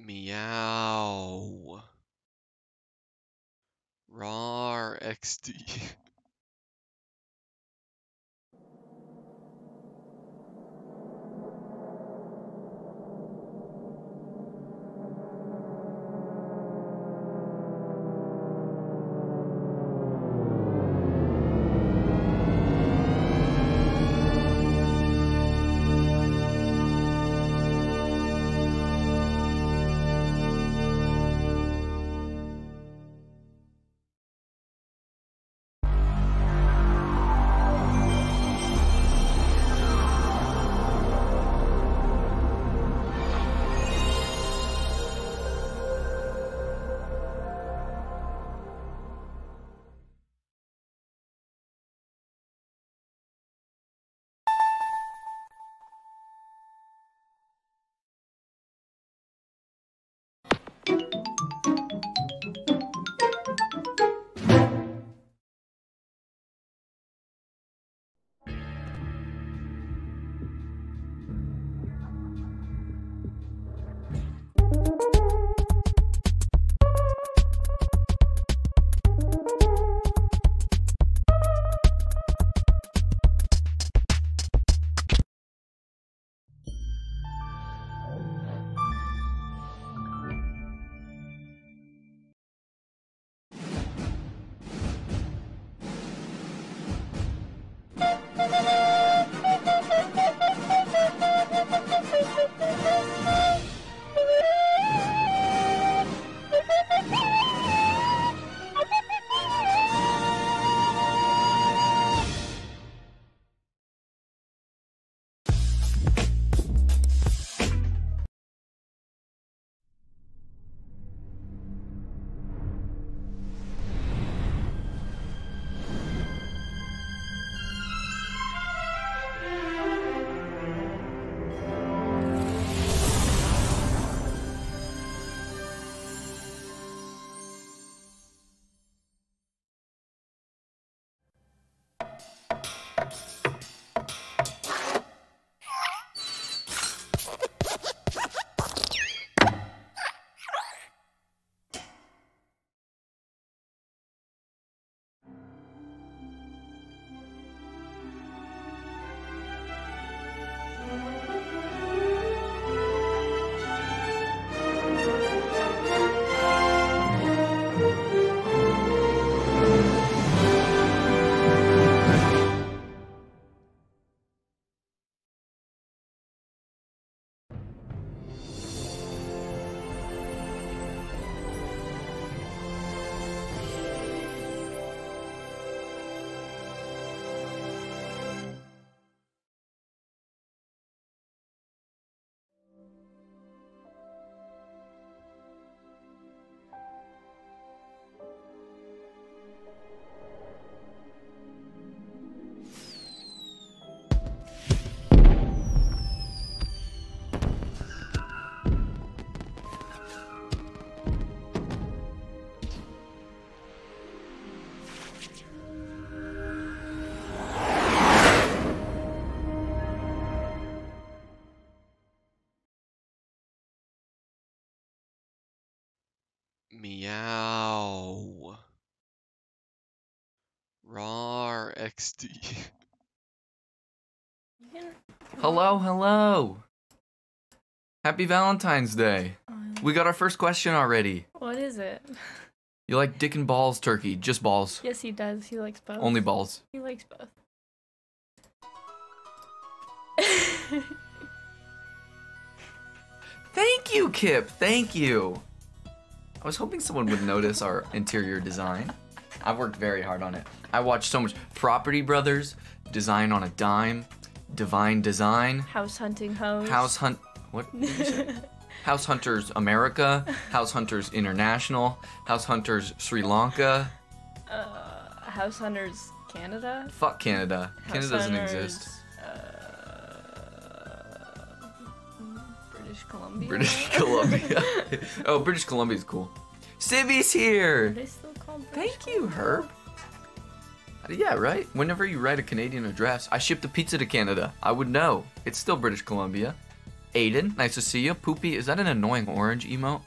Meow. Rar XD. Meow. Rar XD. Hello, hello. Happy Valentine's Day. We got our first question already. What is it? You like dick and balls turkey? Just balls. Yes, he does. He likes both. Only balls. He likes both. Thank you, Kip. Thank you. I was hoping someone would notice our interior design. I've worked very hard on it. I watched so much Property Brothers, Design on a Dime, Divine Design, House hunting hoes. What did you say? House Hunters America, House Hunters International, House Hunters Sri Lanka. House hunters Canada. Fuck Canada. House Canada doesn't hunters, exist. British Columbia. British Columbia. Oh, British Columbia's cool. Sibby's here. Are they still called British Thank you, Herb. Yeah, right? Whenever you write a Canadian address, I ship the pizza to Canada. I would know. It's still British Columbia. Aiden, nice to see you. Poopy, is that an annoying orange emote?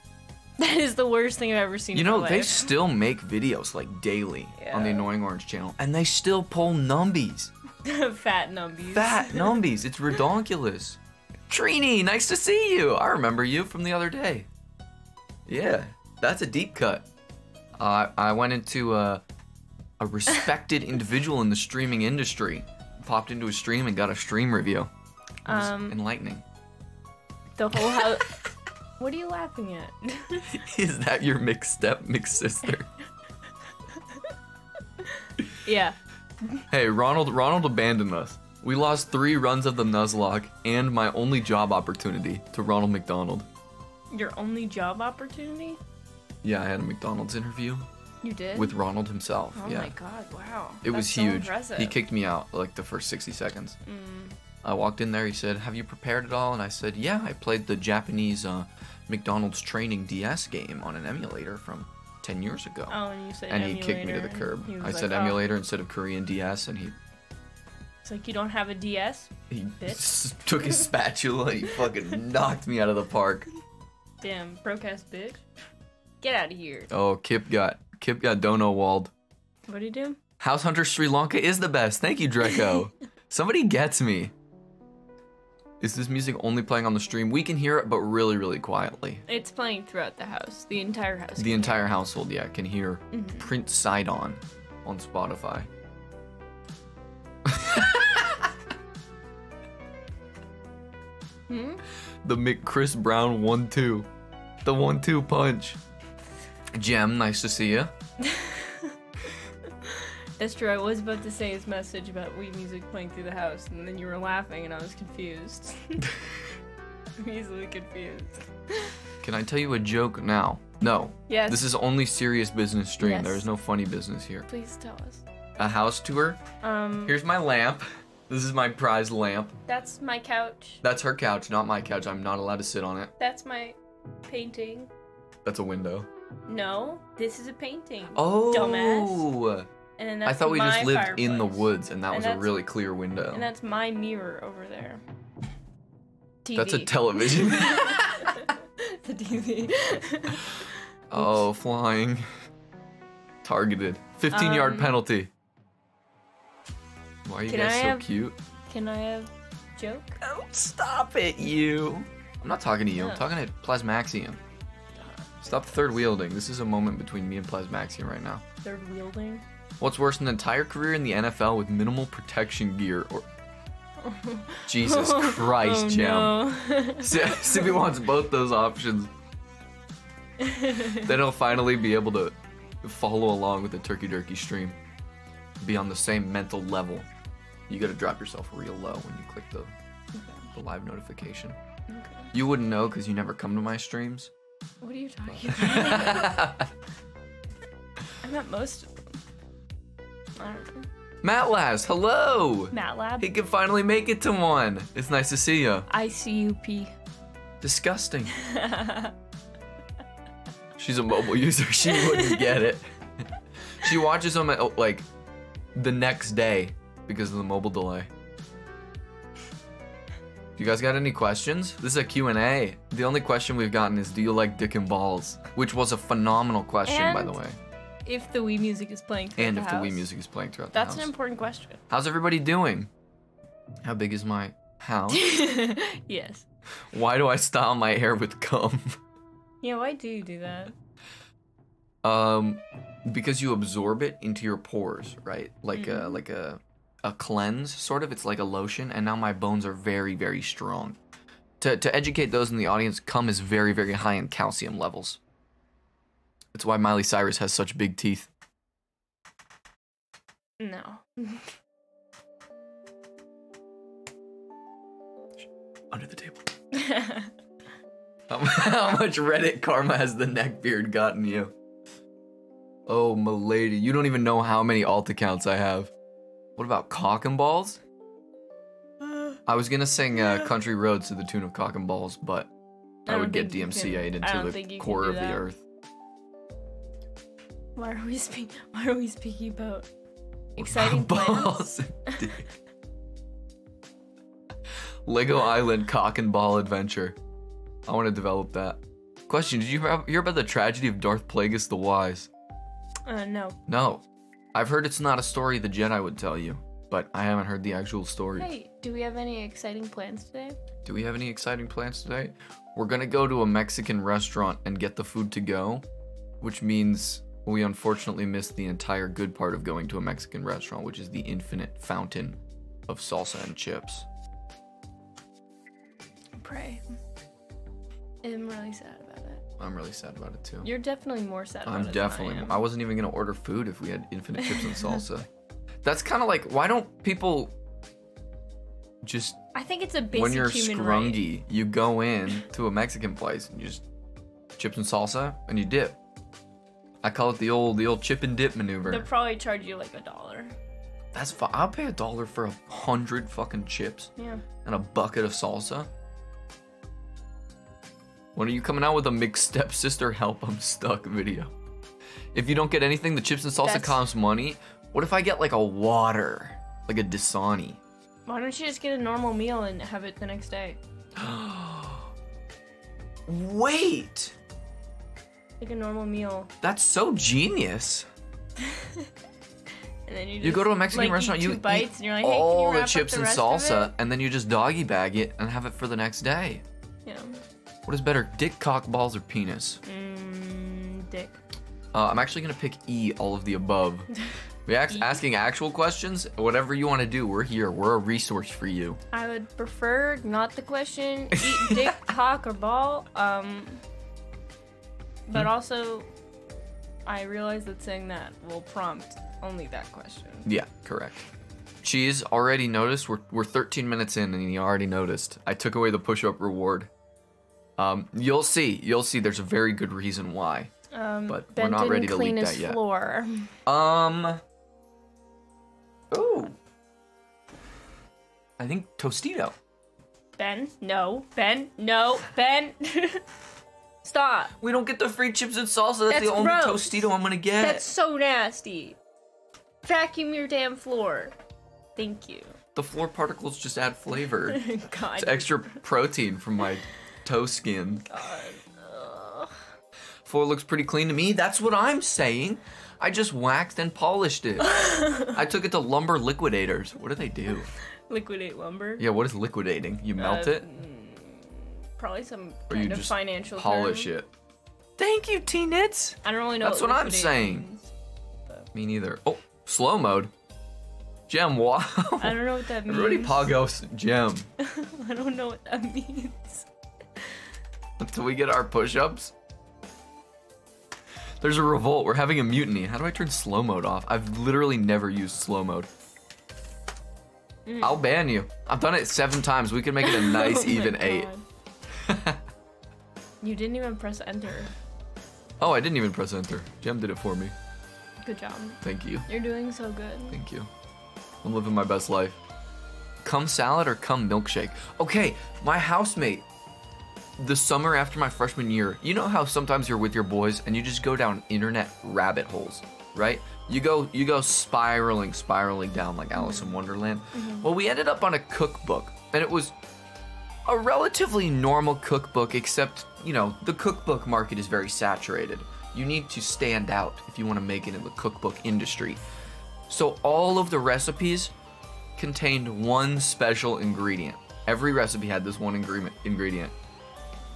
That is the worst thing I've ever seen. You in my know, they life. still make videos like daily on the Yeah. Annoying Orange channel, and they still pull numbies. Fat numbies. Fat numbies. It's redonkulous. Trini, nice to see you. I remember you from the other day. Yeah, that's a deep cut. I went into a respected individual in the streaming industry. Popped into a stream and got a stream review. It was enlightening. The whole house. What are you laughing at? Is that your mixed sister? Yeah. Hey, Ronald abandoned us. We lost 3 runs of the Nuzlocke and my only job opportunity to Ronald McDonald. Your only job opportunity? Yeah, I had a McDonald's interview You did? with Ronald himself. Oh yeah. my god, wow. It was That's so huge. impressive. He kicked me out like the first 60 seconds. Mm. I walked in there, he said, "Have you prepared at all?" And I said, "Yeah, I played the Japanese McDonald's training DS game on an emulator from 10 years ago." Oh, and you said And he emulator. kicked me to the curb. He was I like, said "Oh." emulator instead of Korean DS, and It's like, you don't have a DS? he Bitch. took his spatula and he fucking knocked me out of the park. Damn, broke ass bitch. Get out of here. Oh, Kip got dono walled. What'd he do? House Hunter Sri Lanka is the best. Thank you, Dreco. Somebody gets me. Is this music only playing on the stream? We can hear it, but really, really quietly. It's playing throughout the house. The entire house. The entire household, yeah, can hear Mhm. Prince Sidon on Spotify. Hmm? The McChris Brown 1-2. The 1-2 punch. Jem, nice to see you. That's true. I was about to say his message about Wii music playing through the house, and then you were laughing, and I was confused. I'm easily confused. Can I tell you a joke now? No. Yes. This is only serious business stream. Yes. There is no funny business here. Please tell us. A house tour. Here's my lamp. This is my prized lamp. That's my couch. That's her couch, not my couch. I'm not allowed to sit on it. That's my painting. That's a window. No, this is a painting. Oh. Dumbass. And then that's I thought we just my lived in the fireplace. woods and that And was a that's- really clear window. And that's my mirror over there. TV. That's a television. The TV. Oh, flying. Targeted. 15-yard penalty. Why are you Can guys I so have- cute? Can I have joke? Oh, stop it, you. I'm not talking to you. I'm No. talking to Plasmaxium. Stop third wielding. This is a moment between me and Plasmaxium right now. Third wielding. What's worse, an entire career in the NFL with minimal protection gear or... Jesus Christ, Oh, Jam. no. Sippy wants both those options. Then he'll finally be able to follow along with the Turkey Durkey stream. Be on the same mental level. You gotta drop yourself real low when you click the live notification. Okay. You wouldn't know because you never come to my streams. What are you talking about? I'm at most of them. I don't know. Matt Last, hello! MATLAB. He can finally make it to one. It's nice to see you. ICUP. Disgusting. She's a mobile user. She wouldn't get it. She watches them at, like, the next day because of the mobile delay. You guys got any questions? This is a Q&A. The only question we've gotten is, do you like dick and balls? Which was a phenomenal question, by the And way. If the Wii music is playing throughout And the if house. the Wii music is playing throughout That's the an house. important question. How's everybody doing? How big is my house? Yes. Why do I style my hair with cum? Yeah, why do you do that? Because you absorb it into your pores, right? Like a cleanse, sort of. It's like a lotion, and now my bones are very, very strong. To educate those in the audience, cum is very, very high in calcium levels. That's why Miley Cyrus has such big teeth. No. Under the table. How much Reddit karma has the neckbeard gotten you? Oh, milady, you don't even know how many alt accounts I have. What about Cock and Balls? I was gonna sing Country Roads to the tune of Cock and Balls, but I would get think you can- DMCA'd I don't into think the you can core do of the that. earth. Why are we speaking about exciting plans? Balls and dick. Lego Island cock and ball adventure. I want to develop that. Question, did you hear about the tragedy of Darth Plagueis the Wise? No. No. I've heard it's not a story the Jedi would tell you, but I haven't heard the actual story. Hey, do we have any exciting plans today? Do we have any exciting plans today? We're gonna go to a Mexican restaurant and get the food to go, which means we unfortunately missed the entire good part of going to a Mexican restaurant, which is the infinite fountain of salsa and chips. Pray. I'm really sad about it. I'm really sad about it too. You're definitely more sad about I'm it definitely. than I I am. wasn't even gonna order food if we had infinite chips and salsa. That's kind of like, why don't people just I think it's a basic when you're human right. scrungy, you go in to a Mexican place and you just chips and salsa and you dip. I call it the old chip and dip maneuver. They'll probably charge you like $1. That's fine. I'll pay $1 for 100 fucking chips Yeah. and a bucket of salsa. When are you coming out with a mixed stepsister help I'm stuck video? If you don't get anything, the chips and salsa That's- costs money. What if I get like a water? Like a Dasani? Why don't you just get a normal meal and have it the next day? Wait! Like a normal meal. That's so genius. And then you just, You go to a Mexican like, restaurant, eat you two bites, eat and you're like, hey, can you all the wrap up chips and rest of salsa, it? and then you just doggy bag it and have it for the next day. Yeah. What is better, dick, cock, balls, or penis? Dick. I'm actually gonna pick E, all of the above. We asking actual questions. Whatever you want to do, we're here. We're a resource for you. I would prefer not the question, eat dick, cock, or ball. But also, I realize that saying that will prompt only that question. Yeah, correct. She's already noticed. We're 13 minutes in, and he already noticed. I took away the push-up reward. You'll see. There's a very good reason why. But we're Ben not ready didn't to clean leak his that yet. floor. Ooh. I think Tostito. Ben, no. Ben, no. Ben. Stop. We don't get the free chips and salsa. That's That's the only gross. Tostito I'm gonna get. That's so nasty. Vacuum your damn floor. Thank you. The floor particles just add flavor. God. It's extra protein from my toe skin. Ugh. Floor looks pretty clean to me. That's what I'm saying. I just waxed and polished it. I took it to lumber liquidators. What do they do? Liquidate lumber. Yeah, what is liquidating? You melt it? Probably some Or you kind of just financial polish term. it? Thank you, T-Nits. I don't really know. That's what I'm liquidate saying. means. Me neither. Oh, slow mode. Gem, wow. I don't know what that means. Everybody pagos Gem. I don't know what that means. Until we get our push-ups. There's a revolt. We're having a mutiny. How do I turn slow mode off? I've literally never used slow mode. I'll ban you. I've done it 7 times. We can make it a nice Oh my even 8. God. You didn't even press enter. Oh, I didn't even press enter. Gem did it for me. Good job. Thank you. You're doing so good. Thank you. I'm living my best life. Cum salad or cum milkshake? Okay, my housemate, the summer after my freshman year, you know how sometimes you're with your boys and you just go down internet rabbit holes, right? You go spiraling down like Alice in Wonderland. Well, we ended up on a cookbook, and it was a relatively normal cookbook, except, you know, the cookbook market is very saturated. You need to stand out if you want to make it in the cookbook industry. So all of the recipes contained one special ingredient. Every recipe had this one ingredient.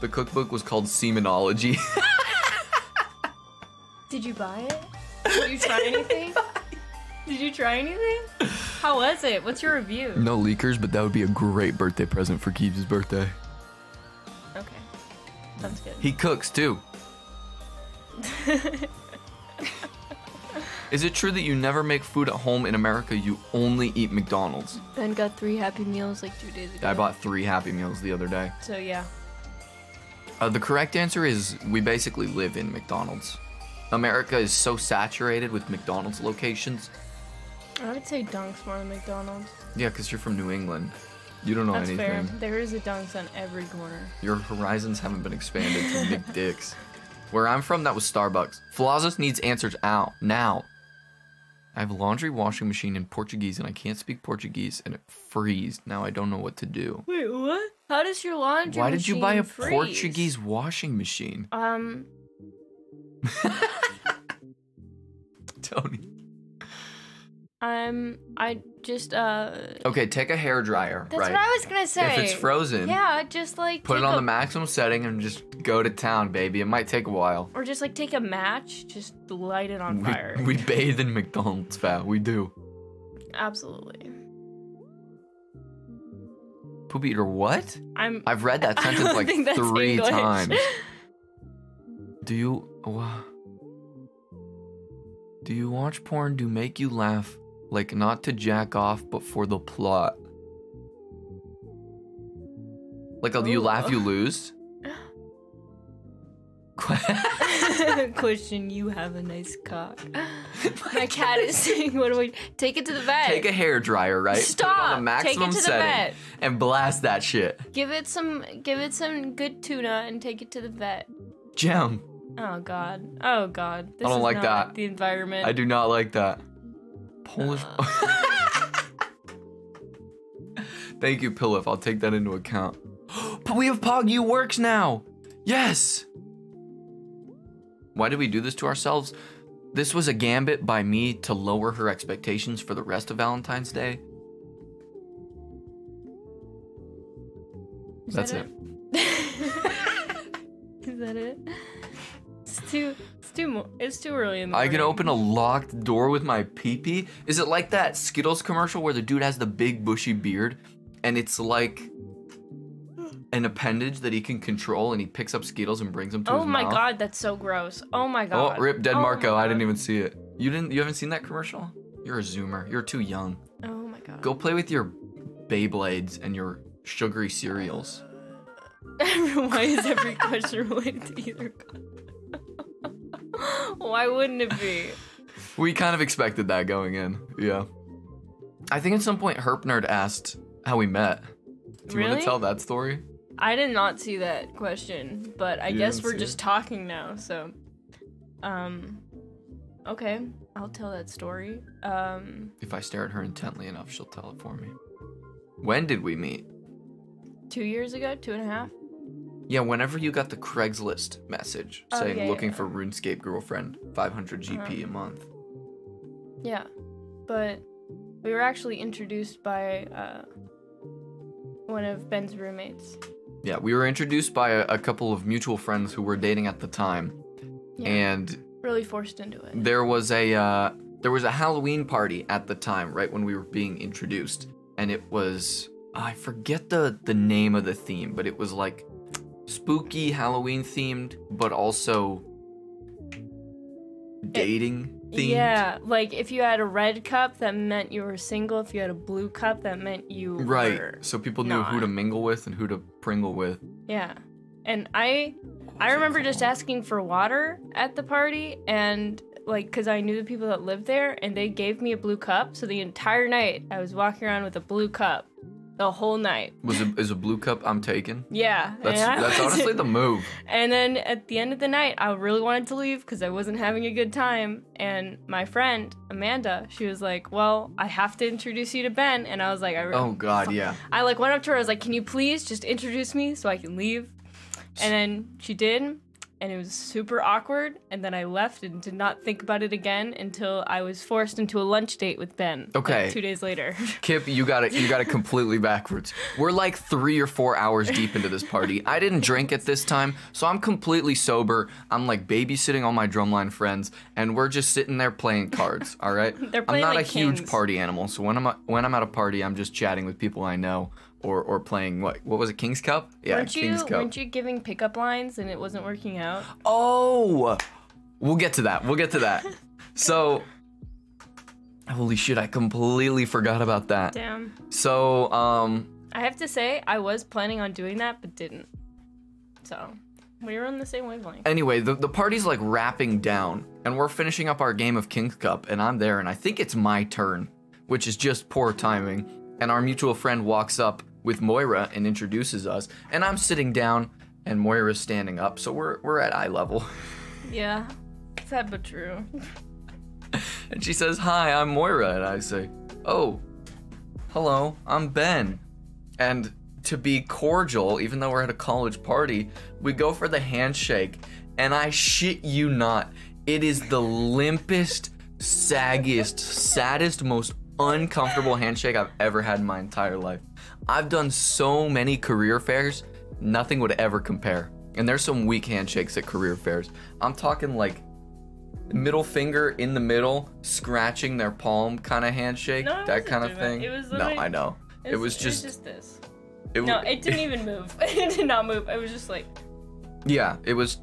The cookbook was called Semenology. Did you buy it? Did you try anything? Did you try anything? How was it? What's your review? No leakers, but that would be a great birthday present for Keeves' birthday. Okay. Sounds good. He cooks too. Is it true that you never make food at home in America? You only eat McDonald's? Ben got 3 Happy Meals like 2 days ago. I bought 3 Happy Meals the other day. So yeah. The correct answer is we basically live in McDonald's. America is so saturated with McDonald's locations. I would say Dunks more than McDonald's. Yeah, because you're from New England. You don't know That's anything. fair. There is a Dunks on every corner. Your horizons haven't been expanded to McDicks. Where I'm from, that was Starbucks. Flawless needs answers out now. I have a laundry washing machine in Portuguese and I can't speak Portuguese and it freezed. Now I don't know what to do. Wait, what? How does your laundry Why did you buy a freeze? Portuguese washing machine? Tony. I just Okay, take a hair dryer, That's right? what I was gonna say. If it's frozen, yeah, just like put it take on the maximum setting and just go to town, baby. It might take a while. or just like take a match, just light it on fire. We bathe in McDonald's fat. We do. Absolutely. Poop eater what? I've read that I sentence don't like think that's 3 English. times. Do you watch porn do make you laugh? Like not to jack off, but for the plot. Like you laugh, you lose? Question, you have a nice cock. My cat is saying, what do we take it to the vet? Take a hair dryer, right? Stop. Put it on the maximum Take it to the setting vet. and blast that shit. Give it some good tuna and take it to the vet. Gem. Oh god. Oh god. This I don't is like not that. The environment. I do not like that. Polish. Thank you, Pillif. I'll take that into account. But we have Pog works now. Yes. Why did we do this to ourselves? This was a gambit by me to lower her expectations for the rest of Valentine's Day. That's it. Is that it? It's too early in the I morning. can open a locked door with my pee-pee? Is it like that Skittles commercial where the dude has the big bushy beard and it's like an appendage that he can control and he picks up Skittles and brings them to his Oh mouth? my god, that's so gross. Oh my god. Oh, rip dead Oh Marco. my I didn't God. even see it. You haven't seen that commercial? You're a zoomer. You're too young. Oh my god. Go play with your Beyblades and your sugary cereals. Why is every question related to either god? Why wouldn't it be? We kind of expected that going in. Yeah. I think at some point Herp Nerd asked how we met. Do you want Really? to tell that story? I did not see that question, but I You guess didn't we're see just it? talking now, so okay, I'll tell that story. If I stare at her intently enough, she'll tell it for me. When did we meet? 2 years ago, 2.5. Yeah, whenever you got the Craigslist message Oh, saying yeah, looking yeah. for RuneScape girlfriend, 500 GP a month. Yeah, but we were actually introduced by one of Ben's roommates. Yeah, we were introduced by a couple of mutual friends who were dating at the time, Yeah, and really forced into it. there was a Halloween party at the time, right when we were being introduced, and it was I forget the name of the theme, but it was like spooky Halloween themed, but also dating themed. Yeah, like if you had a red cup, that meant you were single. If you had a blue cup, that meant you Right, were so people knew who to not. mingle with and who to pringle with. Yeah, and I remember just asking for water at the party, and like, cause I knew the people that lived there, and they gave me a blue cup. So the entire night, I was walking around with a blue cup, the whole night. Is a blue cup I'm taking? Yeah, That's and I that's was- honestly the move. And then at the end of the night, I really wanted to leave because I wasn't having a good time. And my friend Amanda, she was like, "Well, I have to introduce you to Ben." And I was like, Oh god, yeah. I like went up to her. I was like, "Can you please just introduce me so I can leave?" And then she did, and it was super awkward. And then I left and did not think about it again until I was forced into a lunch date with Ben. like, Okay. 2 days later. Kip, you got it completely backwards. We're like 3 or 4 hours deep into this party. I didn't drink at this time, so I'm completely sober. I'm like babysitting all my drumline friends, and we're just sitting there playing cards. All right. They're I'm playing not like a huge kings. party animal, so when I'm at a party, I'm just chatting with people I know, or playing what was it, King's Cup? Yeah, King's Cup. Weren't you giving pickup lines and it wasn't working out? Oh, we'll get to that. So, holy shit, I completely forgot about that. Damn. So, I have to say, I was planning on doing that, but didn't. So, we were on the same wavelength. anyway, the party's like wrapping down, and we're finishing up our game of King's Cup, and I'm there, and I think it's my turn, which is just poor timing. And our mutual friend walks up with Moira and introduces us, and I'm sitting down, and Moira's standing up, so we're at eye level. Yeah, sad but true. And she says, "Hi, I'm Moira." And I say, "Oh, hello, I'm Ben." And to be cordial, even though we're at a college party, we go for the handshake. And I shit you not, it is the limpest, saggiest, saddest, most uncomfortable handshake I've ever had in my entire life. I've done so many career fairs, nothing would ever compare. And there's some weak handshakes at career fairs. I'm talking like middle finger in the middle, scratching their palm kind of handshake, No, that kind of thing. It was No, literally- I know. It was just this. No, It didn't even move. It did not move. It was just like. Yeah, it was.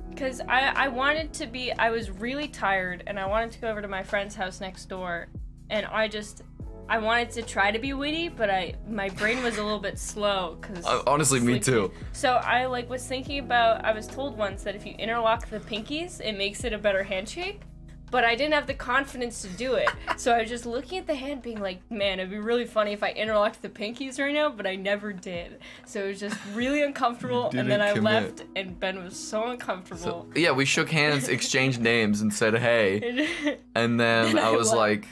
Because I wanted to be, I was really tired and I wanted to go over to my friend's house next door, and I wanted to try to be witty, but my brain was a little bit slow because Honestly, me too. So I was thinking about, I was told once that if you interlock the pinkies, it makes it a better handshake, but I didn't have the confidence to do it. So I was just looking at the hand being like, man, it'd be really funny if I interlocked the pinkies right now, but I never did. So it was just really uncomfortable, and then I left, and Ben was so uncomfortable. So, yeah, we shook hands, exchanged names, and said, "Hey." And then I was like,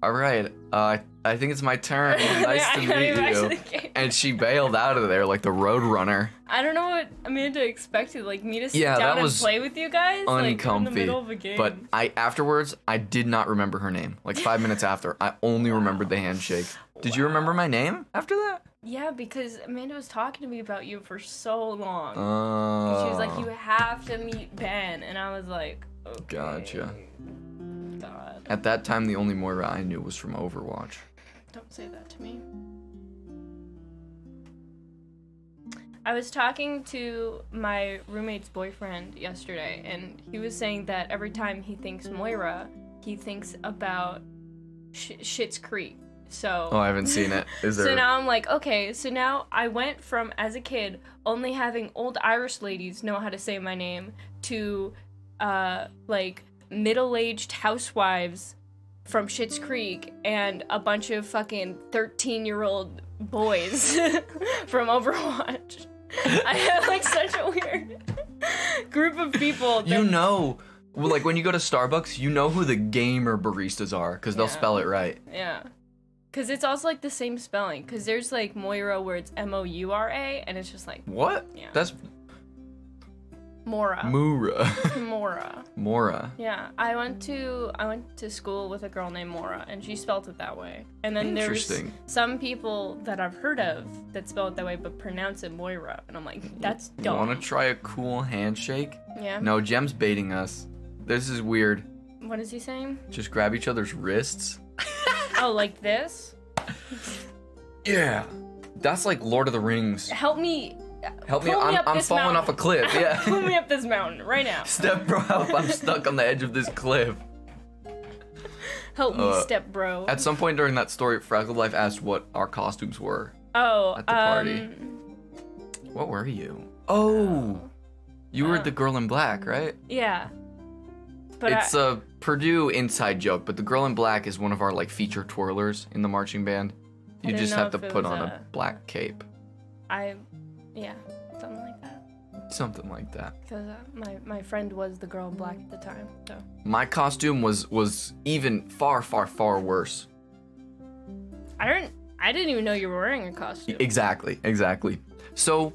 "All right, I think it's my turn. Nice to meet you." And she bailed out of there like the road runner. I don't know what Amanda expected, like me to sit Yeah, down that and was play with you guys, like in the uncomfy. middle of a game. But afterwards, I did not remember her name. Like 5 minutes after, I only remembered the handshake. Did you remember my name after that? Yeah, because Amanda was talking to me about you for so long. Oh. She was like, "You have to meet Ben," and I was like, "Okay." Gotcha. God, At that time, the only Moira I knew was from Overwatch. don't say that to me. I was talking to my roommate's boyfriend yesterday, and he was saying that every time he thinks Moira, he thinks about Schitt's Creek. So. Oh, I haven't seen it. Is there? So now I'm like, okay, so now I went from, as a kid, only having old Irish ladies know how to say my name to, middle-aged housewives from Schitt's Creek and a bunch of fucking 13-year-old boys from Overwatch. I have, such a weird group of people. You know, like when you go to Starbucks, you know who the gamer baristas are because they'll spell it right. Yeah. Because it's also, the same spelling. Because there's, Moira where it's Moura, and it's just What? Yeah. That's Mora. Mura. Mora. Mora. Yeah, I went to school with a girl named Mora, and she spelled it that way. And then there's some people that I've heard of that spell it that way but pronounce it Moira, and I'm like, that's dumb. Want to try a cool handshake? Yeah. No, Jem's baiting us. This is weird. What is he saying? Just grab each other's wrists. Oh, like this? Yeah. That's like Lord of the Rings. Help me. Help me. Pull me up I'm this falling mountain. off a cliff. Yeah. Pull me up this mountain right now. Step bro, help. I'm stuck on the edge of this cliff. Help me, step bro. At some point during that story, Frazzle Life asked what our costumes were. Oh, at the party. What were you? Oh, you were the girl in black, right? Yeah. But it's a Purdue inside joke, but the girl in black is one of our feature twirlers in the marching band. You just have to put on a black cape. Yeah, something like that. Something like that. Because my friend was the girl in black at the time, so. My costume was even far, far, far worse. I didn't even know you were wearing a costume. Exactly. So,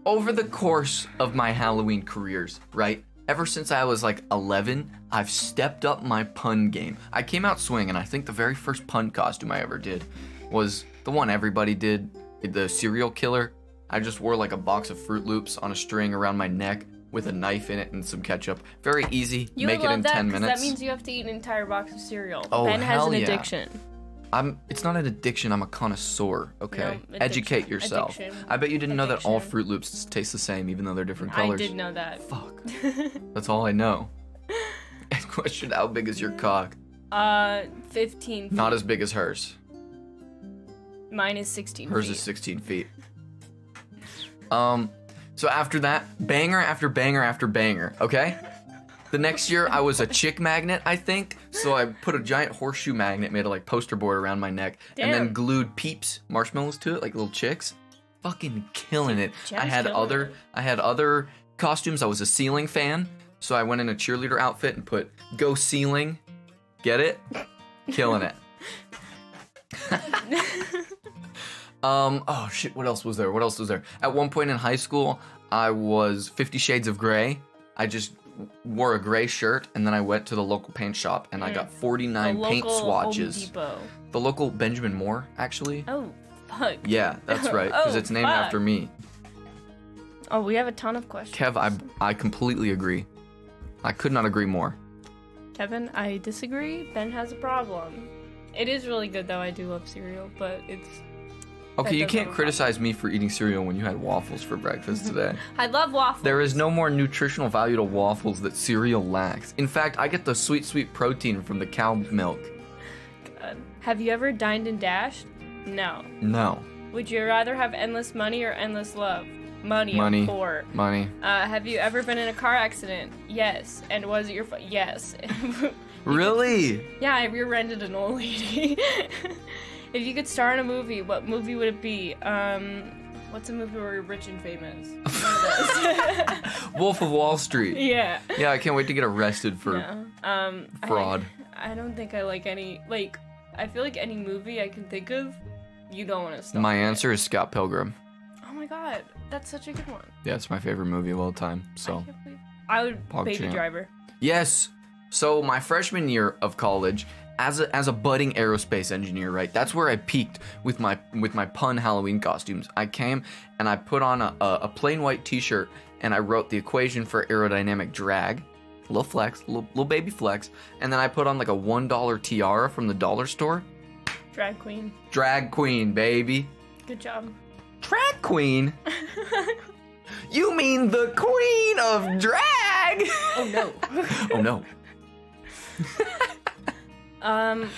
over the course of my Halloween careers, right? Ever since I was 11, I've stepped up my pun game. I came out swinging. I think the very first pun costume I ever did was the one everybody did, the serial killer. I just wore a box of Fruit Loops on a string around my neck with a knife in it and some ketchup. Very easy. You Make would it love in that, 10 minutes. That means you have to eat an entire box of cereal. Oh, Ben has hell an yeah. addiction. It's not an addiction, I'm a connoisseur, okay? No, Educate yourself. Addiction. I bet you didn't know that all Addiction. Fruit Loops taste the same even though they're different colors. I did know that. Fuck. That's all I know. Question, how big is your cock? 15 feet. Not as big as hers. Mine is 16 Hers feet. is 16 feet. So after that, banger after banger after banger, okay? The next year, I was a chick magnet, I think. So I put a giant horseshoe magnet made of poster board around my neck. And then Damn. glued Peeps marshmallows to it, like little chicks. Fucking killing it. Jem's I had killing other costumes. I was a ceiling fan. So I went in a cheerleader outfit and put "Go Ceiling." Get it? Killing it. Oh shit, what else was there? At one point in high school, I was 50 Shades of Grey. I just wore a gray shirt, and then I went to the local paint shop, and I got 49 paint swatches. Home Depot. The local Benjamin Moore, actually. Oh, fuck. Yeah, that's right, because it's named after me. Oh, we have a ton of questions. Kev, I completely agree. I could not agree more. Kevin, I disagree. Ben has a problem. It is really good, though. I do love cereal, but it's... Okay, you doesn't can't have a criticize me for eating cereal when you had waffles for breakfast today. I love waffles. There is no more nutritional value to waffles that cereal lacks. In fact, I get the sweet, sweet protein from the cow milk. God. Have you ever dined and dashed? No. No. Would you rather have endless money or endless love? Money. I'm poor. Money. Have you ever been in a car accident? Yes. And was it your fault? Yes. Really? Yeah, I rear-ended an old lady. If you could star in a movie, what movie would it be? What's a movie where you're rich and famous? One of those. Wolf of Wall Street. Yeah. Yeah, I can't wait to get arrested for fraud. I don't think I like any, like, I feel like any movie I can think of, you don't want to star. My in it. answer is Scott Pilgrim. Oh my god, that's such a good one. Yeah, it's my favorite movie of all time. So. I would Baby PogChamp. Driver. Yes. So my freshman year of college, as a budding aerospace engineer, right? That's where I peaked with my pun Halloween costumes. I came and I put on a plain white T-shirt and I wrote the equation for aerodynamic drag, little flex, little baby flex, and then I put on like a $1 tiara from the dollar store. Drag queen. Drag queen, baby. Good job. Drag queen? You mean the queen of drag? Oh no. Oh no.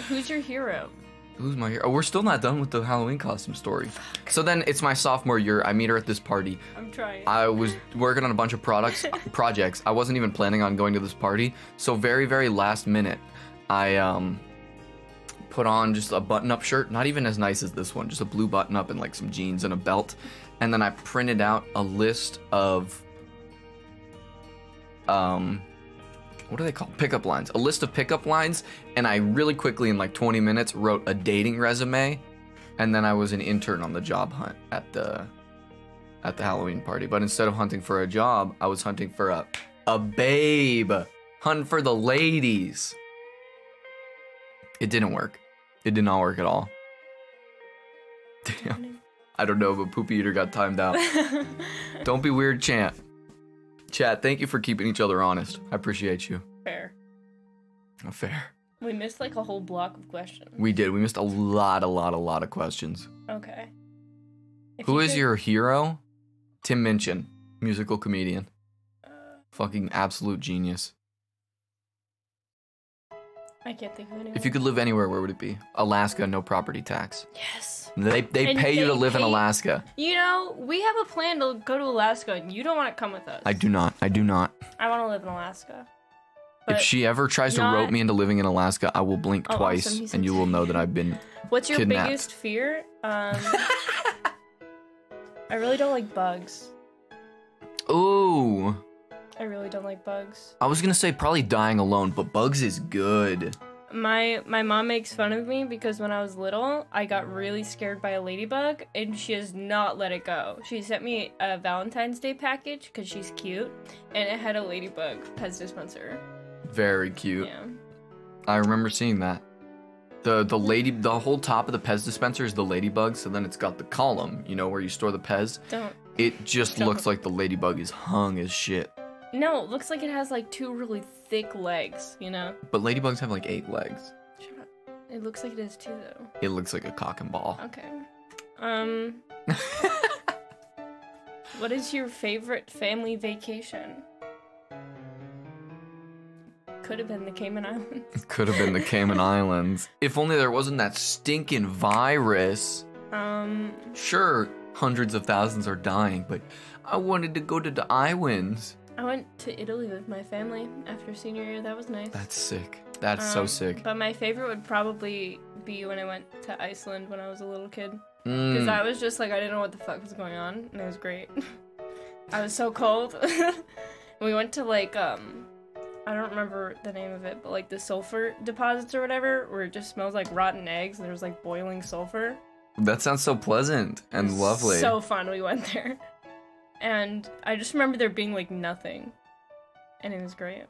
Who's your hero? Who's my hero? Oh, we're still not done with the Halloween costume story. So then it's my sophomore year. I meet her at this party. I'm trying. I was working on a bunch of projects. I wasn't even planning on going to this party. So very, very last minute, I put on just a button-up shirt. Not even as nice as this one. Just a blue button-up and like some jeans and a belt. And then I printed out a list of what are they called? Pickup lines. A list of pickup lines, and I really quickly, in like 20 minutes, wrote a dating resume, and then I was an intern on the job hunt at the Halloween party. But instead of hunting for a job, I was hunting for a babe. Hunting for the ladies. It didn't work. It did not work at all. Damn. I don't know, but Poopy Eater got timed out. Don't be weird, Chat, thank you for keeping each other honest. I appreciate you. Fair. Fair. We missed like a whole block of questions. We did. We missed a lot of questions. Okay. Who is your hero? Tim Minchin, musical comedian. Fucking absolute genius. I can't think of anyone. If you could live anywhere, where would it be? Alaska, no property tax. Yes. They pay you to live in Alaska. You know, we have a plan to go to Alaska, and you don't want to come with us. I do not. I do not. I want to live in Alaska. If she ever tries to rope me into living in Alaska, I will blink twice, awesome. and you will know that I've been What's your kidnapped. biggest fear? I really don't like bugs. Ooh. I really don't like bugs. I was gonna say probably dying alone, but bugs is good. My mom makes fun of me because when I was little, I got really scared by a ladybug, and she has not let it go. She sent me a Valentine's Day package because she's cute, and it had a ladybug Pez dispenser. Very cute. Yeah. I remember seeing that. The whole top of the Pez dispenser is the ladybug, so then it's got the column, you know, where you store the Pez. It just looks like the ladybug is hung as shit. No, it looks like it has like two really thick legs, you know? But ladybugs have like 8 legs. Shut up. It looks like it has two though. It looks like a cock and ball. Okay. What is your favorite family vacation? Could have been the Cayman Islands. It could have been the Cayman Islands. If only there wasn't that stinking virus. Sure, hundreds of thousands are dying, but I wanted to go to the islands. I went to Italy with my family after senior year. That was nice. That's sick. That's so sick. But my favorite would probably be when I went to Iceland when I was a little kid. Because I was just like, I didn't know what the fuck was going on, and it was great. I was so cold. We went to like, I don't remember the name of it, but like the sulfur deposits or whatever, where it just smells like rotten eggs and there's like boiling sulfur. That sounds so pleasant and lovely. So fun. We went there. And I just remember there being like nothing. And it was great.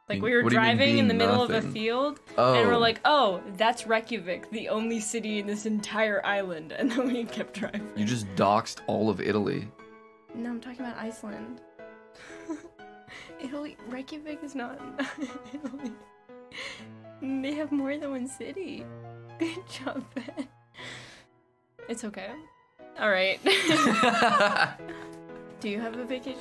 Like we were What do you mean driving in the being middle of a nothing? field, Oh. and we're like, oh, that's Reykjavik, the only city in this entire island. And then we kept driving. You just doxed all of Italy. No, I'm talking about Iceland. Italy, Reykjavik is not Italy. They have more than one city. Good job, Ben. It's okay. All right. Do you have a vacation?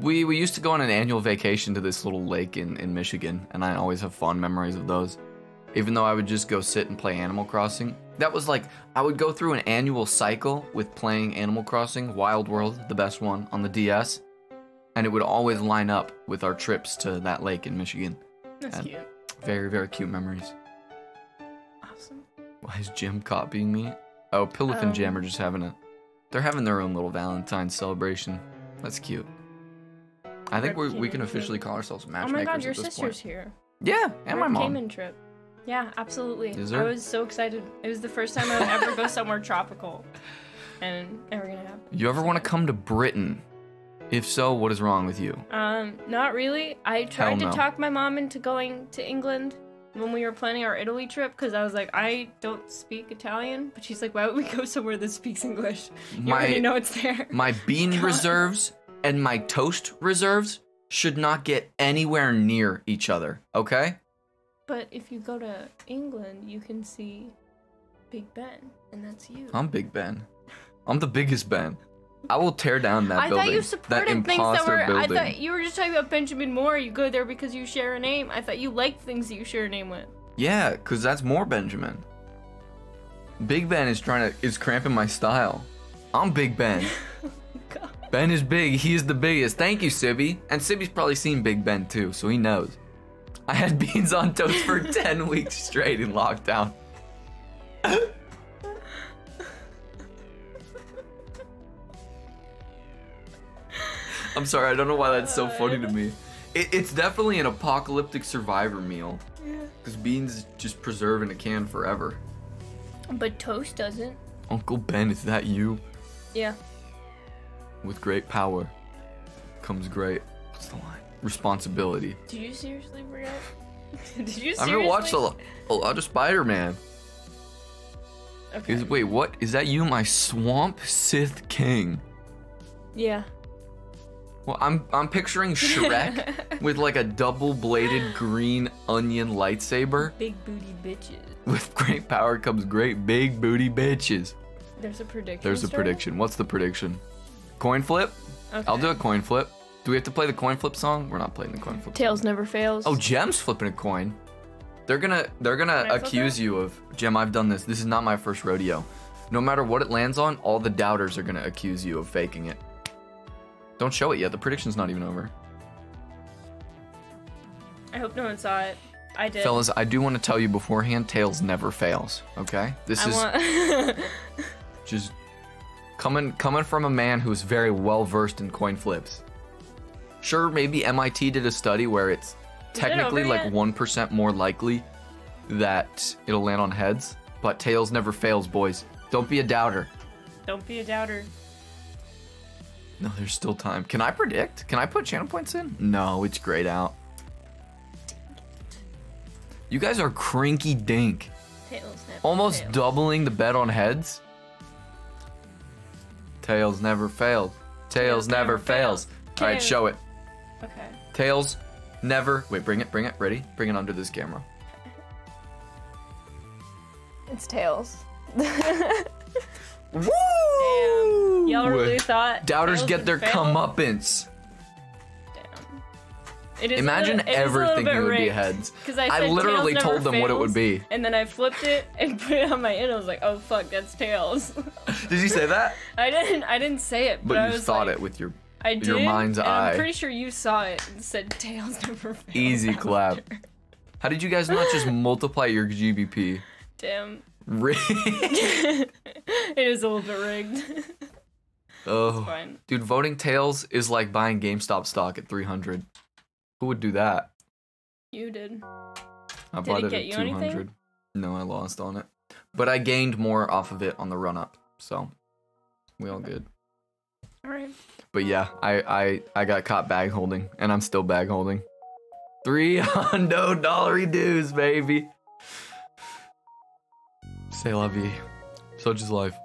We used to go on an annual vacation to this little lake in Michigan, and I always have fond memories of those. Even though I would just go sit and play Animal Crossing. That was like, I would go through an annual cycle with playing Animal Crossing, Wild World, the best one, on the DS. And it would always line up with our trips to that lake in Michigan. That's And cute. very, very cute memories. Awesome. Why is Jim copying me? Oh, Pillif and Jam are just they're having their own little Valentine celebration. That's cute. I think we can officially call ourselves Oh matchmakers my god, your at this sister's point. here. Yeah, and my Our mom. Cayman trip. Yeah, absolutely. Is I there? was so excited. It was the first time I would ever go somewhere tropical. And never gonna happen. You ever want to come to Britain? If so, what is wrong with you? Not really. I tried to no. talk my mom into going to England when we were planning our Italy trip, because I was like, I don't speak Italian. But she's like, why would we go somewhere that speaks English? You already know it's there. My bean reserves and my toast reserves should not get anywhere near each other, okay? But if you go to England, you can see Big Ben, and that's you. I'm Big Ben. I'm the biggest Ben. I will tear down that I building. thought you that supported things that imposter were. building. I thought you were just talking about Benjamin Moore. You go there because you share a name. I thought you liked things that you share a name with. Yeah, cause that's more Benjamin. Big Ben is cramping my style. I'm Big Ben. God. Ben is big. He is the biggest. Thank you, Sibby. And Sibby's probably seen Big Ben too, so he knows. I had beans on toast for 10 weeks straight in lockdown. I'm sorry, I don't know why that's so funny to me. It's definitely an apocalyptic survivor meal. Yeah. Because beans just preserve in a can forever. But toast doesn't. Uncle Ben, is that you? Yeah. With great power comes great, what's the line? Responsibility. Did you seriously forget? Did you seriously? I've never watched a lot of Spider-Man. Okay. Wait, what? Is that you, my Swamp Sith King? Yeah. Well, I'm picturing Shrek with like a double-bladed green onion lightsaber. Big booty bitches. With great power comes great big booty bitches. There's a prediction. There's a starting? prediction. What's the prediction? Coin flip? Okay. I'll do a coin flip. Do we have to play the coin flip song? We're not playing the coin flip. Tails never fails. Oh, Jem's flipping a coin. They're gonna I flip accuse it? you of Jem. I've done this. This is not my first rodeo. No matter what it lands on, all the doubters are gonna accuse you of faking it. Don't show it yet. The prediction's not even over. I hope no one saw it. I did. Fellas, I do want to tell you beforehand, Tails never fails. Okay, this is want... just coming from a man who's very well versed in coin flips. Sure, maybe MIT did a study where it's technically over like yet? 1% more likely that it'll land on heads, but Tails never fails, boys. Don't be a doubter. Don't be a doubter. No, there's still time. Can I predict? Can I put channel points in? No, it's grayed out. You guys are cranky dink. Tails never Almost fails. doubling the bet on heads. Tails never failed. Tails never fails. All right, Tails. show it. Okay. Tails never. Wait, bring it. Ready? Bring it under this camera. It's Tails. Woo! Y'all really thought Doubters Tails get would their fail? comeuppance. Damn. It is Imagine it is a ever little thinking bit it would be rigged, heads. 'cause I I said literally Tails told never them what it would fails, be. and then I flipped it and put it on my end. I was like, oh fuck, that's Tails. Did you say that? I didn't say it, but I But you was thought like, it with your I did, your mind's and eye. I'm pretty sure you saw it and said Tails never fails. easy after. clap. How did you guys not just multiply your GBP? Damn. Rigged. It is a little bit rigged. Oh, Fine. dude, voting Tails is like buying GameStop stock at 300. Who would do that? You did. I Did bought it it get at you 200. anything? No, I lost on it. But I gained more off of it on the run up. So we all good. All right. But yeah, I got caught bag holding, and I'm still bag holding. $300 dues, baby. C'est la vie. Such is life.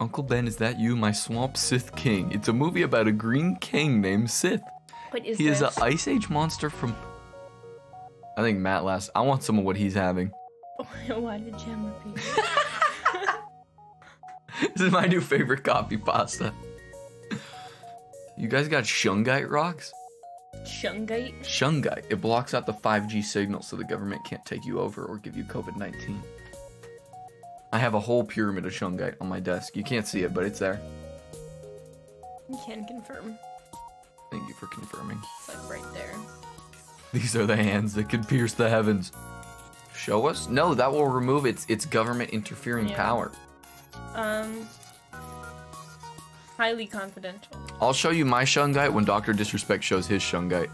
Uncle Ben, is that you, my swamp Sith king? It's a movie about a green king named Sith. What is He is this? an Ice Age monster from... I think Matt last. I want some of what he's having. Why did Jim repeat? This is my new favorite coffee pasta. You guys got shungite rocks? Shungite? Shungite. It blocks out the 5G signal so the government can't take you over or give you COVID-19. I have a whole pyramid of shungite on my desk. You can't see it, but it's there. You can confirm. Thank you for confirming. It's like right there. These are the hands that can pierce the heavens. Show us? No, that will remove its government interfering Yeah. power. Highly confidential. I'll show you my shungite when Dr. Disrespect shows his shungite.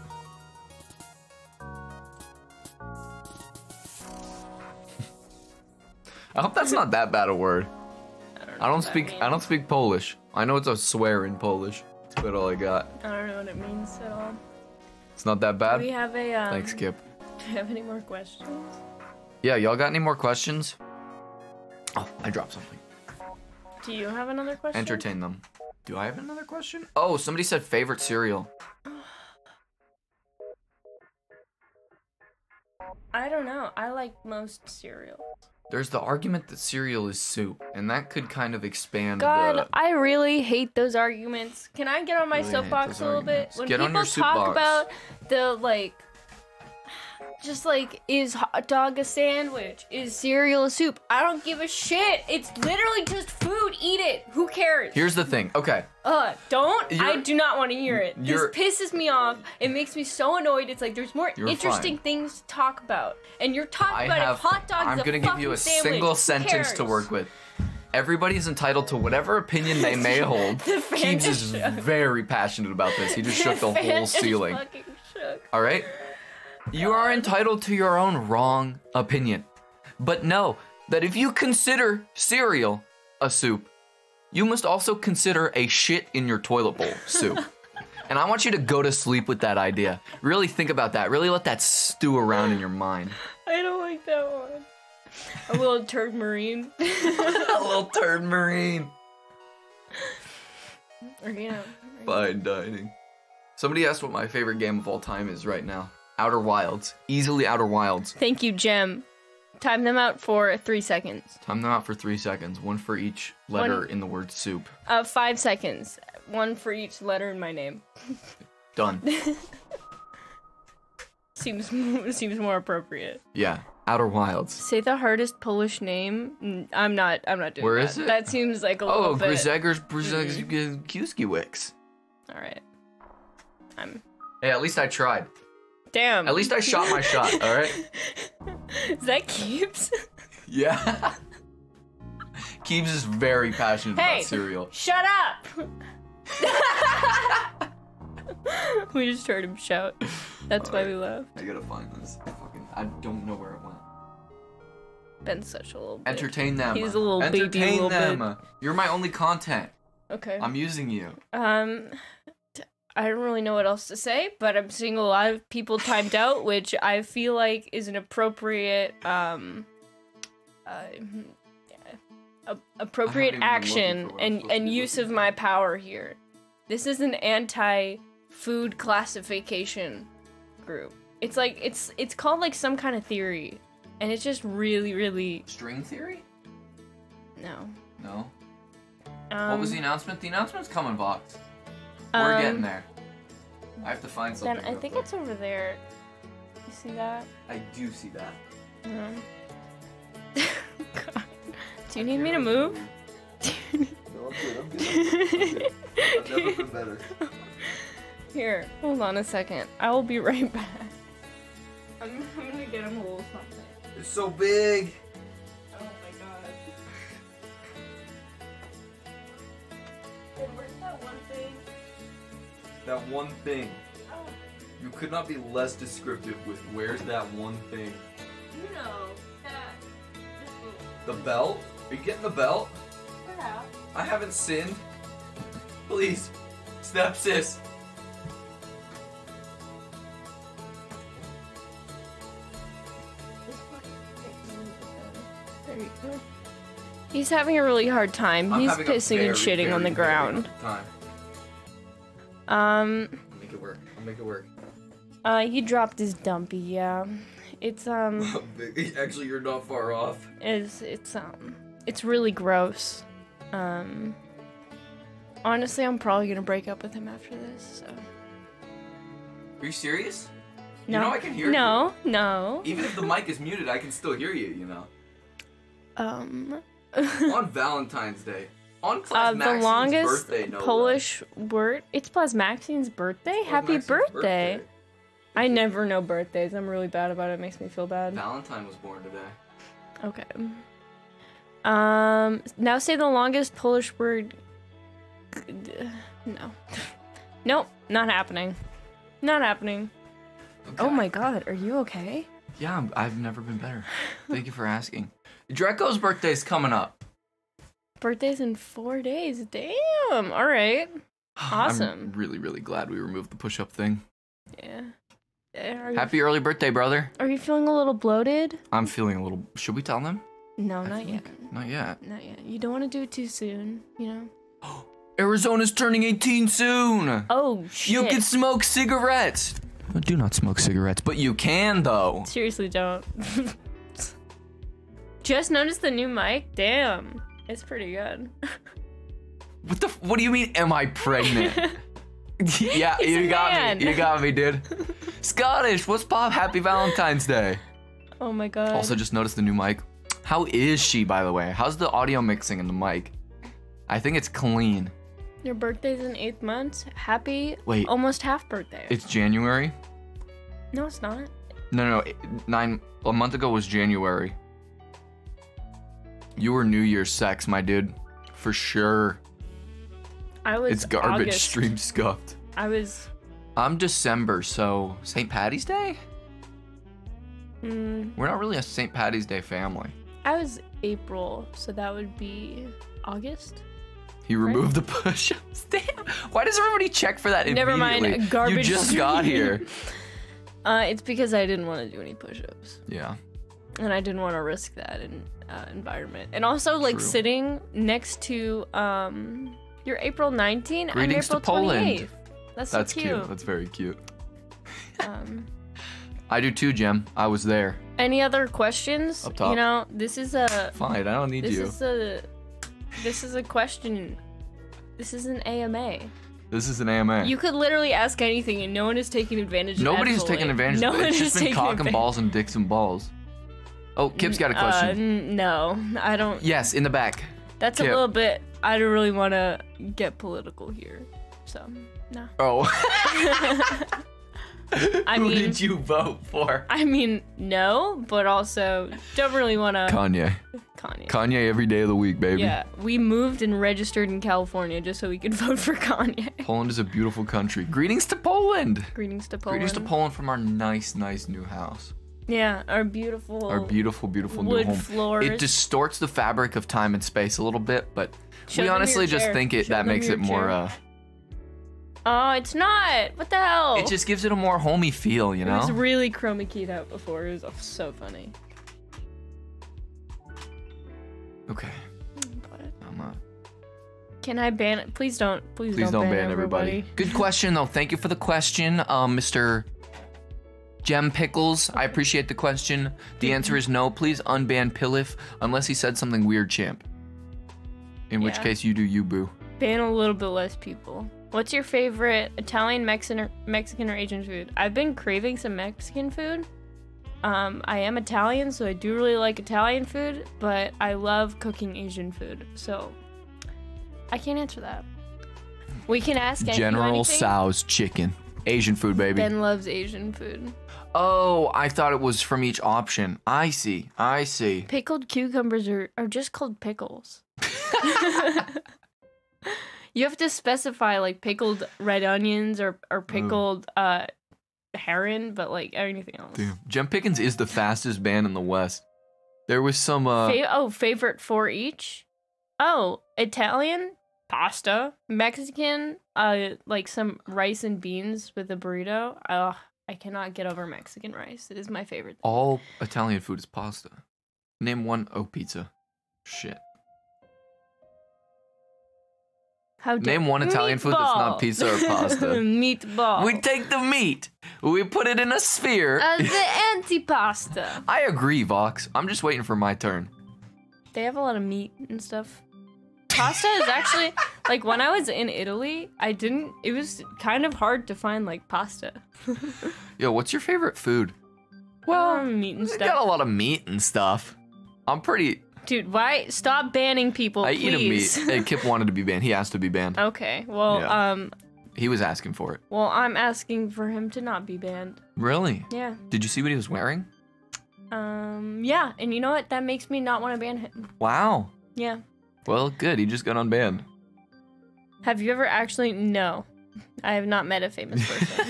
I hope that's not that bad a word. I don't know what I don't speak Polish. I know it's a swear in Polish. That's about all I got. I don't know what it means at all. It's not that Do bad. we have a Thanks, Skip. Do you have any more questions? Yeah, y'all got any more questions? Oh, I dropped something. Do you have another question? Entertain them. Do I have another question? Oh, somebody said favorite cereal. I don't know. I like most cereals. There's the argument that cereal is soup, and that could kind of expand God, the... I really hate those arguments. Can I get on my Really hate soapbox those a little bit? arguments. When Get on people your talk soapbox. about the like, just like, is hot dog a sandwich? Is cereal a soup? I don't give a shit. It's literally just food. Eat it. Who cares? Here's the thing. Okay, Don't. I You're- do not want to hear it. This you're- pisses me off. It makes me so annoyed. It's like there's more You're interesting fine. things to talk about, and you're talking about if hot dog is I'm a gonna give fucking you a sandwich. single Who sentence to cares? work with. Everybody's entitled to whatever opinion they may hold. The fan Keebs is just shook. very passionate about this. He just shook the fan whole just ceiling. fucking shook. All right? You are entitled to your own wrong opinion. But know that if you consider cereal a soup, you must also consider a shit in your toilet bowl soup. And I want you to go to sleep with that idea. Really think about that. Really let that stew around in your mind. I don't like that one. A little turd marine. A little turd marine. Or, you know. Fine dining. Somebody asked what my favorite game of all time is right now. Outer Wilds. Easily Outer Wilds. Thank you, Jem. Time them out for 3 seconds. Time them out for 3 seconds. One for each letter in the word soup. 5 seconds. One for each letter in my name. Done. Seems more appropriate. Yeah. Outer Wilds. Say the hardest Polish name. I'm not doing Where that. is it? That seems like a little Oh, bit. Grzegorz Kiewskiewicz. All right. Hey, at least I tried. Damn. At least I shot my shot, alright? Is that Keeps? Yeah. Keebs is very passionate Hey, about cereal. shut up! We just heard him shout. That's why we laughed. I gotta find this. I don't know where it went. Ben's such a little bit. Entertain them. He's a little baby, Entertain little them. bit. You're my only content. Okay. I'm using you. I don't really know what else to say, but I'm seeing a lot of people timed out, which I feel like is an appropriate appropriate even been action looking for what I'm supposed to and be use looking of my power here. This is an anti-food classification group. It's like it's called like some kind of theory, and it's just really String theory? no. No. What was the announcement? The announcement's coming, Vox. We're Um, getting there. I have to find something. Then I real think quick. it's over there. You see that? I do see that. God. Do you need me to move? No, I'm good. I've never been better. Here, hold on a second. I will be right back. I'm gonna get him a little something. It's so big. Oh my god. Hey, where's that one thing? That one thing. Oh, You You could not be less descriptive with where's that one thing. You know, that. The belt? Are you getting the belt? Perhaps. I haven't sinned. Please. Step sis. There you go. He's having a really hard time. I'm He's having a pissing and very, shitting on the very, very ground. hard time. I'll make it work. I'll make it work. He dropped his dumpy, yeah. It's, Actually, you're not far off. it's really gross. Honestly, I'm probably gonna break up with him after this, so. Are you serious? No. You know I can hear you. No. Even if the mic is muted, I can still hear you, you know. On Valentine's Day. On Plas the Maxine's longest birthday, no Polish word. It's Plas Maxine's birthday? Happy birthday. I never know birthdays. I'm really bad about it. It makes me feel bad. Valentine was born today. Okay. Now say the longest Polish word. No. Nope, not happening. Not happening. Okay. Oh my god, are you okay? Yeah, I've never been better. Thank you for asking. Draco's birthday's coming up. Birthday's in 4 days. Damn. All right. Awesome. I'm really, really glad we removed the push-up thing. Yeah. Happy early birthday, brother. Are you feeling a little bloated? I'm feeling a little... Should we tell them? No, not yet. Not yet. Not yet. You don't want to do it too soon, you know? Arizona's turning 18 soon. Oh, shit. You can smoke cigarettes. Do not smoke cigarettes, but you can, though. Seriously, don't. Just noticed the new mic? Damn. It's pretty good. What do you mean, am I pregnant? Yeah, He's you a got man. me. You got me, dude. Scottish, what's pop? Happy Valentine's Day. Oh my god. Also, just noticed the new mic. How is she, by the way? How's the audio mixing in the mic? I think it's clean. Your birthday's in 8 months. Happy Wait. almost half birthday. It's January? No, it's not. No, a month ago was January. You were New Year's sex, my dude. For sure. I was It's garbage August. stream scuffed. I'm December, so St. Patty's Day? Mm, We're not really a St. Patty's Day family. I was April, so that would be August. He removed the push-ups. Damn. Why does everybody check for that Never immediately? mind, garbage You just got stream. here. It's because I didn't want to do any push-ups. Yeah. And I didn't want to risk that environment. And also, like, True. sitting next to, you're April 19, Greetings I'm to April Poland. 28th. That's so cute. That's very cute. Um, I do too, Jem. I was there. any other questions? Up top. You know, this is a Fine, I don't need you. this is a question. This is an AMA. This is an AMA. You could literally ask anything, and no one is taking advantage of Nobody's absolutely. taking advantage No of it. one It's is just been taking cock and advantage. balls and dicks and balls. Oh, Kip's got a question. No, I don't. Yes, in the back. That's a Kip. little bit. I don't really want to get political here, so no. Oh. I Who mean, did you vote for? I mean, no, but also don't really want to. Kanye. Kanye. Kanye every day of the week, baby. Yeah, we moved and registered in California just so we could vote for Kanye. Poland is a beautiful country. Greetings to Poland. Greetings to Poland. Greetings to Poland from our nice new house. Yeah, our beautiful. Our beautiful new wood home. floors. It distorts the fabric of time and space a little bit, but Show we them honestly your just chair. think Show that them makes your it more chair. Oh, it's not. What the hell? it just gives it a more homey feel, you It was know? really chroma keyed out before. It was so funny. Okay. But I'm not. can I ban it? Please don't. Please don't ban everybody. Good question though. Thank you for the question, Mr. Gem Pickles. I appreciate the question. The answer is no. Please unban Pilif unless he said something weird, champ. In which Yeah. case you do you, boo. Ban a little bit less people. What's your favorite Italian, Mexican, or Asian food? I've been craving some Mexican food. I am Italian, so I do really like Italian food, but I love cooking Asian food, so I can't answer that. We can ask General anything. Tso's chicken. Asian food, baby. Ben loves Asian food. Oh, I thought it was from each option. I see. Pickled cucumbers are just called pickles. You have to specify like pickled red onions or pickled heron, but like anything else. Damn. Jem Pickens is the fastest band in the West. There was some Favorite four each? Oh, Italian, pasta. Mexican, like some rice and beans with a burrito. I cannot get over Mexican rice. It is my favorite thing. all Italian food is pasta. Name one. Oh, pizza. Shit. Name one Italian food that's not pizza or pasta. Meatball. We take the meat. We put it in a sphere. The antipasta. I agree, Vox. I'm just waiting for my turn. They have a lot of meat and stuff. Pasta is actually, like, when I was in Italy, it was kind of hard to find, like, pasta. Yo, what's your favorite food? Well, meat and we stuff. got a lot of meat and stuff. I'm pretty... Dude, why? Stop banning people, I please. eat a meat. Hey, Kip wanted to be banned. He asked to be banned. Okay, well, Yeah. He was asking for it. well, I'm asking for him to not be banned. Really? Yeah. Did you see what he was wearing? Yeah, and you know what? That makes me not want to ban him. Wow. Yeah. Well, good. He just got unbanned. Have you ever actually? No. I have not met a famous person.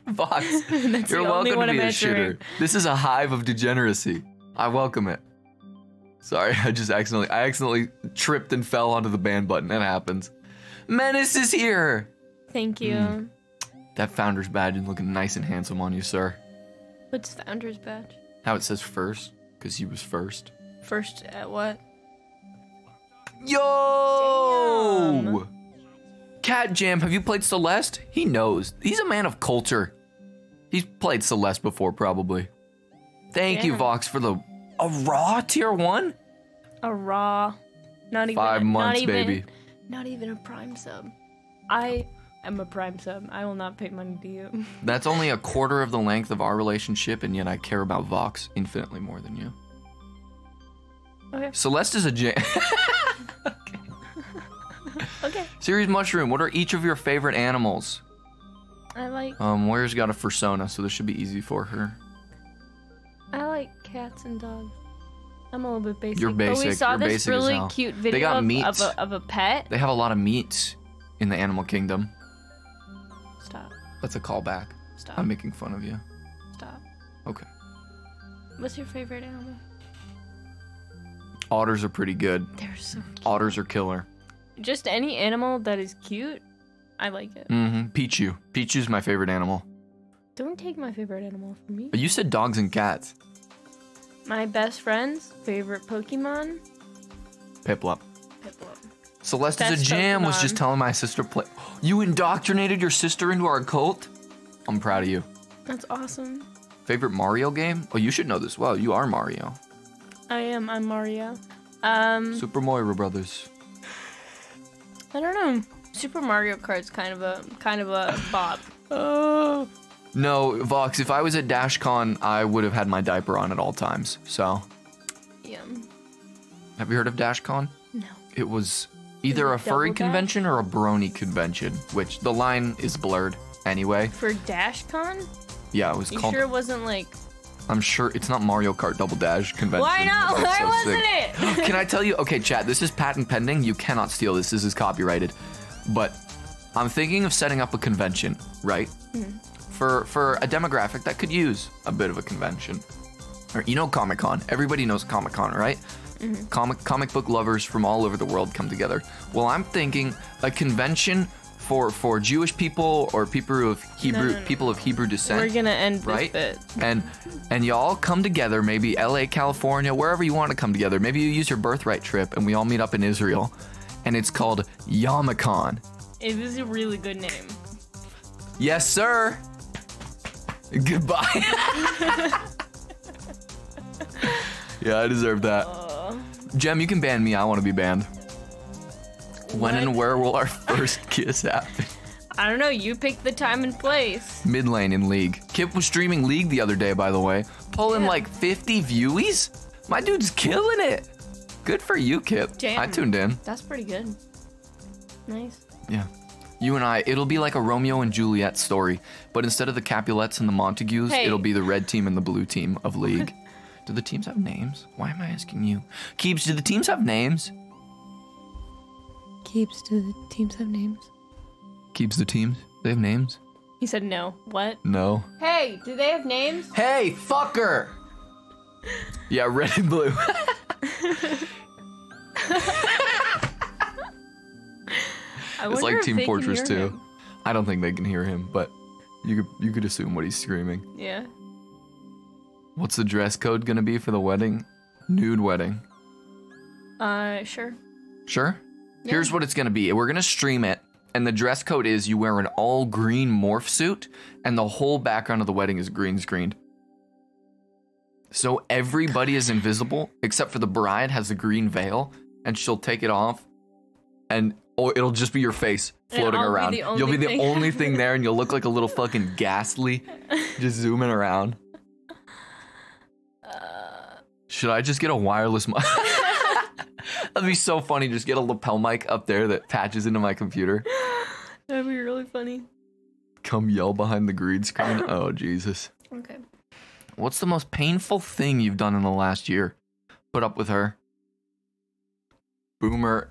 Vox, That's you're the only welcome one to be I'm a answering. shitter. This is a hive of degeneracy. I welcome it. Sorry, I accidentally tripped and fell onto the ban button. It happens. Menace is here. Thank you. That founder's badge is looking nice and handsome on you, sir. What's Founder's badge? How it says first, because he was first. First at what? Yo! Damn. Cat Jam, have you played Celeste? He knows. He's a man of culture. He's played Celeste before, probably. Thank you, Damn. Vox, for a raw tier 1? A raw. Not even 5 months, not even, baby. Not even a prime sub. I am a prime sub. I will not pay money to you. That's only a quarter of the length of our relationship, and yet I care about Vox infinitely more than you. Okay. Celeste is a jam. Okay. Series Mushroom, what are each of your favorite animals? I like Moira's got a fursona, so this should be easy for her. cats and dogs. I'm a little bit basic. You're But we basic. saw You're this basic as really hell. cute They got video meats. of a pet. They have a lot of meats in the animal kingdom. Stop. That's a callback. Stop. I'm making fun of you. Stop. Okay. What's your favorite animal? Otters are pretty good. They're so cute. Otters are killer. Just any animal that is cute, I like it. Mm-hmm. Pichu. Pichu's my favorite animal. Don't take my favorite animal from me. But you said dogs and cats. My best friend's favorite Pokemon? Piplup. Piplup. Celeste is a Best jam. Was Pokemon. just telling my sister play. You indoctrinated your sister into our cult? I'm proud of you. That's awesome. Favorite Mario game? Oh, you should know this well. You are Mario. I am. I'm Mario. Super Mario Brothers. I don't know. Super Mario Kart's kind of a bop. No, Vox, if I was at DashCon, I would have had my diaper on at all times. So, Yeah. have you heard of DashCon? No. It was either Is it a furry Double Dash? convention or a brony convention, which the line is blurred anyway. For DashCon? Yeah, it was You called. sure it wasn't like? I'm sure it's not Mario Kart Double Dash convention. Why not? That's Why so wasn't sick. it? Can I tell you? Okay, chat, this is patent pending. You cannot steal this. This is copyrighted. But I'm thinking of setting up a convention, right? For a demographic that could use a bit of a convention. Or, you know Comic-Con. Everybody knows Comic-Con, right? Comic book lovers from all over the world come together. Well, I'm thinking a convention for Jewish people or people of Hebrew people of Hebrew descent. We're gonna end this right? bit. And y'all come together, maybe LA, California, wherever you want to come together. Maybe you use your birthright trip and we all meet up in Israel. And it's called Yamacon. It is a really good name. Yes, sir. Goodbye. Yeah, I deserve that. Jem, you can ban me. I want to be banned. When and where will our first kiss happen? I don't know. You pick the time and place. Mid lane in League. Kip was streaming League the other day, by the way. Pulling Yeah. like 50 viewies. My dude's killing it. Good for you, Kip. Damn. I tuned in. That's pretty good. Nice. Yeah. You and I, it'll be like a Romeo and Juliet story, but instead of the Capulets and the Montagues, Hey. it'll be the red team and the blue team of League. Do the teams have names? Why am I asking you? Keeps, do the teams have names? Keeps. Do the teams have names? Keeps the teams? They have names? He said no. What? No. Hey, do they have names? Hey, fucker! Yeah, red and blue. It's like Team Fortress 2. I don't think they can hear him, but you could assume what he's screaming. Yeah. What's the dress code gonna be for the wedding? Nude wedding. Sure. Sure? Yeah. Here's what it's gonna be. We're gonna stream it, and the dress code is you wear an all green morph suit, and the whole background of the wedding is green screened. So everybody is invisible, except for the bride has a green veil, and she'll take it off, and it'll just be your face floating around. You'll be the only thing there, and you'll look like a little fucking ghastly, just zooming around. Should I just get a wireless mic? That'd be so funny. Just get a lapel mic up there that patches into my computer. That'd be really funny. Come yell behind the green screen. Oh, Jesus. Okay. What's the most painful thing you've done in the last year? Put up with her. Boomer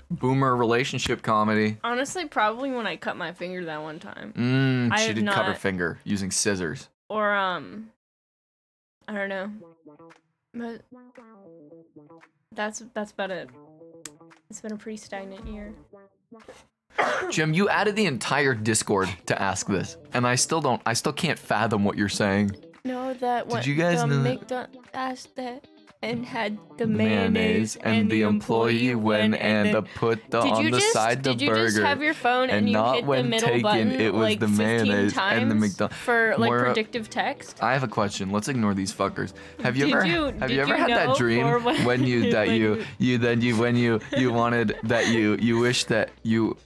relationship comedy. Honestly, probably when I cut my finger that one time. She did cut her finger using scissors. Or, I don't know. But that's about it. It's been a pretty stagnant year. Jim, you added the entire Discord to ask this, and I still can't fathom what you're saying. No, that Did you guys know that? Asked that and had the mayonnaise and the employee went and put on the side the burger. Did you just have your phone and you hit the middle button it was like the 15 mayonnaise times and the McDonald's for like predictive text? I have a question. Let's ignore these fuckers. Have you ever had know that dream when you wanted that you wish that you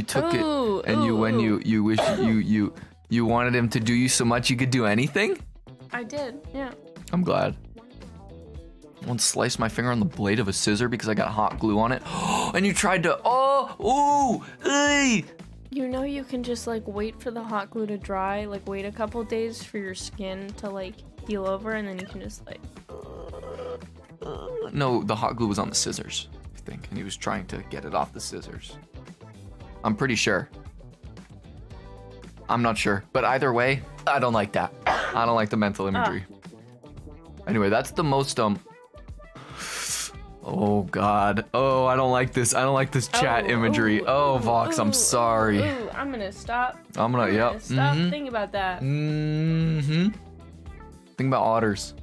took it and you wish you wanted him to do you so much you could do anything? I did, yeah. I'm glad. Once sliced my finger on the blade of a scissor because I got hot glue on it. And you tried to, You know you can just like wait for the hot glue to dry, like wait a couple days for your skin to like heal over, and then you can just like... No, the hot glue was on the scissors, I think, and he was trying to get it off the scissors. I'm pretty sure. I'm not sure, but either way, I don't like that. I don't like the mental imagery. Anyway, that's the most, oh God. Oh, I don't like this. I don't like this chat imagery. Vox, I'm sorry. I'm gonna stop. Yep. Stop thinking about that. Think about otters.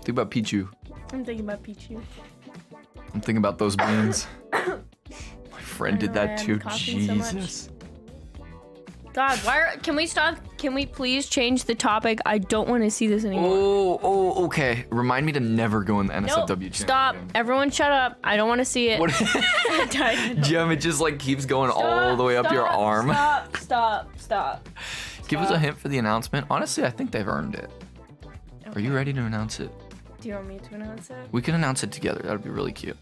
Think about Pichu. I'm thinking about Pichu. I'm thinking about those beans. My friend did that too. Jesus. God, can we stop? Can we please change the topic? I don't want to see this anymore. Okay. Remind me to never go in the NSFW channel. Stop. Again. Everyone shut up. I don't want to see it. Jim, it just like keeps going all the way up your arm. Stop. Give us a hint for the announcement. Honestly, I think they've earned it. Okay. Are you ready to announce it? Do you want me to announce it? We can announce it together. That would be really cute.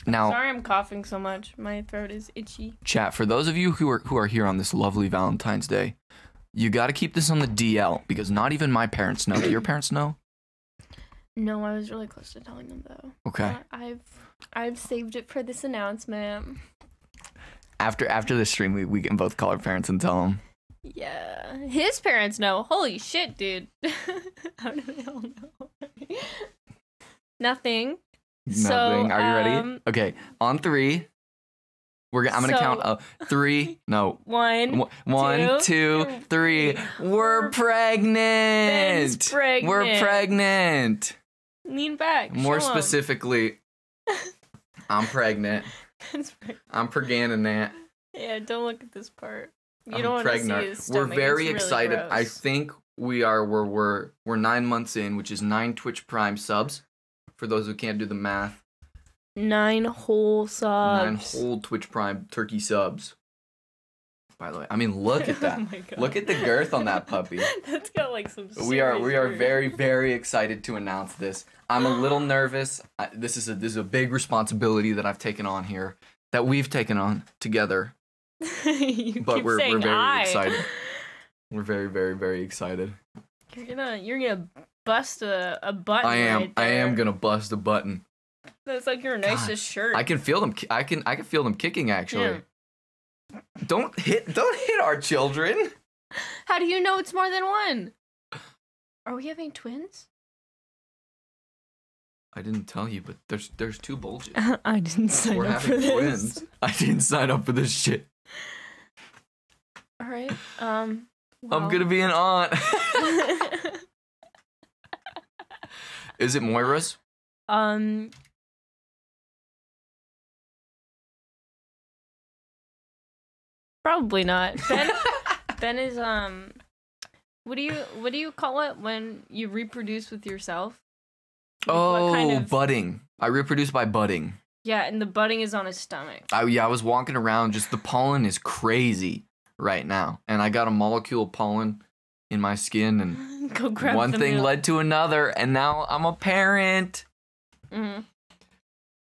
Now, sorry I'm coughing so much. My throat is itchy. Chat, for those of you who are here on this lovely Valentine's Day, you got to keep this on the DL because not even my parents know. Do your parents know? No, I was really close to telling them though. Okay. I've saved it for this announcement. After this stream, we can both call our parents and tell them. Yeah, his parents know. Holy shit, dude. How do they all know? Nothing. Nothing. Are you ready? Okay. On 3. I'm gonna count 3. No. 1, 2, 3. We're pregnant. Ben's pregnant. We're pregnant. Lean back. More specifically, I'm pregnant. Ben's pregnant. I'm pregnant. Yeah, don't look at this part. I'm pregnant. We're very excited. Gross. I think we're 9 months in, which is 9 Twitch Prime subs. For those who can't do the math. 9 whole subs. 9 whole Twitch Prime turkey subs. By the way, I mean look at that. Oh my God. Look at the girth on that puppy. That's got like some. We are very, very excited to announce this. I'm a little nervous. This is a big responsibility that I've taken on here, that we've taken on together. But we're very excited. We're very, very, very excited. You're gonna bust a button. I am gonna bust a button. That's like your nicest shirt. I can feel them. I can feel them kicking actually. Yeah. Don't hit our children. How do you know it's more than one? Are we having twins? I didn't tell you, but there's 2 bulges. I didn't sign We're up for having this. twins. I didn't sign up for this shit. All right. I'm gonna be an aunt. Is it Moira's? Probably not. Ben is what do you call it when you reproduce with yourself? Like, what kind of... budding. I reproduce by budding. Yeah, and the budding is on his stomach. I was walking around, just the pollen is crazy right now. And I got a molecule of pollen in my skin, and Go grab one the thing milk. led to another, and now I'm a parent. Mhm.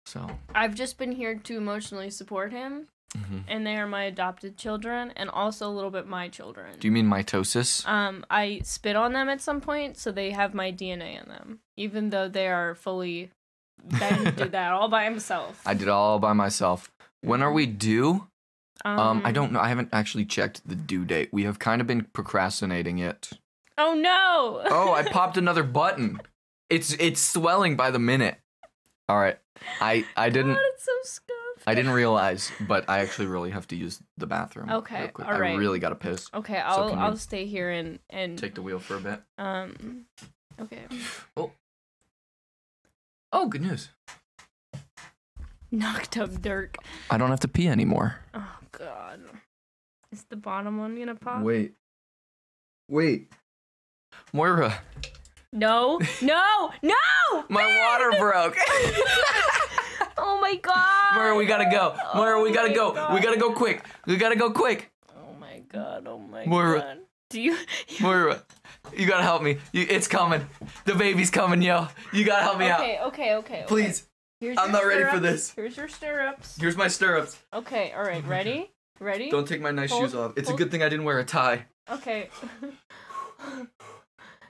So. I've just been here to emotionally support him, and they are my adopted children, and also a little bit my children. Do you mean mitosis? I spit on them at some point, so they have my DNA in them, even though they are fully... Ben did that all by himself. I did it all by myself. When are we due? I don't know. I haven't actually checked the due date. We have kind of been procrastinating it. Oh no! Oh, I popped another button. It's swelling by the minute. All right. I didn't God, it's so scuffed. I didn't realize, but I actually really have to use the bathroom. Okay, real quick. all right. I really gotta piss. Okay, can I'll you stay here and Take the wheel for a bit. okay. Oh, good news. Knocked up Dirk. I don't have to pee anymore. Oh God. Is the bottom one gonna pop? Wait. Moira, No! No! No! my water broke. Oh my God! Moira, we gotta go. Moira, we gotta my go. God. We gotta go quick. We gotta go quick. Oh my God! Oh my Moira. God! Do you? Moira, you gotta help me. It's coming. The baby's coming, yo. You gotta help me out. Okay. Please. Here's I'm your not ready for stirrups. this. Here's your stirrups. Here's my stirrups. Okay. All right. Ready? Ready? Don't take my nice Hold- shoes off. It's a hold- good thing I didn't wear a tie. Okay.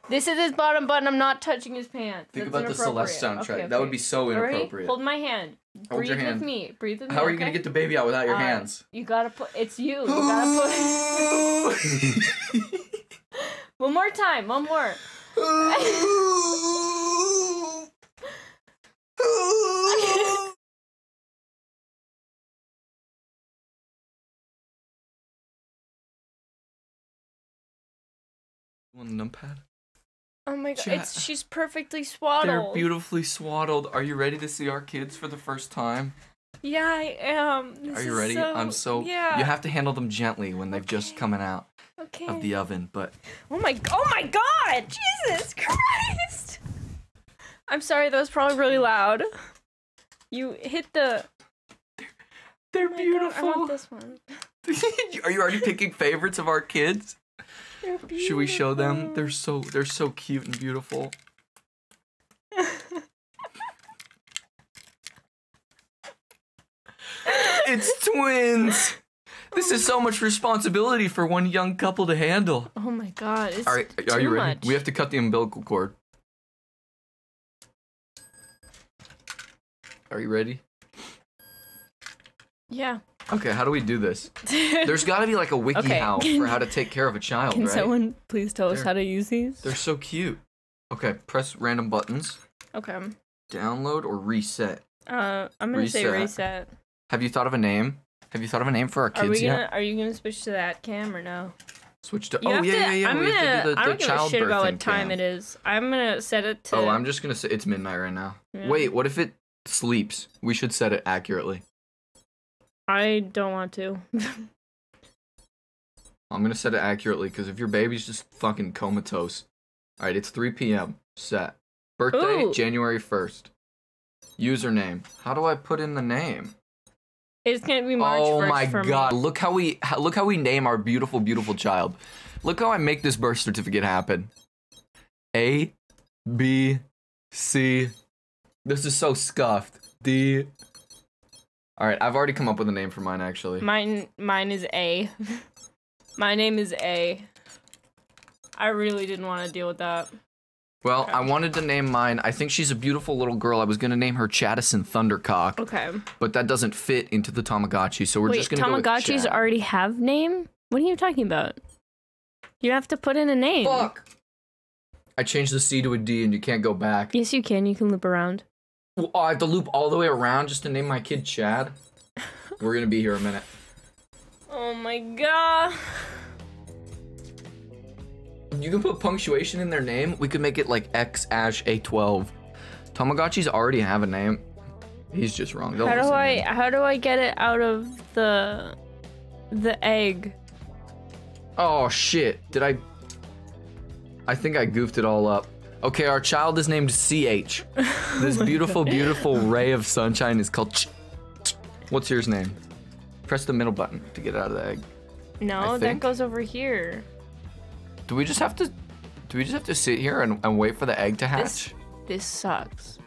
This is his bottom button. I'm not touching his pants. Think That's about the Celeste inappropriate. soundtrack. Okay, That would okay. be so All right, inappropriate. hold my hand. Hold Breathe your hand. with me. Breathe with me. How are you gonna okay? get the baby out without your hands? You gotta put. It's you. You gotta put. One more time. One more. Want the numpad? Oh my God! Chat. She's perfectly swaddled. They're beautifully swaddled. Are you ready to see our kids for the first time? Yeah, I am. This Are you is ready? I'm so. Yeah. You have to handle them gently when they've just coming out Okay. of the oven, but Oh my God! Jesus Christ! I'm sorry, that was probably really loud. You hit the. they're Oh my God, beautiful. I want this one. Are you already picking favorites of our kids? They're Should we show them? beautiful. They're so cute and beautiful. It's twins. This is so much responsibility for one young couple to handle. Oh my God! It's All right, are too you ready? much. We have to cut the umbilical cord. Are you ready? Yeah. Okay, how do we do this? There's got to be like a wiki Okay. how for how to take care of a child, Can right? someone please tell us They're- how to use these? They're so cute. Okay, press random buttons. Okay. Download or reset. I'm gonna say Reset. reset. Have you thought of a name? Have you thought of a name for our kids yet? Are you gonna switch to that cam or no? Switch to. You Oh have yeah, to, yeah. I'm We gonna. have to do the I don't give a shit about childbirthing what time cam. it is. I'm gonna set it to. Oh, I'm just gonna say it's midnight right now. Yeah. Wait, what if it sleeps? We should set it accurately. I don't want to. I'm gonna set it accurately because if your baby's just fucking comatose. All right, it's 3 p.m. Set. Birthday Ooh. January 1st. Username. How do I put in the name? It's gonna be March 1st Oh my for god! me. Look how we name our beautiful, beautiful child. Look how I make this birth certificate happen. A, B, C. This is so scuffed. D. All right, I've already come up with a name for mine actually. Mine is A. My name is A. I really didn't want to deal with that. Well, I wanted to name mine. I think she's a beautiful little girl. I was gonna name her Chaddison Thundercock. Okay. But that doesn't fit into the Tamagotchi, so we're Wait, just gonna go with Tamagotchis Chad. already have name? What are you talking about? You have to put in a name. Fuck! I changed the C to a D and you can't go back. Yes, you can. You can loop around. Oh, I have to loop all the way around just to name my kid Chad? We're gonna be here a minute. Oh my god. You can put punctuation in their name. We could make it like X-A12. Tamagotchis already have a name. He's just wrong. They'll listen to him. How do I get it out of the egg? Oh shit, I think I goofed it all up. Okay, our child is named CH. This beautiful, beautiful ray of sunshine is called What's yours name? Press the middle button to get it out of the egg. No, that think. goes over here. Do we just have to sit here and wait for the egg to hatch? This sucks.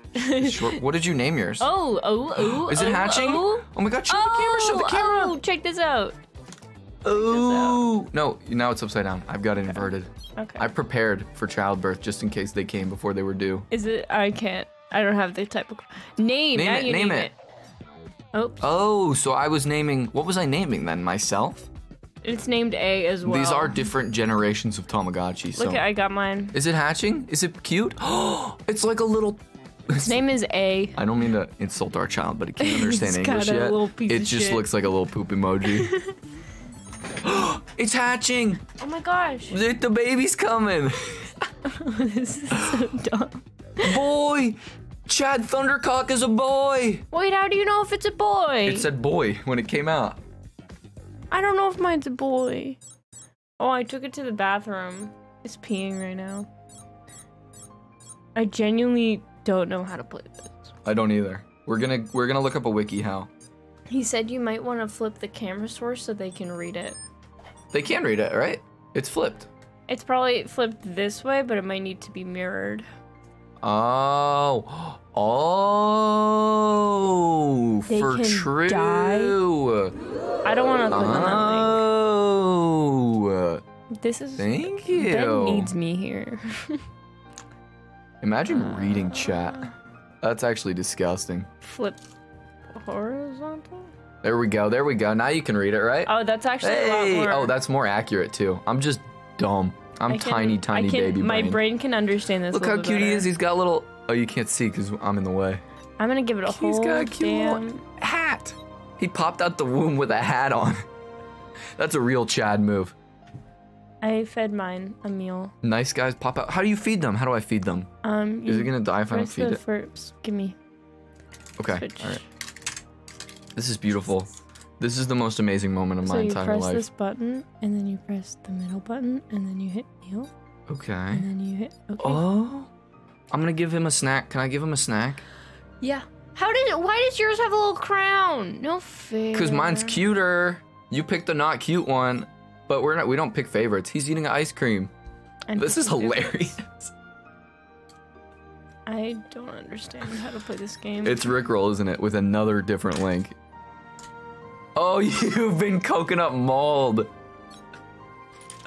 Sure. What did you name yours? Oh. Is it hatching? Oh. Oh my god, show the camera, show the camera. Oh, check this out. Oh. No, now it's upside down. I've got it inverted. Okay. I prepared for childbirth just in case they came before they were due. Is it? I can't. I don't have the type of name. Name now it, you name it. Oops. Oh, so I was naming, what was I naming then? Myself? It's named A as well. These are different generations of Tamagotchi, so. Look, I got mine. Is it hatching? Is it cute? Oh, it's like a little. His name is A. I don't mean to insult our child, but he can't understand It's English got a yet. little piece It of just shit. looks like a little poop emoji. It's hatching! Oh my gosh. The baby's coming! This is so dumb. Boy! Chad Thundercock is a boy! Wait, how do you know if it's a boy? It said boy when it came out. I don't know if mine's a boy. Oh, I took it to the bathroom. It's peeing right now. I genuinely don't know how to play this. I don't either. We're gonna look up a wiki how. He said you might want to flip the camera source so they can read it. They can read it, right? It's flipped. It's probably flipped this way, but it might need to be mirrored. Oh. Oh. They for can true. die? I don't want to click on Oh. that link. This is... Thank Ben you. needs me here. Imagine reading chat. That's actually disgusting. Flip horizontal? There we go. There we go. Now you can read it, right? Oh, that's actually a lot Hey. more. Oh, that's more accurate too. I'm just dumb. I'm tiny baby My brain. brain can understand this. Look a how little cute bit he better. is. He's got a little. Oh, you can't see because I'm in the way. I'm gonna give it a He's whole got a cute damn... little hat. He popped out the womb with a hat on. That's a real Chad move. I fed mine a meal. Nice guys pop out. How do you feed them? How do I feed them? Is it gonna die if I don't press feed the it? first. Give me. Okay. Switch. All right. This is beautiful. This is the most amazing moment of So my you entire press life. this button, and then you press the middle button, and then you hit meal, Okay. and then you hit okay. Oh. I'm gonna give him a snack. Can I give him a snack? Yeah. Why does yours have a little crown? No fair. Cause mine's cuter. You picked the not cute one, but we don't pick favorites. He's eating ice cream. And This is picking hilarious. favorites. I don't understand how to play this game. It's Rickroll, isn't it? With another different link. Oh, you've been coconut mauled.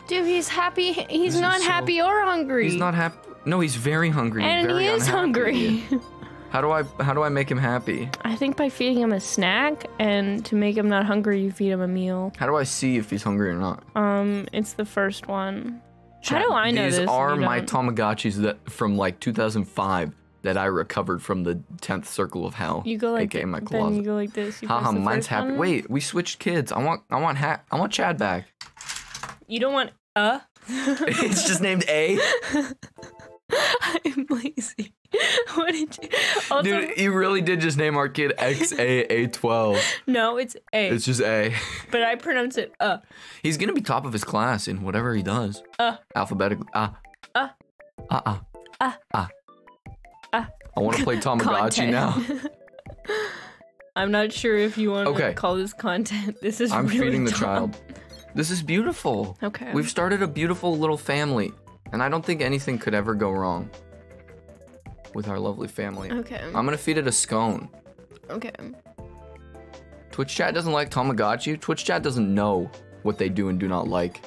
Dude, he's happy. He's This not is so- happy or hungry. He's not happy. No, he's very hungry. and very he is unhappy. hungry. How do I make him happy? I think by feeding him a snack, and to make him not hungry, you feed him a meal. How do I see if he's hungry or not? It's the first one. How do I know These this? are You my don't? Tamagotchis that from like 2005 that I recovered from the 10th circle of hell. You go like aka my then closet. you go like this. You Haha, press the mine's first happy. one. Wait, we switched kids. I want Chad back. You don't want It's just named A. I'm lazy. What did you? Also, Dude, you really did just name our kid XAA12. no, it's A. It's just A. But I pronounce it He's gonna be top of his class in whatever he does. Alphabetically. I want to play Tamagotchi Content. now. I'm not sure if you want Okay. to call this content. This is I'm really feeding the dumb. child. This is beautiful. Okay. We've started a beautiful little family, and I don't think anything could ever go wrong with our lovely family. Okay. I'm gonna feed it a scone. Okay. Twitch chat doesn't like Tamagotchi. Twitch chat doesn't know what they do and do not like.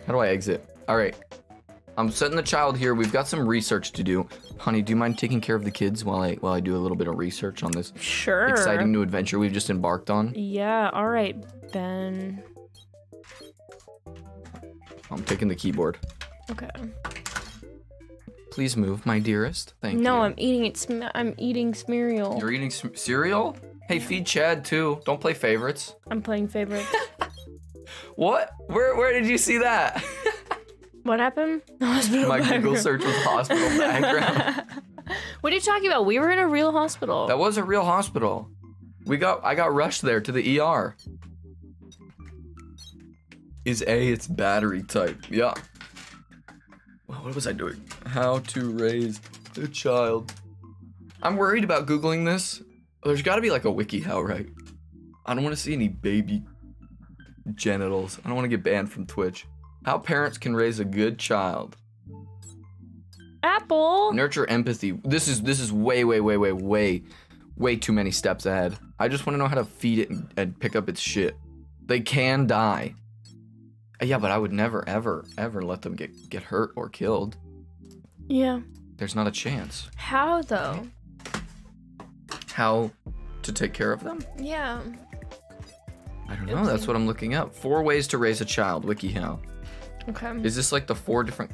How do I exit? All right. I'm setting the child here. We've got some research to do. Honey, do you mind taking care of the kids while I do a little bit of research on this Sure. exciting new adventure we've just embarked on? Yeah, all right, Ben. I'm taking the keyboard. Okay. Please move, my dearest. Thank you. No, I'm eating it. I'm eating cereal. You're eating cereal? Hey, feed Chad too. Don't play favorites. I'm playing favorites. What? Where did you see that? What happened? Hospital My background. Google search was hospital background. What are you talking about? We were in a real hospital. That was a real hospital. I got rushed there to the ER. Is A its battery type? Yeah. What was I doing? How to raise a child. I'm worried about Googling this. There's gotta be like a WikiHow, right? I don't wanna see any baby genitals. I don't wanna get banned from Twitch. How parents can raise a good child. Apple. Nurture empathy. This is way too many steps ahead. I just wanna know how to feed it and pick up its shit. They can die. Yeah, but I would never, ever, ever let them get hurt or killed. Yeah. There's not a chance. How though? How to take care of them? Yeah. I don't know. That's what I'm looking up. 4 ways to raise a child. WikiHow. Okay. Is this like the 4 different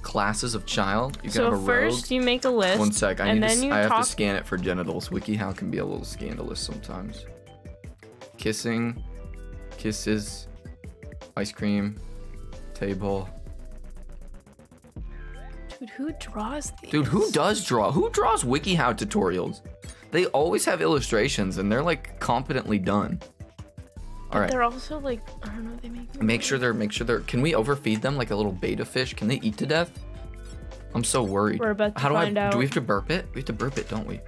classes of child? You can So have a first rogue. you make a list. One sec. I and then you have to talk. scan it for genitals. WikiHow can be a little scandalous sometimes. Kissing, kisses, ice cream, table. Dude, who draws these? Dude, who does draw? Who draws WikiHow tutorials? They always have illustrations and they're like competently done. All right. They're also like, I don't know, they make. Make sure they're. Can we overfeed them like a little beta fish? Can they eat to death? I'm so worried. We're about to How find out. Do we have to burp it? We have to burp it, don't we?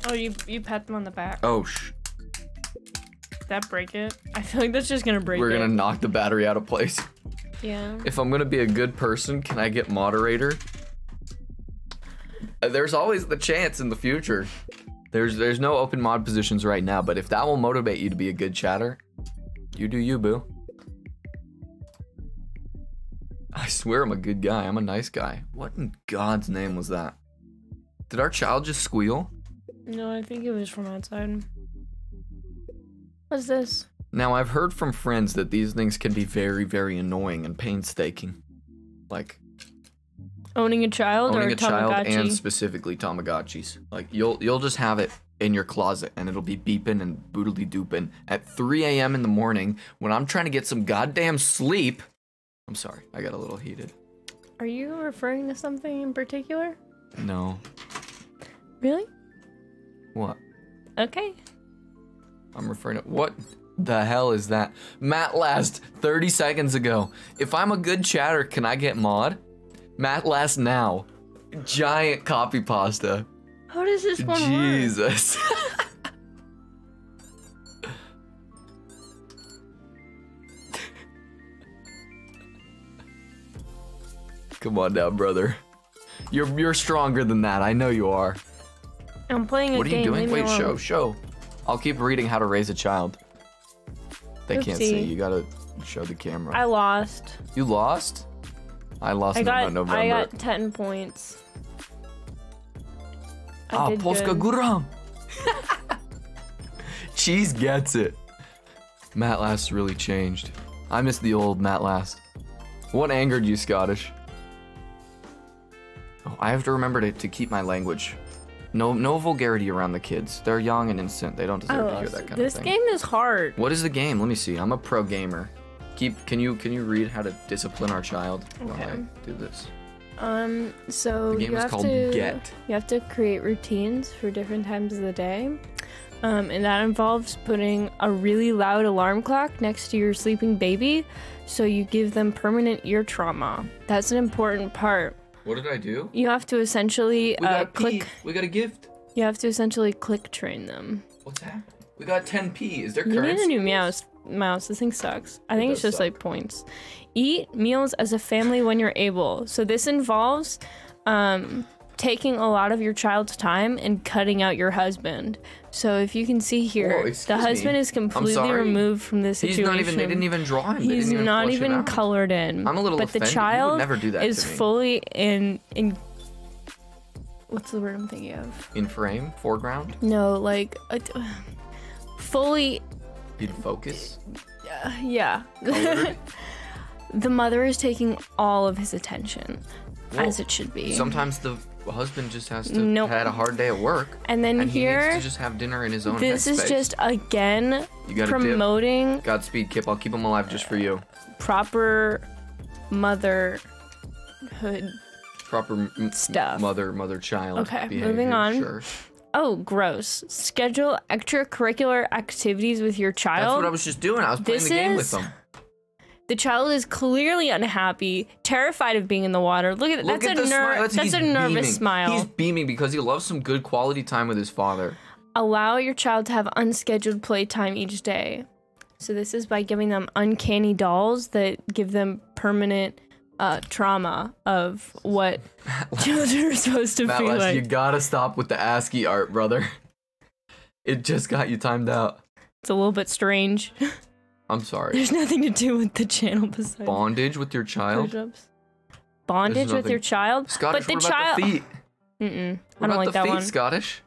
Oh, you pat them on the back. Oh Did that break it? I feel like that's just gonna break We're it. gonna knock the battery out of place. Yeah. If I'm gonna be a good person, can I get moderator? There's always the chance in the future. There's no open mod positions right now, but if that will motivate you to be a good chatter, you do you, boo. I swear I'm a good guy. I'm a nice guy. What in God's name was that? Did our child just squeal? No, I think it was from outside. What's this? Now, I've heard from friends that these things can be very, very annoying and painstaking. Like, Owning a child owning or a child Tamagotchi? and specifically Tamagotchis. Like, you'll just have it in your closet and it'll be beeping and boodly dooping at 3 a.m. in the morning when I'm trying to get some goddamn sleep. I'm sorry, I got a little heated. Are you referring to something in particular? No. Really? What? Okay. I'm referring to what the hell is that? Matt last 30 seconds ago. If I'm a good chatter, can I get mod? Matt last now. Giant copy pasta. How does this one work? Jesus. Come on down, brother. You're stronger than that. I know you are. I'm playing a What are game. you doing? Leave me Wait, alone. show. I'll keep reading how to raise a child. They can't see. Oopsie. You gotta show the camera. I lost. You lost? I lost I got November. I got 10 points. I Ah, did Polska good. Góra. Cheese gets it. Matt Last really changed. I miss the old Matt Last. What angered you, Scottish? Oh, I have to remember to keep my language. No vulgarity around the kids. They're young and innocent. They don't I deserve to hear lost. that kind This of thing. game is hard. What is the game? Let me see. I'm a pro gamer. Can you read how to discipline our child while Okay. I do this? So The game you is have called to Get. you have to create routines for different times of the day. And that involves putting a really loud alarm clock next to your sleeping baby so you give them permanent ear trauma. That's an important part. What did I do? You have to essentially We got click We got a gift. you have to essentially click train them. What's happening? We got 10p. Is there You need currency? a new mouse. This thing sucks. I think it's does just suck. like points. Eat meals as a family when you're able. So this involves taking a lot of your child's time and cutting out your husband. So if you can see here, Whoa, the excuse me. husband is I'm completely sorry. removed from this He's situation. not even. They didn't even draw him. They He's didn't even not flesh him even out. colored in. I'm a little but offended. the You child would never do that is to me. fully in what's the word I'm thinking of? In frame, foreground, No, like fully. in focus. Yeah. Colored. The mother is taking all of his attention, Well, as it should be. Sometimes the husband just has to Nope. had a hard day at work, And then and he here, needs to just have dinner in his own this is headspace. just again You got a dip. promoting Godspeed, Kip. I'll keep him alive just for you. proper motherhood. Proper Stuff. mother-child. Okay, behavior, moving on. Sure. Oh, gross. Schedule extracurricular activities with your That's child. what I was just doing. I was playing This the game with is- them. The child is clearly unhappy, terrified of being in the water. Look at Look that's at a the smile. that's he's a nervous beaming. smile. He's beaming because he loves some good quality time with his father. Allow your child to have unscheduled playtime each day. So this is by giving them uncanny dolls that give them permanent trauma of what children are supposed to feel Matlash, like. you gotta stop with the ASCII art, brother. It just got you timed out. It's a little bit strange. I'm sorry. There's nothing to do with the channel besides Bondage with your child? push-ups. Bondage with nothing- your child? Scottish, but the what about child. the feet? Mm-mm. What I don't about like the that feet, one. Scottish?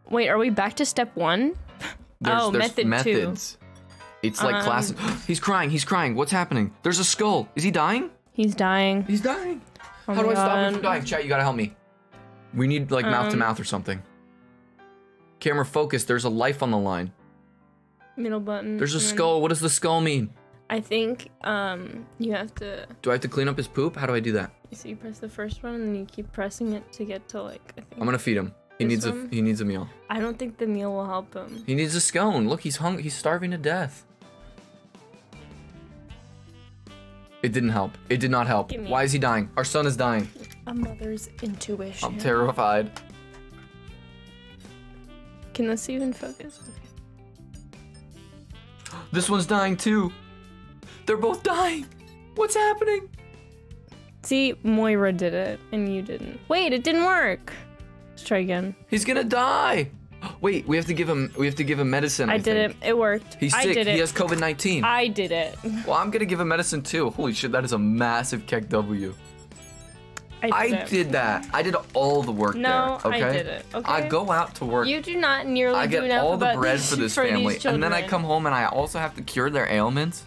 Wait, are we back to step one? There's method two. methods. It's like classic. He's crying. What's happening? There's a skull. Is he dying? He's dying. He's dying. Oh How do my I stop him God. from dying? Chat, you gotta help me. We need like mouth to mouth or something. Camera focus. There's a life on the line. Middle button. There's a and then- skull. What does the skull mean? I think you have to. Do I have to clean up his poop? How do I do that? So you press the first one and then you keep pressing it to get to like I think. I'm gonna feed him. He This needs one? he needs a meal. I don't think the meal will help him. He needs a scone. Look, he's hungry. He's starving to death. It didn't help. It did not help. Give me- Why is he dying? Our son is dying. A mother's intuition. I'm terrified. Can this even focus? This one's dying too. They're both dying. What's happening? See, Moira did it and you didn't. Wait, it didn't work. Let's try again. He's gonna die. Wait, we have to give him medicine. I did think. it. It worked. He's I sick. did it. He has COVID-19. I did it. Well, I'm gonna give him medicine too. Holy shit, that is a massive Keck W. I it. did that. I did all the work No, there. Okay. I did it. Okay. I go out to work. You do not nearly I do get enough all the about bread these- for this these family, and then I children. come home and I also have to cure their ailments.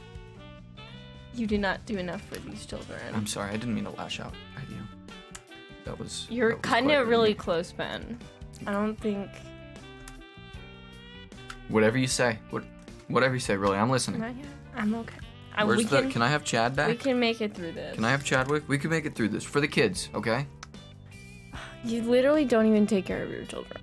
You do not do enough for these children. I'm sorry, I didn't mean to lash out at you. That was. You're that was cutting quite it really rude. close, Ben. I don't think. Whatever you say. Whatever you say, really. I'm listening. Not yet. I'm okay. Where's Can I have Chad back? We can make it through this. Can I have Chadwick? We can make it through this for the kids, okay? You literally don't even take care of your children.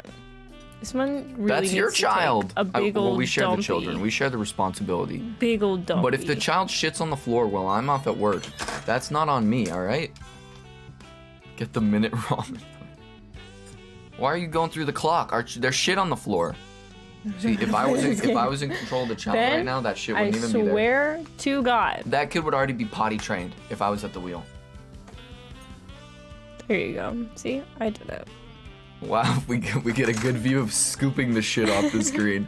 This one really That's your needs to take child. A big old well, we share dumpy. the children. We share the responsibility. Big old dumpy. But if the child shits on the floor while I'm off at work, that's not on me, all right? Get the minute wrong. Why are you going through the clock? There's shit on the floor. See, if I was in control of the child Ben, right now, that shit I wouldn't even be there. swear to God. That kid would already be potty trained if I was at the wheel. There you go. See, I did it. Wow, we get a good view of scooping the shit off the screen.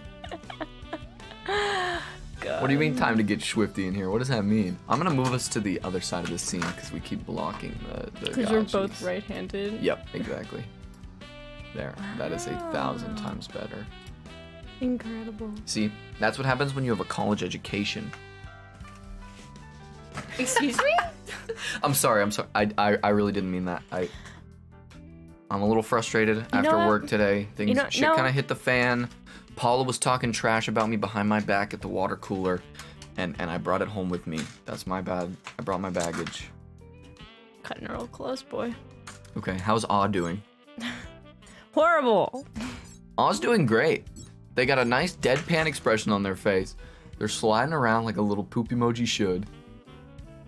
God. What do you mean time to get Swifty in here? What does that mean? I'm gonna move us to the other side of the scene because we keep blocking the Because you're gotchas. both right-handed. Yep, exactly. There, that is 1,000 times better. Incredible. See, that's what happens when you have a college education. Excuse me? I'm sorry. I really didn't mean that. I'm a little frustrated after what? work today. Things shit no. kind of hit the fan. Paula was talking trash about me behind my back at the water cooler, and I brought it home with me. That's my bad. I brought my baggage. Cutting real close, boy. Okay, how's Aw doing? Horrible. Aw's doing great. They got a nice deadpan expression on their face. They're sliding around like a little poop emoji should.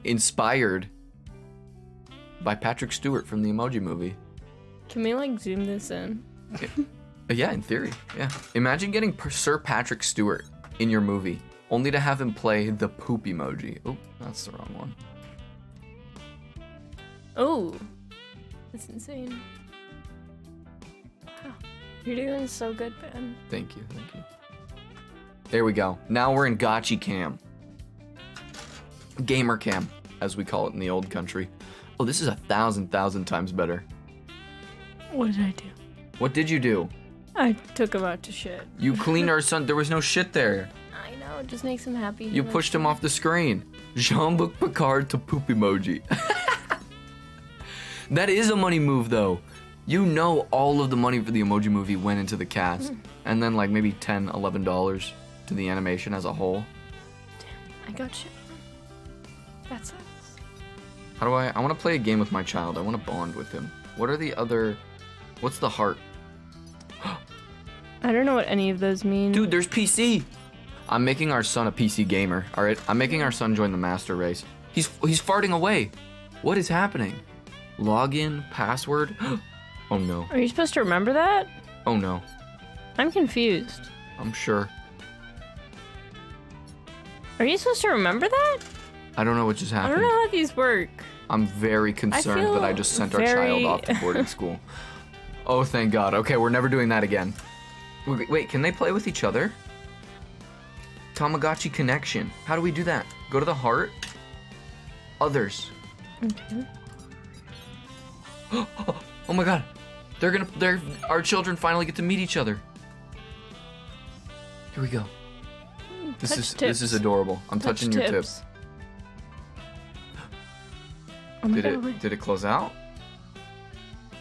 Inspired by Patrick Stewart from the Emoji Movie. Can we like zoom this in? Yeah, in theory. Yeah. Imagine getting Sir Patrick Stewart in your movie, only to have him play the poop emoji. Oh, that's the wrong one. Oh, that's insane. You're doing so good, Ben. Thank you. There we go. Now we're in Gotchi Cam. Gamer Cam, as we call it in the old country. Oh, this is 1,000 times better. What did I do? What did you do? I took him out to shit. You cleaned our son. There was no shit there. I know, it just makes him happy. You pushed him off the screen. Jean-Luc Picard to poop emoji. That is a money move, though. You know all of the money for the Emoji Movie went into the cast. And then like maybe $10, $11 to the animation as a whole. Damn, I got shit. That sucks. How do I want to play a game with my child. I want to bond with him. What are the other... What's the heart? I don't know what any of those mean. Dude, there's PC. I'm making our son a PC gamer. All right, I'm making our son join the master race. He's farting away. What is happening? Login, password. Oh no. Are you supposed to remember that? Oh no. I'm confused. I'm sure. Are you supposed to remember that? I don't know what just I happened. don't know how these work. I'm very concerned feel that I just sent our child off to boarding school. Oh, thank God. Okay, we're never doing that again. Wait, can they play with each other? Tamagotchi connection. How do we do that? Go to the heart. Others. Okay. Oh my God. Our children finally get to meet each other. Here we go. This is adorable. I'm touching your tips. Oh my Did God, it close out?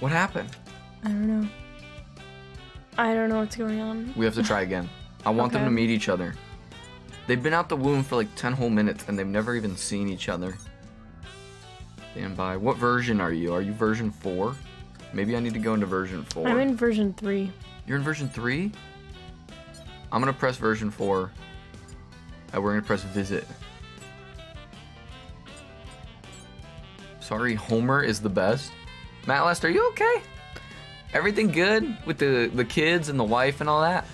What happened? I don't know. I don't know what's going on. We have to try again. I want them Okay. to meet each other. They've been out the womb for like 10 whole minutes and they've never even seen each other. Stand by. What version are you? Are you version 4? Maybe I need to go into version 4. I'm in version 3. You're in version 3? I'm gonna press version 4. And we're gonna press visit. Sorry, Homer is the best. Matt Last, are you okay? Everything good with the kids and the wife and all that?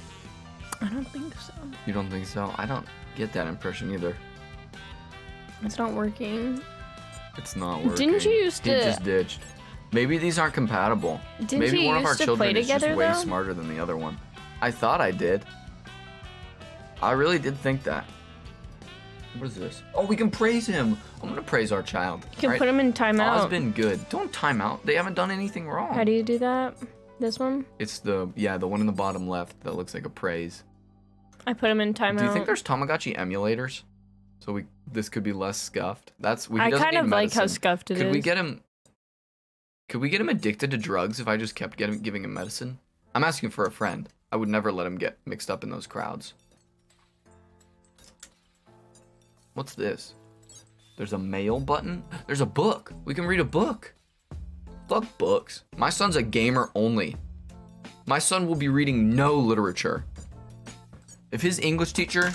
I don't think so. You don't think so? I don't get that impression either. It's not working. It's not working. Didn't you used He to- just ditched. Maybe these aren't compatible. Didn't Maybe you one of our used to children play is just together, way though? smarter than the other one. I thought I did. I really did think that. What is this? Oh, we can praise him. I'm gonna praise our child. You can put him in timeout. All's been good. Don't time out. They haven't done anything wrong. How do you do that? This one? It's the one in the bottom left that looks like a praise. I put him in timeout. Do you think there's Tamagotchi emulators? So this could be less scuffed. I kind of like how scuffed it is. Could we get him addicted to drugs if I just kept giving him medicine? I'm asking for a friend. I would never let him get mixed up in those crowds. What's this? There's a mail button. There's a book. We can read a book. Fuck books. My son's a gamer only. My son will be reading no literature. If his English teacher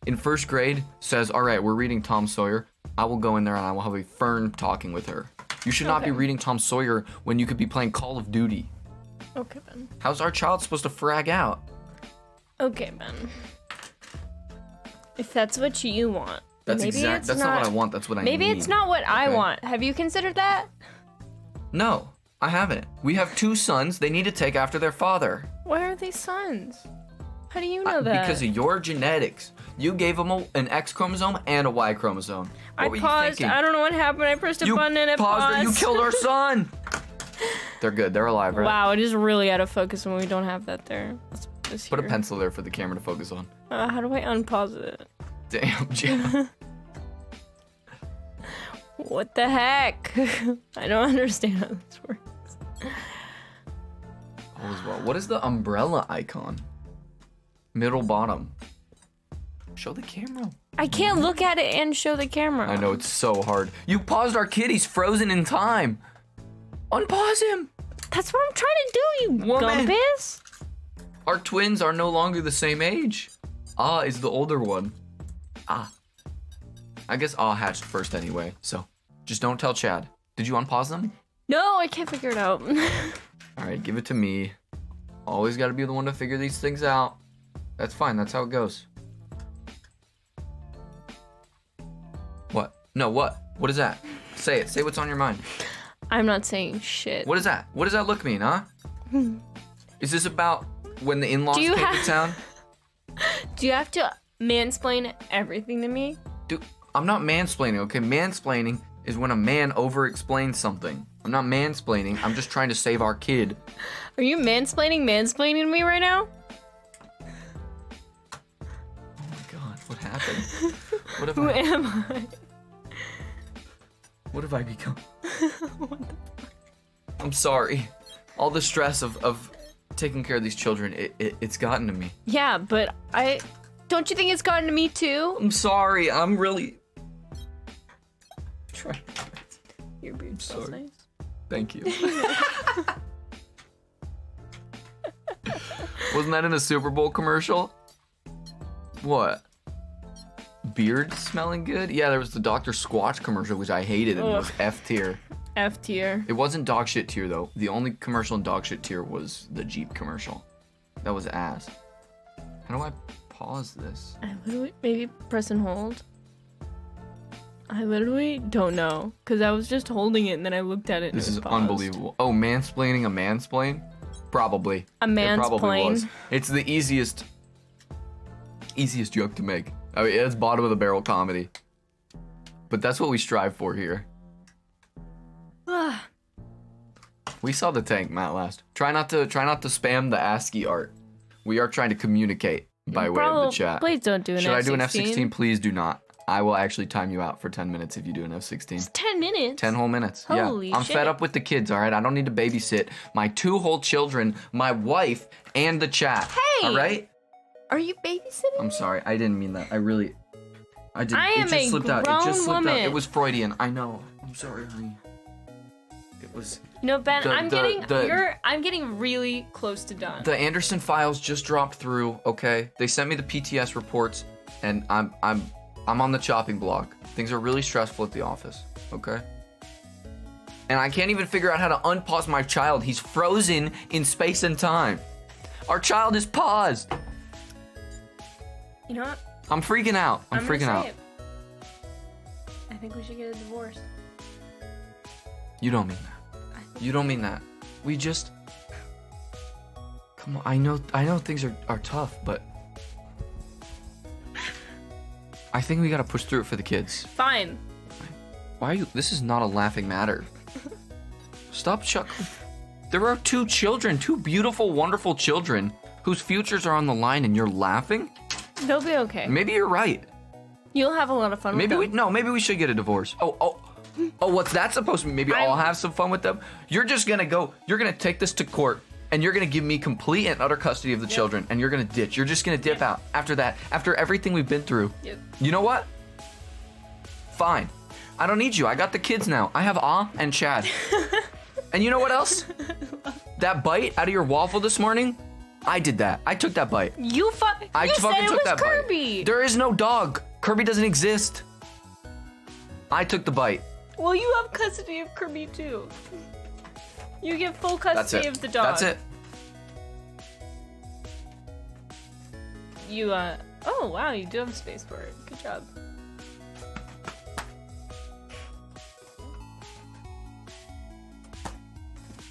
in 1st grade says, all right, we're reading Tom Sawyer, I will go in there and I will have a firm talking with her. You should not be reading Tom Sawyer when you could be playing Call of Duty. Okay, Ben. How's our child supposed to frag out? Okay, Ben. If that's what you want. That's not what I want, that's what I need. Maybe it's not what I Okay. want. Have you considered that? No, I haven't. We have 2 sons, they need to take after their father. Why are they sons? How do you know that? Because of your genetics. You gave them an X chromosome and a Y chromosome. What were I you paused. thinking? I don't know what happened. I pressed a You button and it paused paused. or you killed our son. They're good. They're alive, right? Wow, it is really out of focus when we don't have that there. Let's put this Put a here. pencil there for the camera to focus on. How do I unpause it? Damn, Jim. What the heck? I don't understand how this works. All is well. What is the umbrella icon? Middle bottom. Show the camera. I can't look at it and show the camera. I know, it's so hard. You paused our kid. He's frozen in time. Unpause him. That's what I'm trying to do, you Woman. gumpus. Our twins are no longer the same age. Ah is the older one. Ah. I guess Ah hatched first anyway, so just don't tell Chad. Did you unpause them? No, I can't figure it out. All right, give it to me. Always got to be the one to figure these things out. That's fine. That's how it goes. What? No, what? What is that? Say it. Say what's on your mind. I'm not saying shit. What is that? What does that look mean, huh? Is this about when the in-laws Do you came have- to town. Do you have to mansplain everything to me? Dude, I'm not mansplaining, okay? Mansplaining is when a man over-explains something. I'm not mansplaining. I'm just trying to save our kid. Are you mansplaining to me right now? Oh my god, what happened? What have Who I? am I? What have I become? I'm sorry. All the stress of taking care of these children, it's gotten to me. Yeah, but don't you think it's gotten to me too? I'm sorry. I'm really trying. Your beard smells sorry. nice. Thank you. Wasn't that in a Super Bowl commercial? What? Beard smelling good? Yeah, there was the Dr. Squatch commercial, which I hated, and it was Ugh. F tier. F tier. It wasn't dog shit tier, though. The only commercial in dog shit tier was the Jeep commercial. That was ass. How do I pause this? I literally maybe press and hold. I literally don't know, cause I was just holding it and then I looked at it. And This it was is paused. unbelievable. Oh, mansplaining a mansplain? Probably. A It probably was. mansplain. It's the easiest joke to make. I mean, it's bottom of the barrel comedy. But that's what we strive for here. We saw the tank, Matt, last. Try not to spam the ASCII art. We are trying to communicate by way of the chat. Please don't do an Should I F-16. do an F-16? Please do not. I will actually time you out for 10 minutes if you do an F-16. It's 10 minutes. 10 whole minutes. Holy yeah. I'm shit. fed up with the kids, all right? I don't need to babysit my 2 whole children, my wife, and the chat. Hey! All right? Are you babysitting? I'm sorry. I didn't mean that. I didn't. I am it just a slipped out. It grown just slipped out. woman. It was Freudian. I know. I'm sorry, honey. It was. No, Ben, I'm the- getting really close to done. The Anderson files just dropped through, okay? They sent me the PTS reports, and I'm on the chopping block. Things are really stressful at the office, okay? And I can't even figure out how to unpause my child. He's frozen in space and time. Our child is paused. You know what? I'm freaking out. I'm gonna freaking say out. it. I think we should get a divorce. You don't mean that. You don't mean that. We just... Come on, I know things are tough, but... I think we gotta push through it for the kids. Fine. Why are you... This is not a laughing matter. Stop chuckling. There are 2 children, 2 beautiful, wonderful children, whose futures are on the line, and you're laughing? They'll be okay. Maybe you're right. You'll have a lot of fun Maybe with them. maybe we should get a divorce. Oh, what's that supposed to mean? Maybe I'll have some fun with them? You're just gonna go... You're gonna take this to court, and you're gonna give me complete and utter custody of the children, and you're gonna ditch. You're just gonna dip out after that, after everything we've been through. Yep. You know what? Fine. I don't need you. I got the kids now. I have and Chad. And you know what else? That bite out of your waffle this morning? I did that. I took that bite. I I said fucking it took was that Kirby. bite. There is no dog. Kirby doesn't exist. I took the bite. Well, you have custody of Kirby too. You get full That's custody it. of the dog. That's it. You oh wow, you do have space for it. Good job.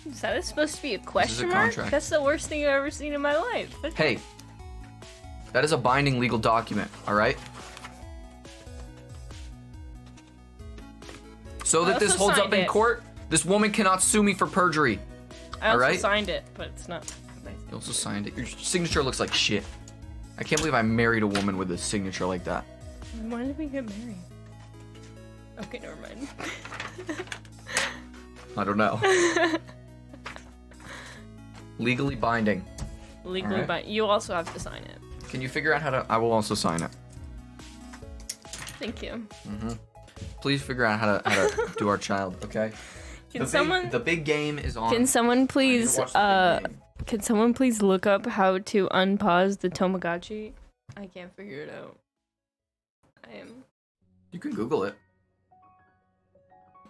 Is that supposed to be a question mark? contract. That's the worst thing I've ever seen in my life. Hey, that is a binding legal document, all right? So I that this also holds up signed in it. court, this woman cannot sue me for perjury. I also Alright. signed it, but it's not nice. You also signed it. Your signature looks like shit. I can't believe I married a woman with a signature like that. When did we get married? Okay, never mind. I don't know. Legally binding. Legally, Alright. but you also have to sign it. Can you figure out how to... I will also sign it. Thank you. Please figure out how to do our child, okay? The big game is on. Can someone please watch the big game. can someone please look up how to unpause the Tamagotchi? I can't figure it out. I am You can Google it.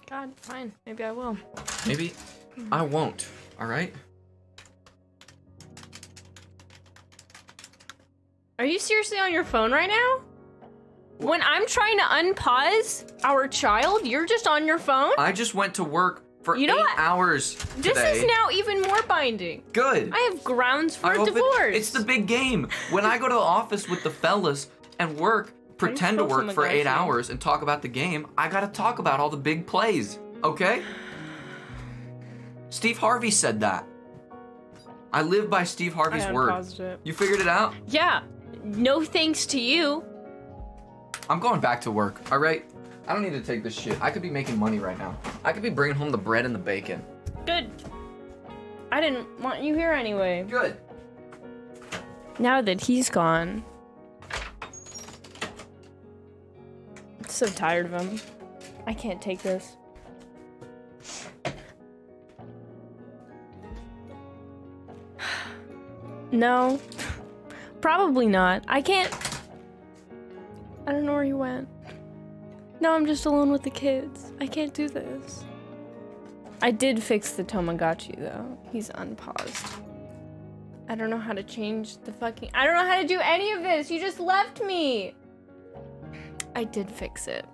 God, fine. Maybe I will. Maybe I won't. All right. Are you seriously on your phone right now? When I'm trying to unpause our child, you're just on your phone? I just went to work for You know 8 what? hours This today. is now even more binding. Good. I have grounds for I a hope divorce. it's the big game. When I go to the office with the fellas and work, pretend to spell work for 8 Tamagotchi? hours and talk about the game, I gotta talk about all the big plays, okay? Steve Harvey said that. I live by Steve Harvey's word. unpaused it. You figured it out? Yeah. No thanks to you. I'm going back to work, all right? I don't need to take this shit. I could be making money right now. I could be bringing home the bread and the bacon. Good. I didn't want you here anyway. Good. Now that he's gone. I'm so tired of him. I can't take this. No. Probably not. I can't. I don't know where he went. Now I'm just alone with the kids. I can't do this. I did fix the Tamagotchi though. He's unpaused. I don't know how to change the fucking. I don't know how to do any of this. You just left me. I did fix it.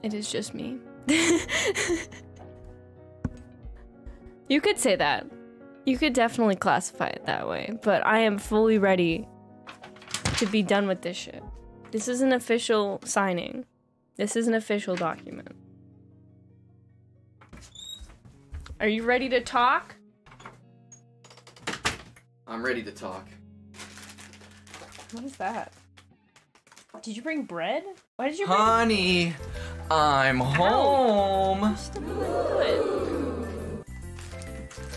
It is just me. You could say that. You could definitely classify it that way. But I am fully ready to be done with this shit. This is an official signing. This is an official document. Are you ready to talk? I'm ready to talk. What is that? Did you bring bread? Why did you bring Honey, I'm home. food?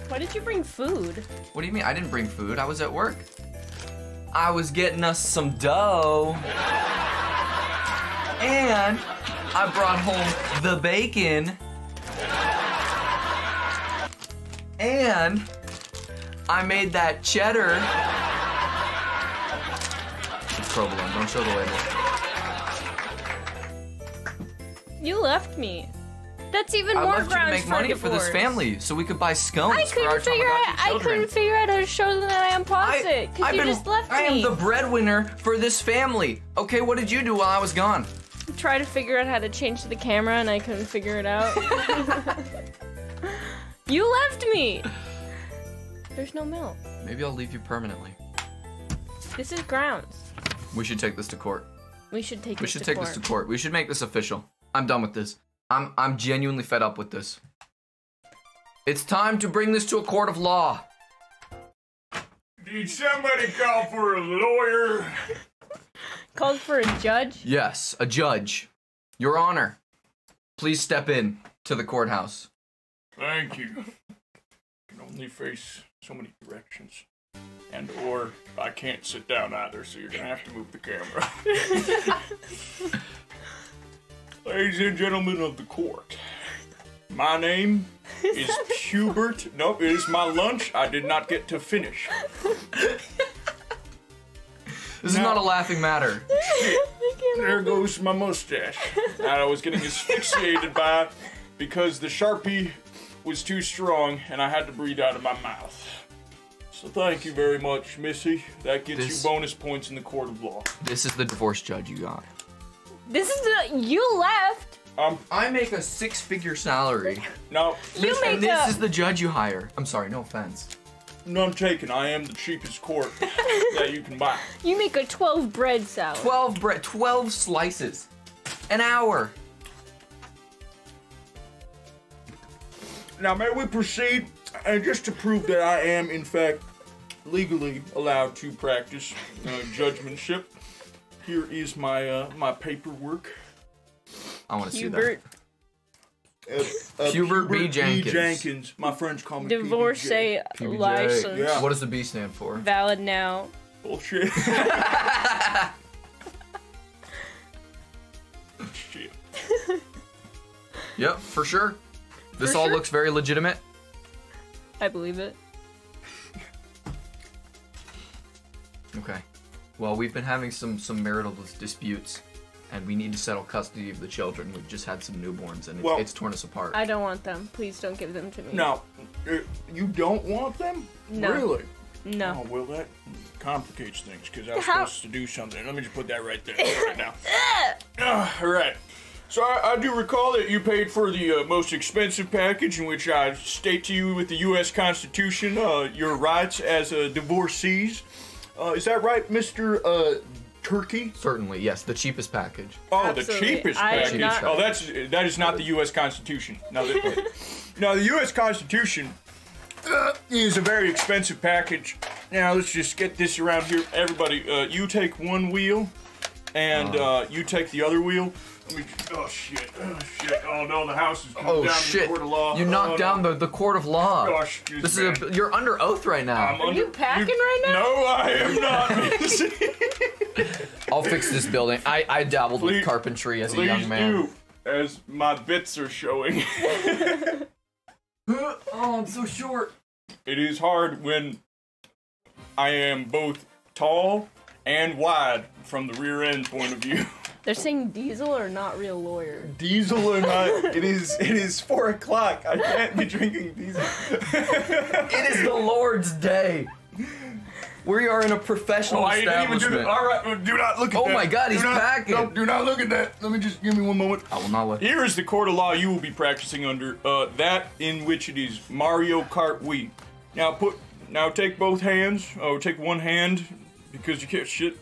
Why did you bring food? What do you mean? I didn't bring food. I was at work. I was getting us some dough. And I brought home the bacon. And I made that cheddar. It's provolone. Don't show the label. You left me. That's even I more left you to grounds make for money divorce. for this family, so we could buy scones I for our couldn't figure Tamagotchi out. I children. couldn't figure out how to show them that I unpaused it because you just left me. I am the breadwinner for this family. Okay, what did you do while I was gone? Try to figure out how to change the camera and I couldn't figure it out. You left me. There's no milk. Maybe I'll leave you permanently. This is grounds. We should take this to court. We should take. We should take this to court. We should make this official. I'm done with this. I'm genuinely fed up with this. It's time to bring this to a court of law. Did somebody call for a lawyer? Called for a judge. Yes, a judge. Your Honor, please step in to the courthouse. Thank you. Can only face so many directions. And or I can't sit down either, so you're gonna have to move the camera. Ladies and gentlemen of the court, my name is Hubert. Nope, it is my lunch. I did not get to finish. This is not a laughing matter. There goes my mustache. That I was getting asphyxiated by because the Sharpie was too strong and I had to breathe out of my mouth. So thank you very much, Missy. That gets you bonus points in the court of law. This is the divorce judge you got. This is the. You left. I make a 6-figure salary. No, You make And this a. is the judge you hire. I'm sorry, no offense. none taken. I am the cheapest court that you can buy. You make a 12 bread salad. 12 slices. An hour. Now, may we proceed? And just to prove that I am, in fact, legally allowed to practice judgmentship, here is my my paperwork. I want to see Hubert, Hubert B. Jenkins. Jenkins. My friends call me divorcee PBJ. license. Yeah. that. What does the B stand for? Valid now. Bullshit. Shit. Yep, for sure. This For all sure. looks very legitimate. I believe it. Okay. Well, we've been having some marital disputes, and we need to settle custody of the children. We've just had some newborns, and Well- it's torn us apart. I don't want them. Please don't give them to me. Now, you don't want them? No. Really? No. Oh, well, that complicates things, because I was How- supposed to do something. Let me just put that right there, right now. All right. So I do recall that you paid for the most expensive package, in which I state to you with the U.S. Constitution your rights as divorcees. Is that right, Mr. Turkey? Certainly, yes. The cheapest package. Oh, Absolutely. the cheapest I am package. not- Oh, that is not the U.S. Constitution. Now, the U.S. Constitution is a very expensive package. Now let's just get this around here, everybody. You take one wheel, and you take the other wheel. Oh shit! Oh shit! Oh no, the house is Oh down shit! in the court of law. You knocked down the court of law. Gosh, This is you're under oath right now. Are you packing right now? No, I am not. I'll fix this building. I dabbled with Please- carpentry as a Please young man. do, as my bits are showing. Oh, I'm so short. It is hard when I am both tall and wide from the rear end point of view. They're saying Diesel are not real lawyers. Diesel or not, it is 4 o'clock. I can't be drinking diesel. It is the Lord's day. We are in a professional I didn't even do establishment. that. All right, do not look at Oh that. my God, he's Do not- packing. No, do not look at that. Let me just give me one moment. I will not let. Here is the court of law you will be practicing under. That in which it is Mario Kart Wii. Now take both hands. Or take one hand because you can't shit.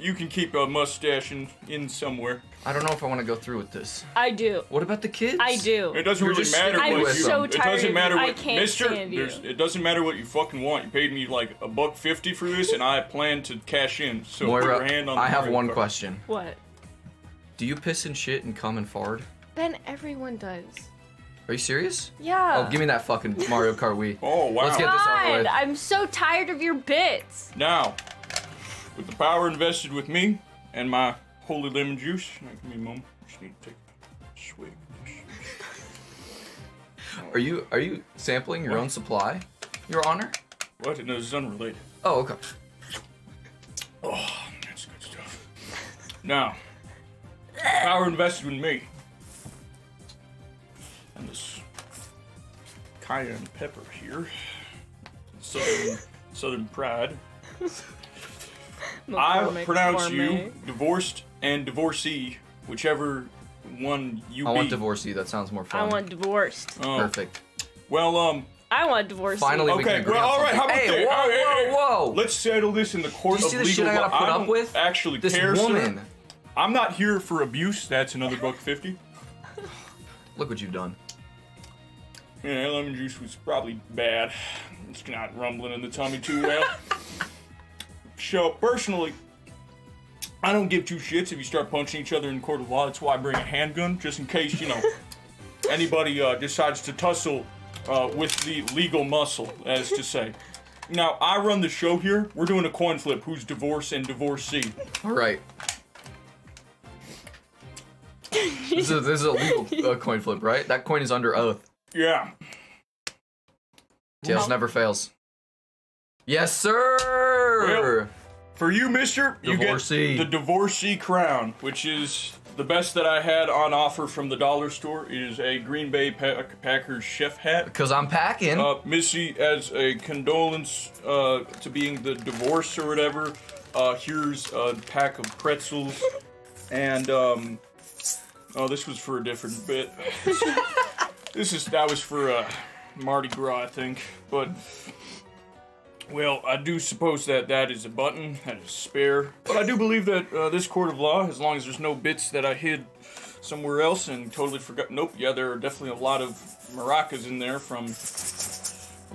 You can keep a mustache in somewhere. I don't know if I want to go through with this. I do. What about the kids? I do. It doesn't You're really just matter sticking I'm what with you. so It tired doesn't of matter you. what, I can't Mister. stand you. It doesn't matter what you fucking want. You paid me like $1.50 for this, and I plan to cash in. So put your hand Moira, on the I have Mario one Kart. question. What? Do you piss and shit and come and fart? Ben, everyone does. Are you serious? Yeah. Oh, give me that fucking Mario Kart Wii. Oh wow! Let's get this over God, with. I'm so tired of your bits. Now, with the power invested with me and my holy lemon juice, give me a moment. Just need to take a swig of this. Are you sampling your own supply, Your Honor? What? No, this is unrelated. Oh, okay. Oh, that's good stuff. Now, power invested with me. And this cayenne pepper here. Southern pride. I McCormick pronounce Gourmet. you divorced and divorcee, whichever one you I want be. divorcee. That sounds more I fun. want divorced. Oh, Perfect. well, I want divorced. Finally, we can okay, agree well, on all right, how about something. Hey, that? whoa, Hey, whoa, whoa! Let's settle this in the court Do you of see the legal shit I gotta law. put I up don't with? actually This care, woman. sir. I'm not here for abuse. That's another $1.50. Look what you've done. Yeah, lemon juice was probably bad. It's not rumbling in the tummy too well. So, personally, I don't give two shits if you start punching each other in court of law. That's why I bring a handgun, just in case, anybody decides to tussle with the legal muscle, as to say. Now, I run the show here. We're doing a coin flip. Who's divorce and divorcee? All right. This is a legal coin flip, right? That coin is under oath. Yeah. Tails never fails. Yes, sir. For you, mister, you Divorcee. get the divorcee crown, which is the best that I had on offer from the dollar store. It is a Green Bay Packers chef hat. Because I'm packing. Missy, as a condolence to being the divorce or whatever, here's a pack of pretzels. And, oh, this was for a different bit. That was for Mardi Gras, I think. But, well, I do suppose that is a button, that is spare. But I do believe that this court of law, as long as there's no bits that I hid somewhere else and totally forgot. Nope, yeah, there are definitely a lot of maracas in there from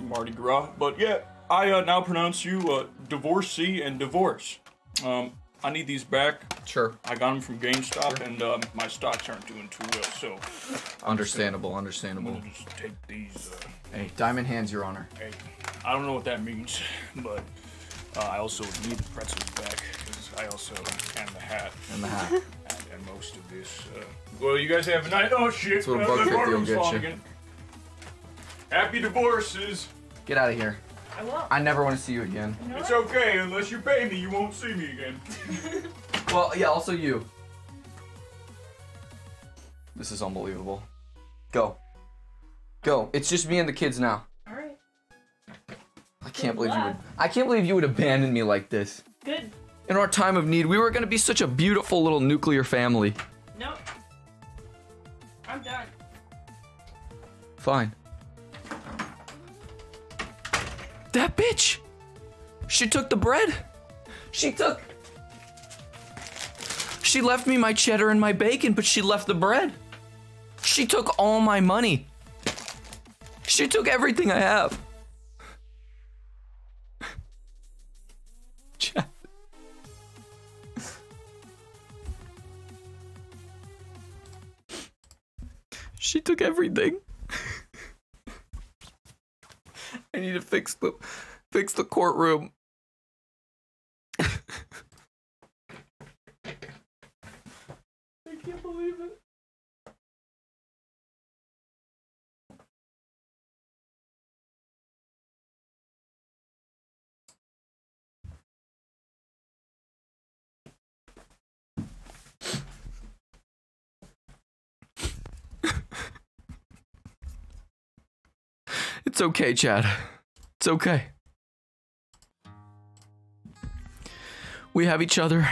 Mardi Gras. But yeah, I now pronounce you divorcee and divorce. I need these back. Sure. I got them from GameStop, and my stocks aren't doing too well, so Understandable, understandable. we'll just take these. Hey, diamond hands, Your Honor. Hey, I don't know what that means, but I also need the pretzels back, because I also, and the hat, And the hat. and most of this. Well, you guys have a night. Oh, shit. That's what a the $1.50 will alarm's get falling you. again. Happy divorces. Get out of here. I won't. I never want to see you again. It's okay. Unless you pay me, you won't see me again. Well, yeah, also you. This is unbelievable. Go. Go. It's just me and the kids now. All right. I can't believe luck. I can't believe you would abandon me like this. Good. In our time of need, we were gonna be such a beautiful little nuclear family. No, Fine. That bitch! She took the bread. She left me my cheddar and my bacon, but she left the bread. She took all my money. She took everything I have. Chat. She took everything. I need to fix the courtroom. I can't believe it. It's okay, Chad. It's okay. We have each other.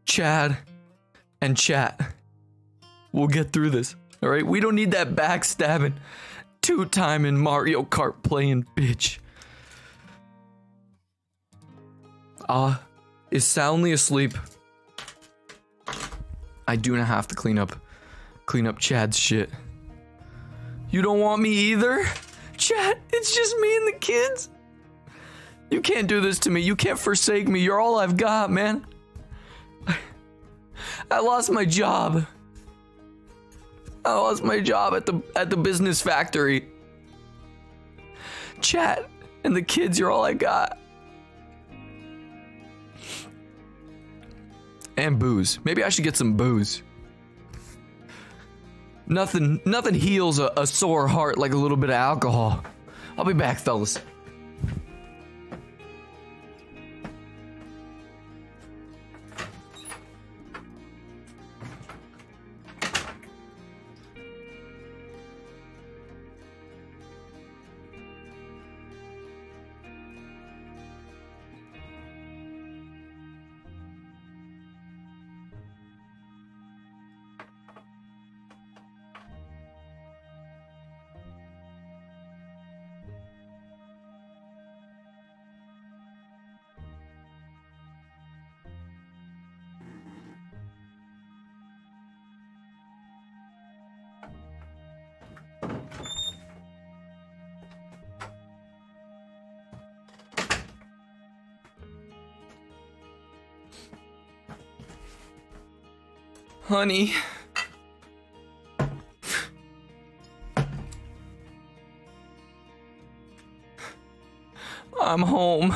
Chad and chat. We'll get through this, all right? We don't need that backstabbing, two-timing Mario Kart playing bitch. Is soundly asleep. I do not have to clean up Chad's shit. You don't want me either? Chad, it's just me and the kids. You can't do this to me. You can't forsake me. You're all I've got, man. I lost my job. I lost my job at the business factory. Chat and the kids, you're all I got. And booze. Maybe I should get some booze. Nothing heals a sore heart like a little bit of alcohol. I'll be back, fellas. Honey. I'm home.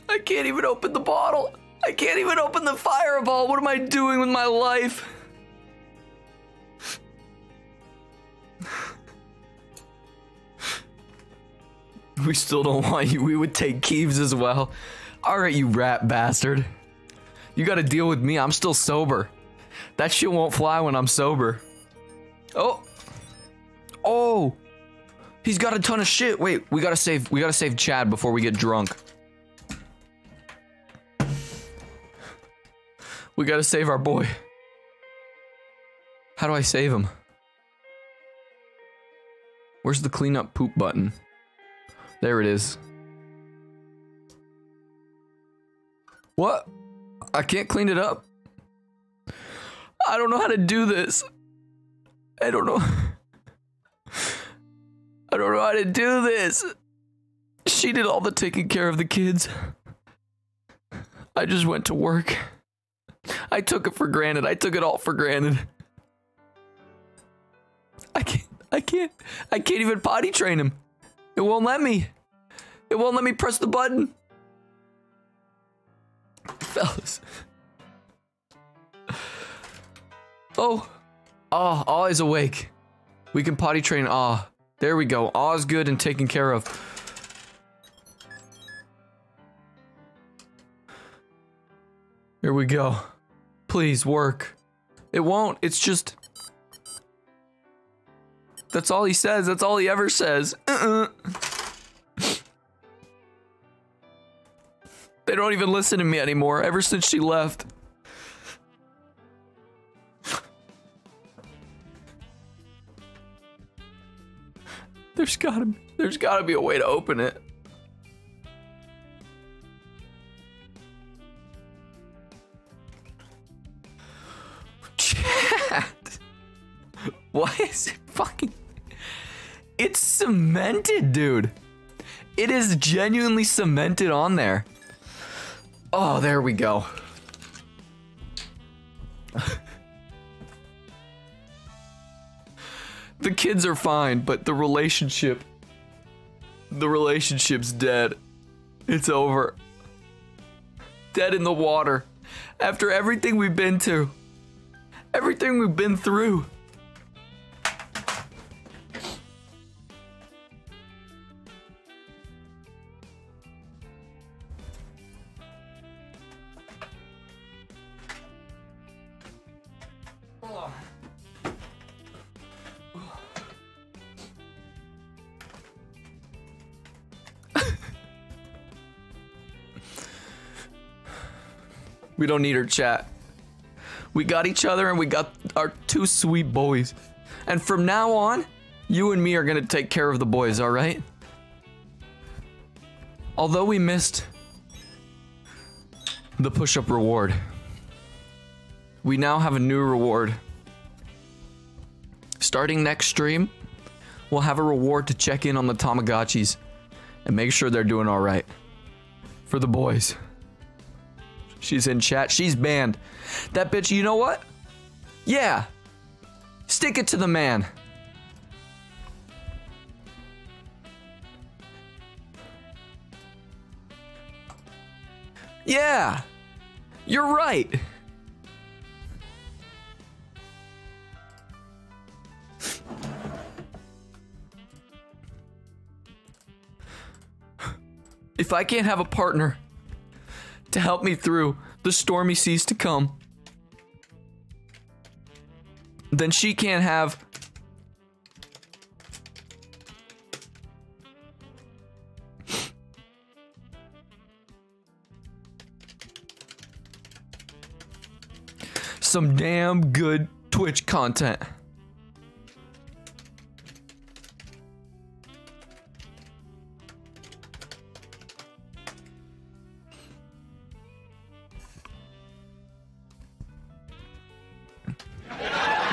I can't even open the bottle. I can't even open the fireball. What am I doing with my life? We still don't want you. We would take Keeves as well. Alright, you rat bastard. You gotta deal with me. I'm still sober. That shit won't fly when I'm sober. Oh. Oh. He's got a ton of shit. Wait, we gotta save Chad before we get drunk. We gotta save our boy. How do I save him? Where's the clean up poop button? There it is. What? I can't clean it up. I don't know how to do this. I don't know. I don't know how to do this. She did all the taking care of the kids. I just went to work. I took it for granted. I took it all for granted. I can't even potty train him. It won't let me. It won't let me press the button. Fellas. Oh. Aw is awake. We can potty train Aw. There we go. Aw's good and taken care of. Here we go. Please work. It won't. It's just... That's all he says. That's all he ever says. They don't even listen to me anymore ever since she left. There's gotta be a way to open it. Chat. Why is it fucking... It's cemented, dude. It is genuinely cemented on there. Oh, there we go. The kids are fine, but the relationship's dead. It's over. Dead in the water. After everything we've been to. Everything we've been through. We don't need her, chat. We got each other and we got our two sweet boys. And from now on, you and me are gonna take care of the boys, alright? Although we missed the push-up reward, we now have a new reward. Starting next stream, we'll have a reward to check in on the Tamagotchis and make sure they're doing alright. For the boys. She's in chat. She's banned. That bitch, you know what? Yeah. Stick it to the man. Yeah. You're right. If I can't have a partner to help me through the stormy seas to come, then she can't have some damn good Twitch content.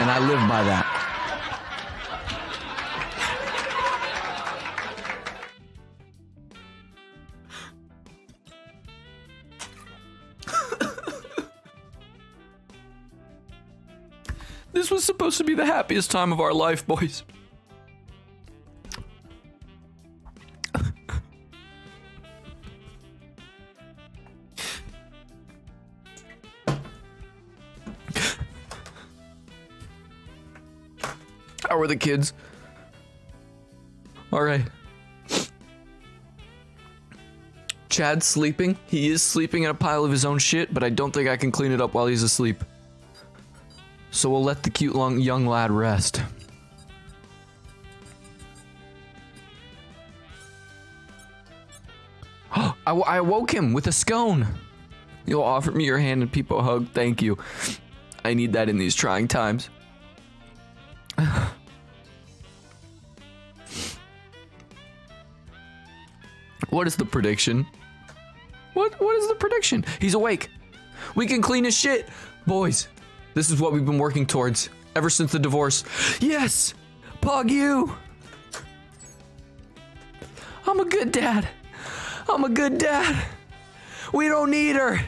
And I live by that. This was supposed to be the happiest time of our life, boys. How are the kids? All right. Chad's sleeping. He is sleeping in a pile of his own shit, but I don't think I can clean it up while he's asleep. So we'll let the cute young lad rest. I woke him with a scone. You'll offer me your hand and people hug. Thank you. I need that in these trying times. What is the prediction? What is the prediction? He's awake. We can clean his shit. Boys, this is what we've been working towards ever since the divorce. Yes! Pog you! I'm a good dad. I'm a good dad. We don't need her.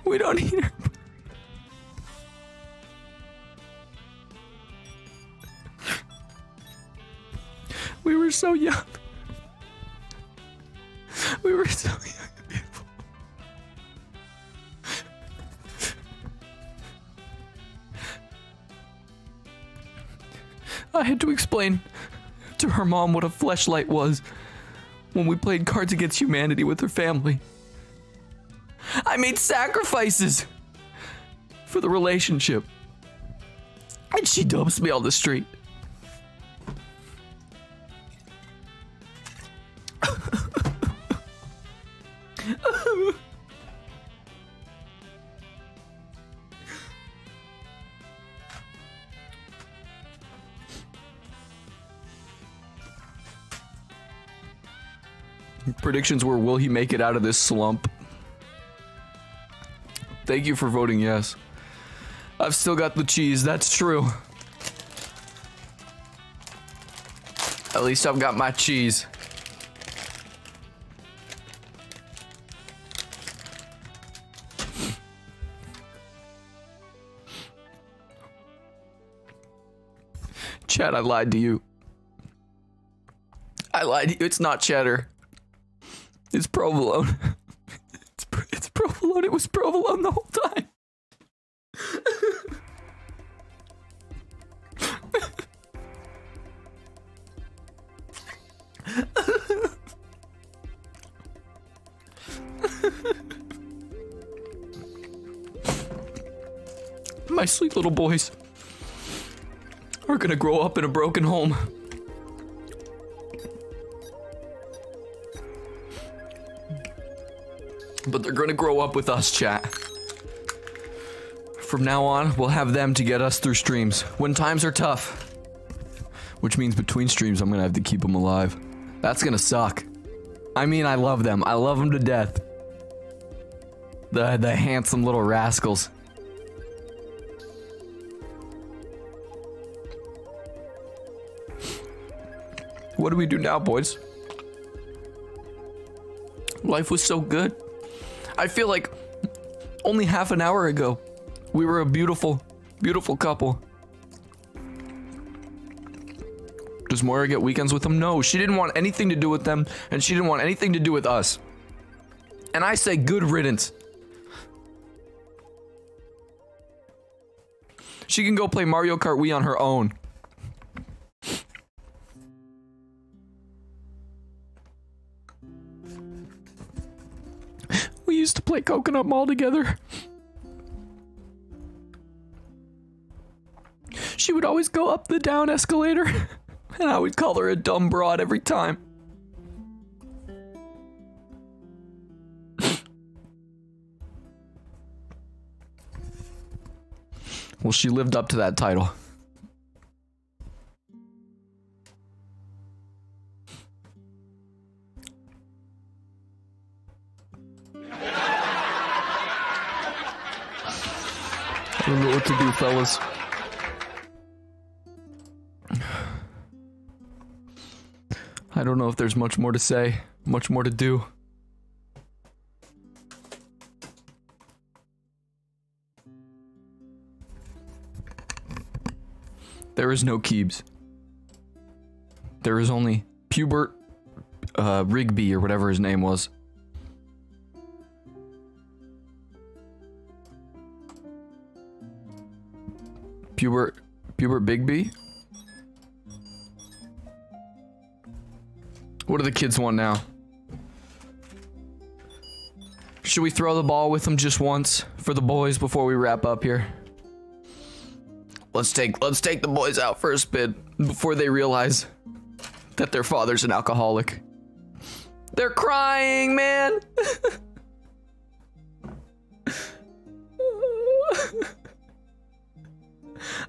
We don't need her. We were so young. We were so young and beautiful. I had to explain to her mom what a fleshlight was when we played Cards Against Humanity with her family. I made sacrifices for the relationship. And she dumps me on the street. Predictions were, will he make it out of this slump? Thank you for voting yes. I've still got the cheese, that's true. At least I've got my cheese. Chad, I lied to you. I lied to you. It's not cheddar. It's provolone. It's provolone. It was provolone the whole time. My sweet little boys are gonna grow up in a broken home. But they're gonna grow up with us, chat. From now on, we'll have them to get us through streams. When times are tough. Which means between streams, I'm gonna have to keep them alive. That's gonna suck. I mean, I love them. I love them to death. The handsome little rascals. What do we do now, boys? Life was so good. I feel like only half an hour ago, we were a beautiful, beautiful couple. Does Moira get weekends with them? No, she didn't want anything to do with them, and she didn't want anything to do with us. And I say good riddance. She can go play Mario Kart Wii on her own. We used to play Coconut Mall together. She would always go up the down escalator, and I would call her a dumb broad every time. Well, she lived up to that title. I don't know what to do, fellas. I don't know if there's much more to say, much more to do. There is no Keebs. There is only Pubert Rigby or whatever his name was. Pubert Bigby? What do the kids want now? Should we throw the ball with them just once for the boys before we wrap up here? Let's take the boys out for a spin before they realize that their father's an alcoholic. They're crying, man.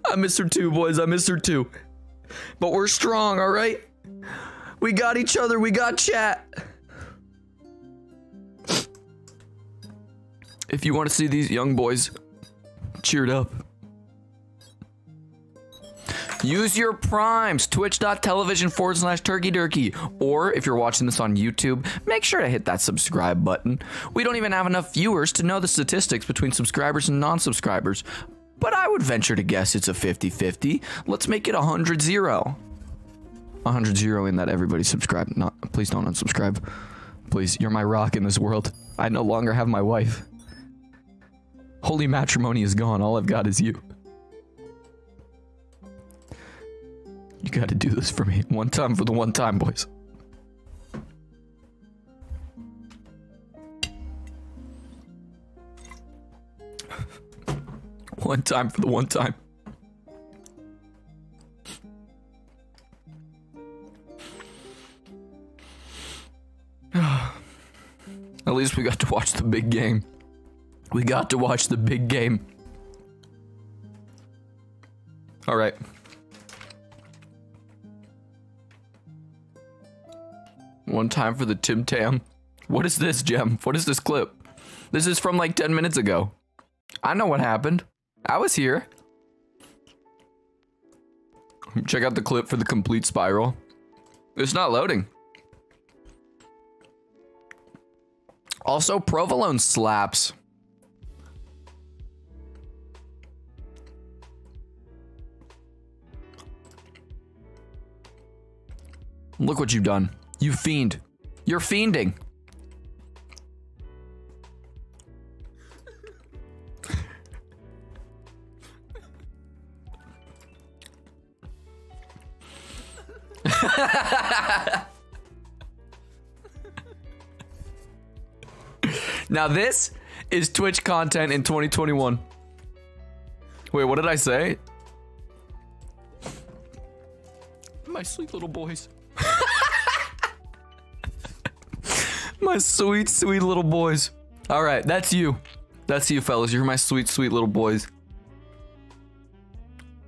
I miss her too, boys. I miss her too. But we're strong, all right? We got each other. We got chat. If you want to see these young boys cheered up, use your primes, twitch.tv/turkeydurkey. Or if you're watching this on YouTube, make sure to hit that subscribe button. We don't even have enough viewers to know the statistics between subscribers and non-subscribers, but I would venture to guess it's a 50-50. Let's make it 100-0. 100-0 in that everybody subscribe. Please don't unsubscribe. Please, you're my rock in this world. I no longer have my wife. Holy matrimony is gone. All I've got is you. You gotta do this for me. One time for the one time, boys. One time for the one time. At least we got to watch the big game. We got to watch the big game. All right. One time for the Tim Tam. What is this, Gem? What is this clip? This is from like 10 minutes ago. I know what happened. I was here. Check out the clip for the complete spiral. It's not loading. Also, provolone slaps. Look what you've done. You fiend. You're fiending. Now this is Twitch content in 2021. Wait, what did I say? My sweet little boys. My sweet, sweet little boys. All right, that's you. That's you, fellas. You're my sweet, sweet little boys.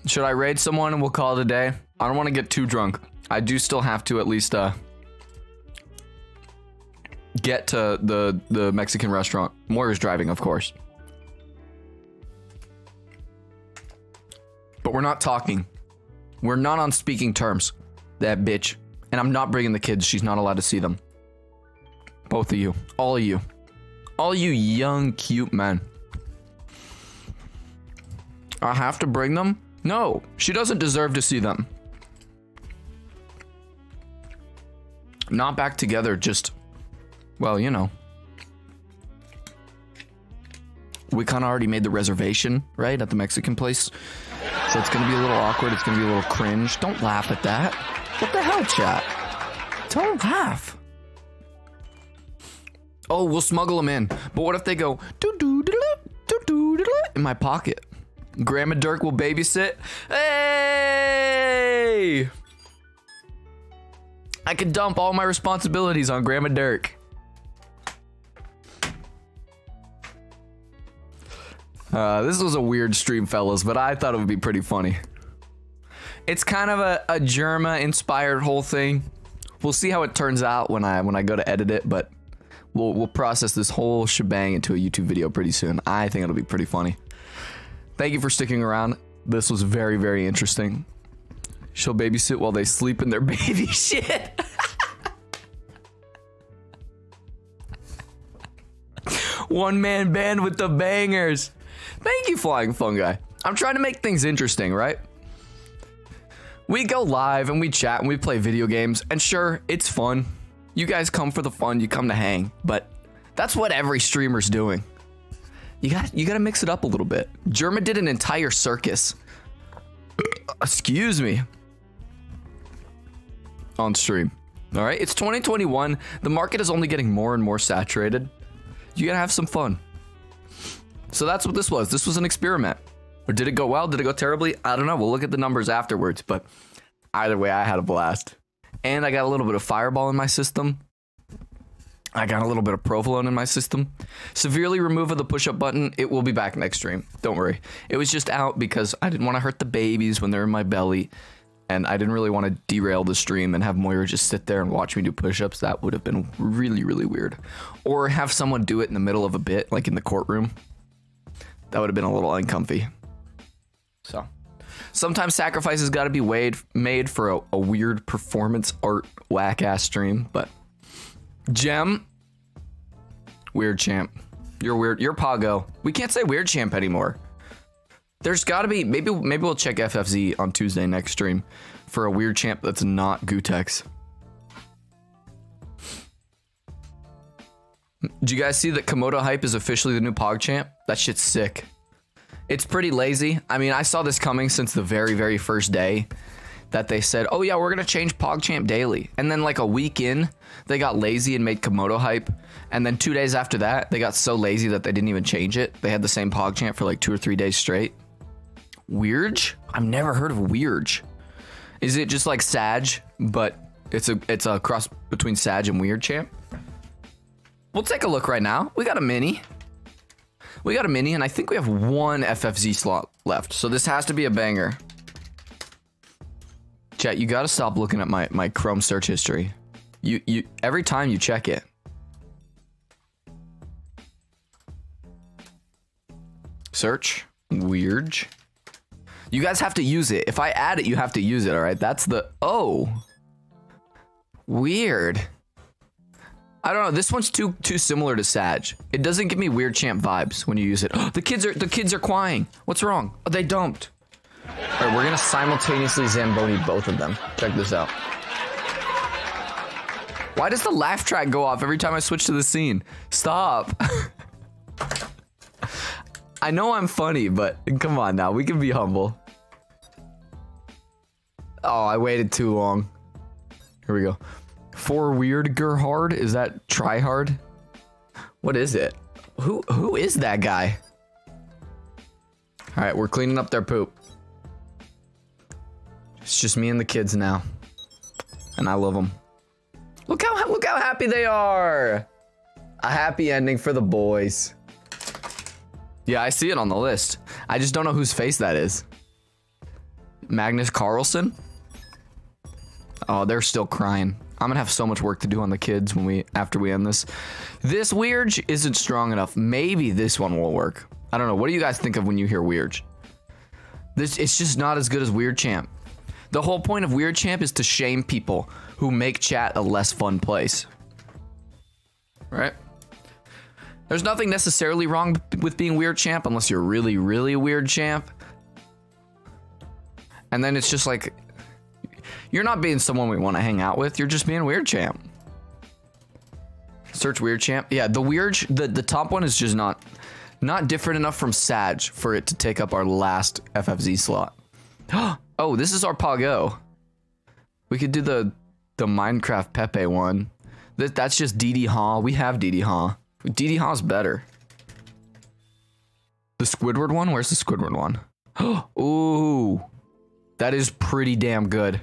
Should I raid someone and we'll call it a day? I don't want to get too drunk. I do still have to at least get to the Mexican restaurant. Moira's driving, of course. But we're not talking. We're not on speaking terms. That bitch. And I'm not bringing the kids. She's not allowed to see them. Both of you. All of you. All you young, cute men. I have to bring them? No. She doesn't deserve to see them. Not back together, just... Well, you know. We kind of already made the reservation, right? At the Mexican place. So it's going to be a little awkward. It's going to be a little cringe. Don't laugh at that. What the hell, chat? Don't laugh. Oh, we'll smuggle them in. But what if they go in my pocket? Grandma Dirk will babysit. Hey! I can dump all my responsibilities on Grandma Dirk. This was a weird stream, fellas, but I thought it would be pretty funny. It's kind of a Germa-inspired whole thing. We'll see how it turns out when I go to edit it, but we'll process this whole shebang into a YouTube video pretty soon. I think it'll be pretty funny. Thank you for sticking around. This was very, very interesting. She'll babysit while they sleep in their baby shit. One man band with the bangers. Thank you, Flying Fungi. I'm trying to make things interesting, right? We go live and we chat and we play video games, and sure, it's fun. You guys come for the fun, you come to hang, but that's what every streamer's doing. You gotta mix it up a little bit. Germa did an entire circus. Excuse me. On stream. All right, it's 2021. The market is only getting more and more saturated. You gotta have some fun. So that's what this was. This was an experiment. Or did it go well? Did it go terribly? I don't know. We'll look at the numbers afterwards, but either way, I had a blast. And I got a little bit of fireball in my system. I got a little bit of provolone in my system. Severely remove of the push-up button. It will be back next stream. Don't worry. It was just out because I didn't want to hurt the babies when they're in my belly. And I didn't really want to derail the stream and have Moira just sit there and watch me do push-ups. That would have been really, really weird. Or have someone do it in the middle of a bit, like in the courtroom. That would have been a little uncomfy. So, sometimes sacrifices got to be made for a weird performance art whack-ass stream. But, Gem, weird champ. You're weird. You're Pago. We can't say weird champ anymore. There's got to be, maybe we'll check FFZ on Tuesday next stream for a weird champ that's not Gutex. Did you guys see that Komodo Hype is officially the new Pog champ? That shit's sick. It's pretty lazy. I mean, I saw this coming since the very, very first day. that they said, oh yeah, we're gonna change PogChamp daily. And then like a week in, they got lazy and made Komodo hype. And then 2 days after that, they got so lazy that they didn't even change it. They had the same PogChamp for like 2 or 3 days straight. Weird? I've never heard of Weird. Is it just like Sag, but it's a cross between Sag and Weird Champ? We'll take a look right now. We got a mini. We got a mini, and I think we have one FFZ slot left. So this has to be a banger. Chat, you gotta stop looking at my Chrome search history. You every time you check it. Search. Weird. You guys have to use it. If I add it, you have to use it, alright? That's the... Oh. Weird. I don't know. This one's too similar to Sag. It doesn't give me Weird Champ vibes when you use it. The kids are crying. What's wrong? Oh, they don't. Alright, we're gonna simultaneously Zamboni both of them. Check this out. Why does the laugh track go off every time I switch to the scene? Stop. I know I'm funny, but come on now. We can be humble. Oh, I waited too long. Here we go. For Weird Gerhard? Is that try hard? What is it? Who is that guy? Alright, we're cleaning up their poop. It's just me and the kids now. And I love them. Look how happy they are! A happy ending for the boys. Yeah, I see it on the list. I just don't know whose face that is. Magnus Carlsen? Oh, they're still crying. I'm gonna have so much work to do on the kids after we end this. This Weird isn't strong enough. Maybe this one will work. I don't know. What do you guys think of when you hear Weird? It's just not as good as Weird Champ. The whole point of Weird Champ is to shame people who make chat a less fun place. Right? There's nothing necessarily wrong with being Weird Champ unless you're really, really Weird Champ. And then it's just like, you're not being someone we want to hang out with. You're just being Weird Champ. Search Weird Champ. Yeah, the top one is just not different enough from Sag for it to take up our last FFZ slot. Oh, this is our Pago. We could do the Minecraft Pepe one. That's just DD Ha. We have DD Ha. DD Ha's better. The Squidward one? Where's the Squidward one? Ooh. That is pretty damn good.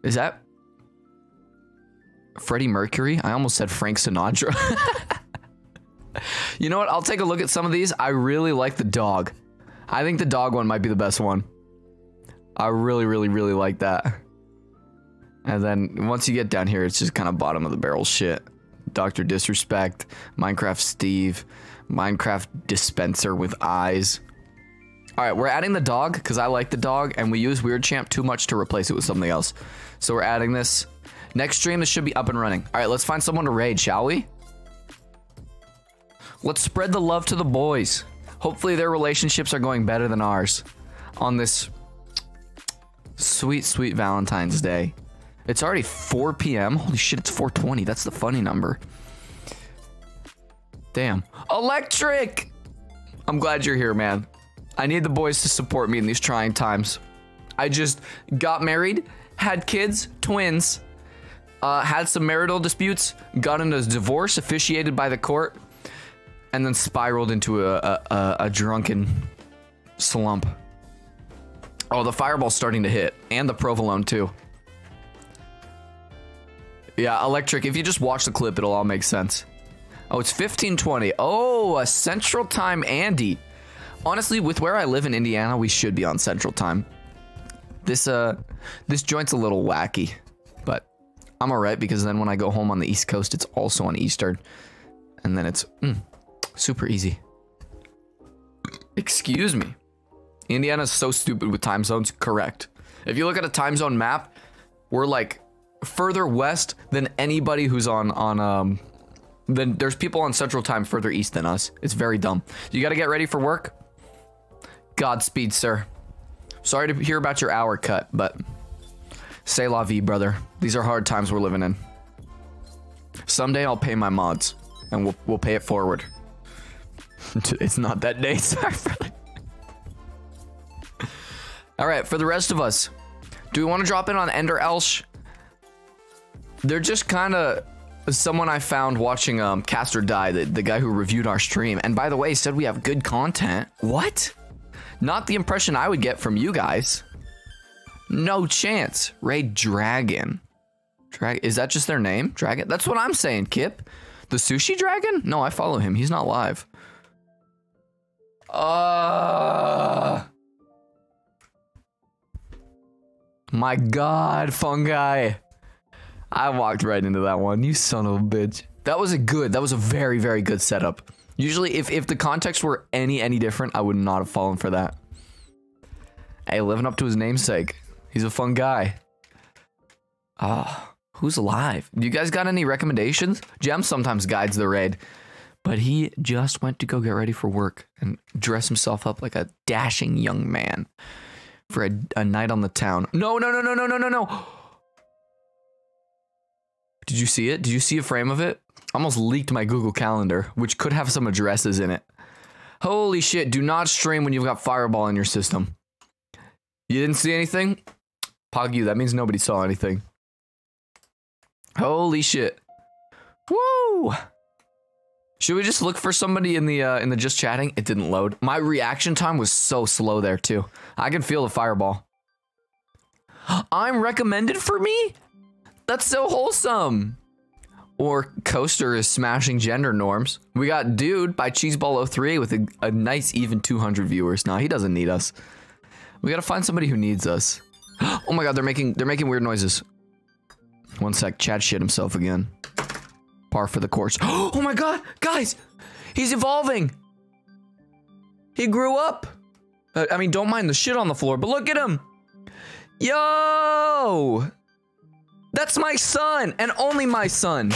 Is that Freddie Mercury? I almost said Frank Sinatra. You know what? I'll take a look at some of these. I really like the dog. I think the dog one might be the best one. I really, really, really like that. And then once you get down here, it's just kind of bottom of the barrel shit. Dr. Disrespect, Minecraft Steve, Minecraft Dispenser with eyes. Alright, we're adding the dog because I like the dog, and we use Weird Champ too much to replace it with something else. So we're adding this. Next stream, this should be up and running. Alright, let's find someone to raid, shall we? Let's spread the love to the boys. Hopefully their relationships are going better than ours on this sweet, sweet Valentine's Day. It's already 4 p.m. Holy shit, it's 4:20. That's the funny number. Damn. Electric! I'm glad you're here, man. I need the boys to support me in these trying times. I just got married, had kids, twins, had some marital disputes, got into a divorce officiated by the court, and then spiraled into a drunken slump. Oh, the fireball's starting to hit, and the provolone too. Yeah, Electric, if you just watch the clip, it'll all make sense. Oh, it's 15:20. Oh, a Central Time Andy. Honestly, with where I live in Indiana, we should be on Central Time. This joint's a little wacky, but I'm alright because then when I go home on the East Coast, it's also on Eastern. And then it's super easy. Excuse me. Indiana's so stupid with time zones. Correct. If you look at a time zone map, we're like further west than anybody who's on then there's people on Central Time further east than us. It's very dumb. You gotta get ready for work. Godspeed, sir. Sorry to hear about your hour cut, but c'est la vie, brother. These are hard times we're living in. Someday I'll pay my mods, and we'll pay it forward. It's not that day, sorry, brother. All right, for the rest of us, do we want to drop in on Ender Elsh? They're just kind of someone I found watching Caster Die, the guy who reviewed our stream. And by the way, said we have good content. What? Not the impression I would get from you guys. No chance. Raid Dragon. Is that just their name? Dragon? That's what I'm saying, Kip. The Sushi Dragon? No, I follow him. He's not live. My God, Fungi. I walked right into that one. You son of a bitch. That was a very, very good setup. Usually, if the context were any different, I would not have fallen for that. Hey, living up to his namesake. He's a fun guy. Who's alive? Do you guys got any recommendations? Jem sometimes guides the raid, but he just went to go get ready for work and dress himself up like a dashing young man for a night on the town. No. Did you see it? Did you see a frame of it? Almost leaked my Google Calendar, which could have some addresses in it. Holy shit, do not stream when you've got Fireball in your system. You didn't see anything? Pog you, that means nobody saw anything. Holy shit. Woo! Should we just look for somebody in the just chatting? It didn't load. My reaction time was so slow there too. I can feel the Fireball. I'm recommended for me? That's so wholesome. Or Coaster is smashing gender norms. We got Dude by Cheeseball03 with a nice even 200 viewers. Nah, he doesn't need us. We gotta find somebody who needs us. Oh my God, they're making weird noises. One sec, Chad shit himself again. Par for the course. Oh my God, guys, he's evolving. He grew up. I mean, don't mind the shit on the floor, but look at him. Yo, that's my son and only my son.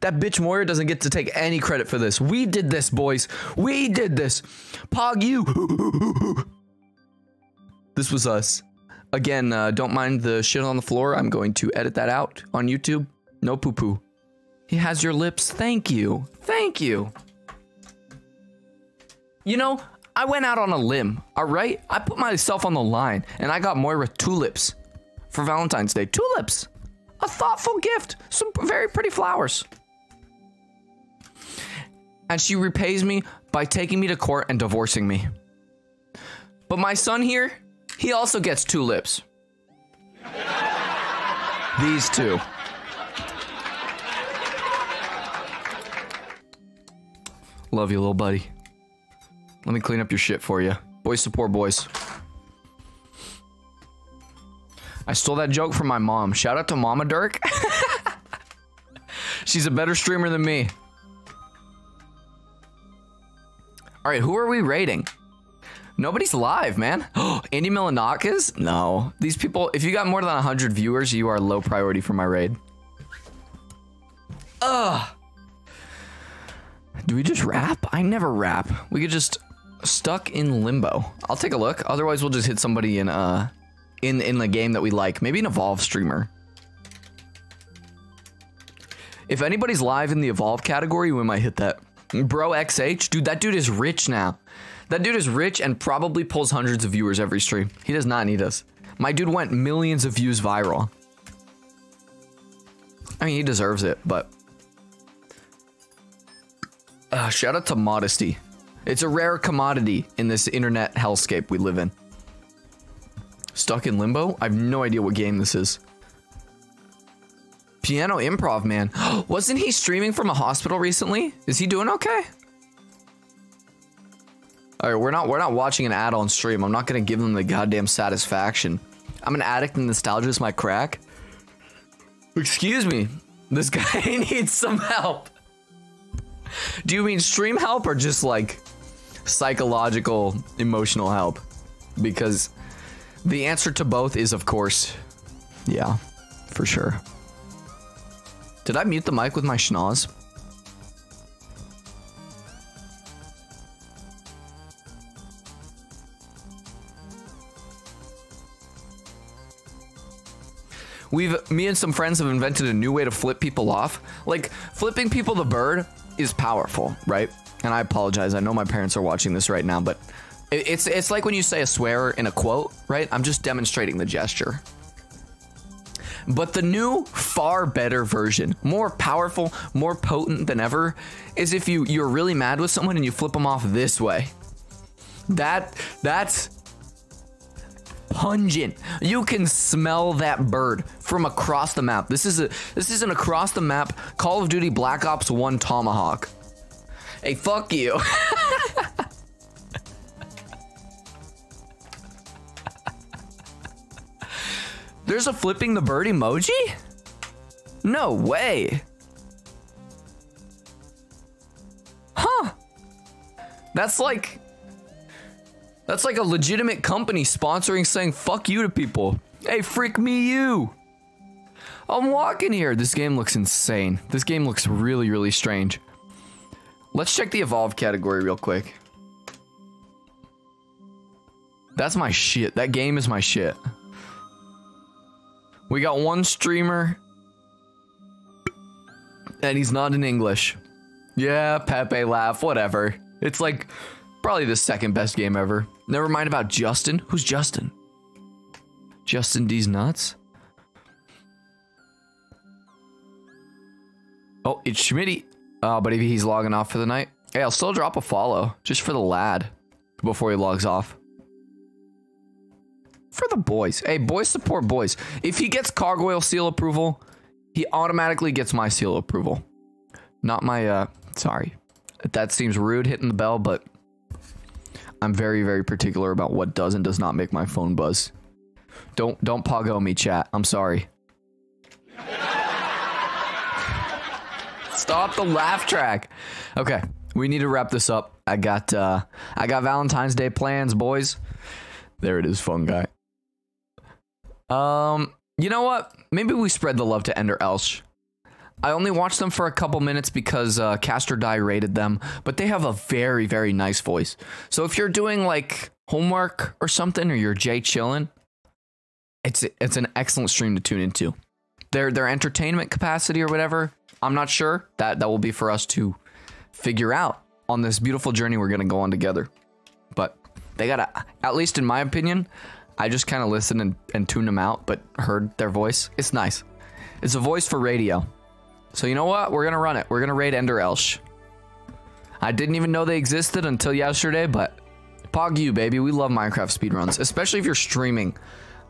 That bitch Moira doesn't get to take any credit for this. We did this, boys. We did this. Pog you. This was us. Again, don't mind the shit on the floor. I'm going to edit that out on YouTube. No poo-poo. He has your lips. Thank you. Thank you. You know, I went out on a limb, all right? I put myself on the line, and I got Moira tulips for Valentine's Day. Tulips. A thoughtful gift. Some very pretty flowers. And she repays me by taking me to court and divorcing me. But my son here, he also gets tulips. These two. Love you, little buddy. Let me clean up your shit for you. Boys support boys. I stole that joke from my mom. Shout out to Mama Dirk. She's a better streamer than me. All right, who are we raiding? Nobody's live, man. Andy Milanakis? No. These people, if you got more than 100 viewers, you are low priority for my raid. Ugh. Do we just rap? I never rap. We could just stuck in limbo. I'll take a look. Otherwise, we'll just hit somebody in the game that we like. Maybe an Evolve streamer. If anybody's live in the Evolve category, we might hit that. Bro XH, dude, that dude is rich now. That dude is rich and probably pulls hundreds of viewers every stream. He does not need us. My dude went millions of views viral. I mean, he deserves it, but... shout out to Modesty. It's a rare commodity in this internet hellscape we live in. Stuck in limbo? I have no idea what game this is. Piano Improv, man. Wasn't he streaming from a hospital recently? Is he doing okay? All right, we're not watching an ad on stream. I'm not gonna give them the goddamn satisfaction. I'm an addict and nostalgia is my crack. Excuse me. This guy needs some help. Do you mean stream help or just like psychological, emotional help? Because the answer to both is, of course, yeah, for sure. Did I mute the mic with my schnoz? Me and some friends have invented a new way to flip people off. Like, flipping people the bird is powerful, right? And I apologize, I know my parents are watching this right now, but It's like when you say a swear in a quote, right? I'm just demonstrating the gesture. But the new, far better version, more powerful, more potent than ever, is if you're really mad with someone and you flip them off this way. That's pungent. You can smell that bird from across the map. This is an across the map Call of Duty Black Ops 1 Tomahawk. Hey, fuck you. There's a flipping the bird emoji? No way. Huh. That's like a legitimate company sponsoring saying fuck you to people. Hey, freak me you. I'm walking here. This game looks insane. This game looks really, really strange. Let's check the evolved category real quick. That's my shit. That game is my shit. We got one streamer, and he's not in English. Yeah, Pepe laugh, whatever. It's like probably the second best game ever. Never mind about Justin. Who's Justin? Justin D's nuts? Oh, it's Schmitty. Oh, but he's logging off for the night. Hey, I'll still drop a follow just for the lad before he logs off. For the boys. Hey, boys support boys. If he gets Cargoyle seal approval, he automatically gets my seal approval. Not my, sorry. That seems rude hitting the bell, but I'm very, very particular about what does and does not make my phone buzz. Don't poggo me, chat. I'm sorry. Stop the laugh track. Okay, we need to wrap this up. I got Valentine's Day plans, boys. There it is, fun guy. You know what? Maybe we spread the love to Ender Elsh. I only watched them for a couple minutes because Castor Die rated them, but they have a very, very nice voice. So if you're doing like homework or something, or you're Jay chillin', it's an excellent stream to tune into. Their entertainment capacity or whatever, I'm not sure. That will be for us to figure out on this beautiful journey we're gonna go on together. But they gotta, at least in my opinion, I just kind of listened and tuned them out, but heard their voice. It's nice. It's a voice for radio. So you know what? We're gonna run it. We're gonna raid Ender Elsh. I didn't even know they existed until yesterday, but pog you, baby. We love Minecraft speedruns, especially if you're streaming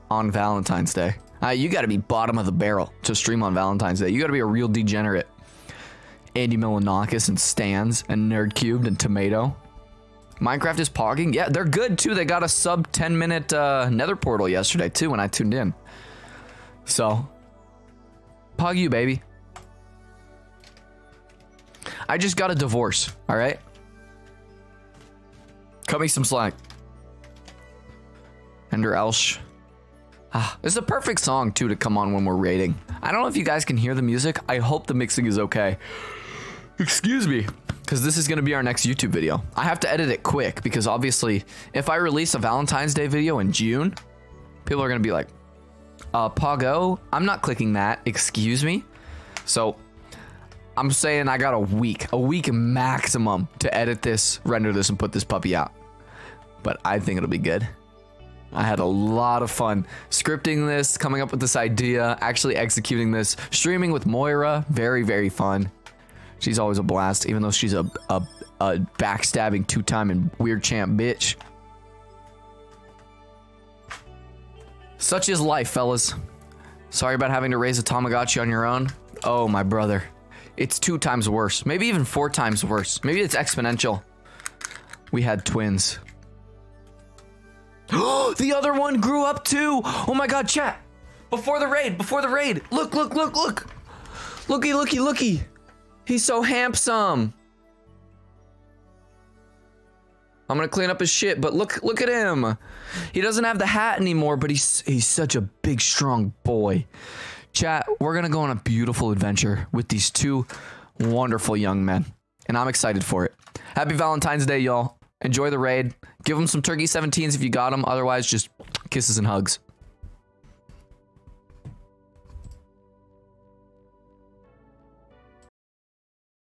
on Valentine's Day. You gotta be bottom of the barrel to stream on Valentine's Day. You gotta be a real degenerate. Andy Milanakis and Stans and Nerd Cubed and Tomato. Minecraft is pogging. Yeah, they're good too. They got a sub 10-minute nether portal yesterday too when I tuned in. So, pog you, baby. I just got a divorce, all right? Cut me some slack. Ender Elsh. This is a perfect song too to come on when we're raiding. I don't know if you guys can hear the music. I hope the mixing is okay. Excuse me. Because this is going to be our next YouTube video. I have to edit it quick because obviously if I release a Valentine's Day video in June, people are going to be like, Pogo, I'm not clicking that. Excuse me. So I'm saying I got a week maximum to edit this, render this, and put this puppy out. But I think it'll be good. I had a lot of fun scripting this, coming up with this idea, actually executing this, streaming with Moira. Very, very fun. She's always a blast, even though she's a backstabbing two-time and weird champ bitch. Such is life, fellas. Sorry about having to raise a Tamagotchi on your own. Oh, my brother. It's 2 times worse. Maybe even 4 times worse. Maybe it's exponential. We had twins. The other one grew up too. Oh my god, chat. Before the raid. Look. Looky. He's so handsome. I'm gonna clean up his shit, but look at him. He doesn't have the hat anymore, but he's such a big, strong boy. Chat, we're gonna go on a beautiful adventure with these 2 wonderful young men, and I'm excited for it. Happy Valentine's Day, y'all. Enjoy the raid. Give them some turkey 17s if you got them. Otherwise, just kisses and hugs.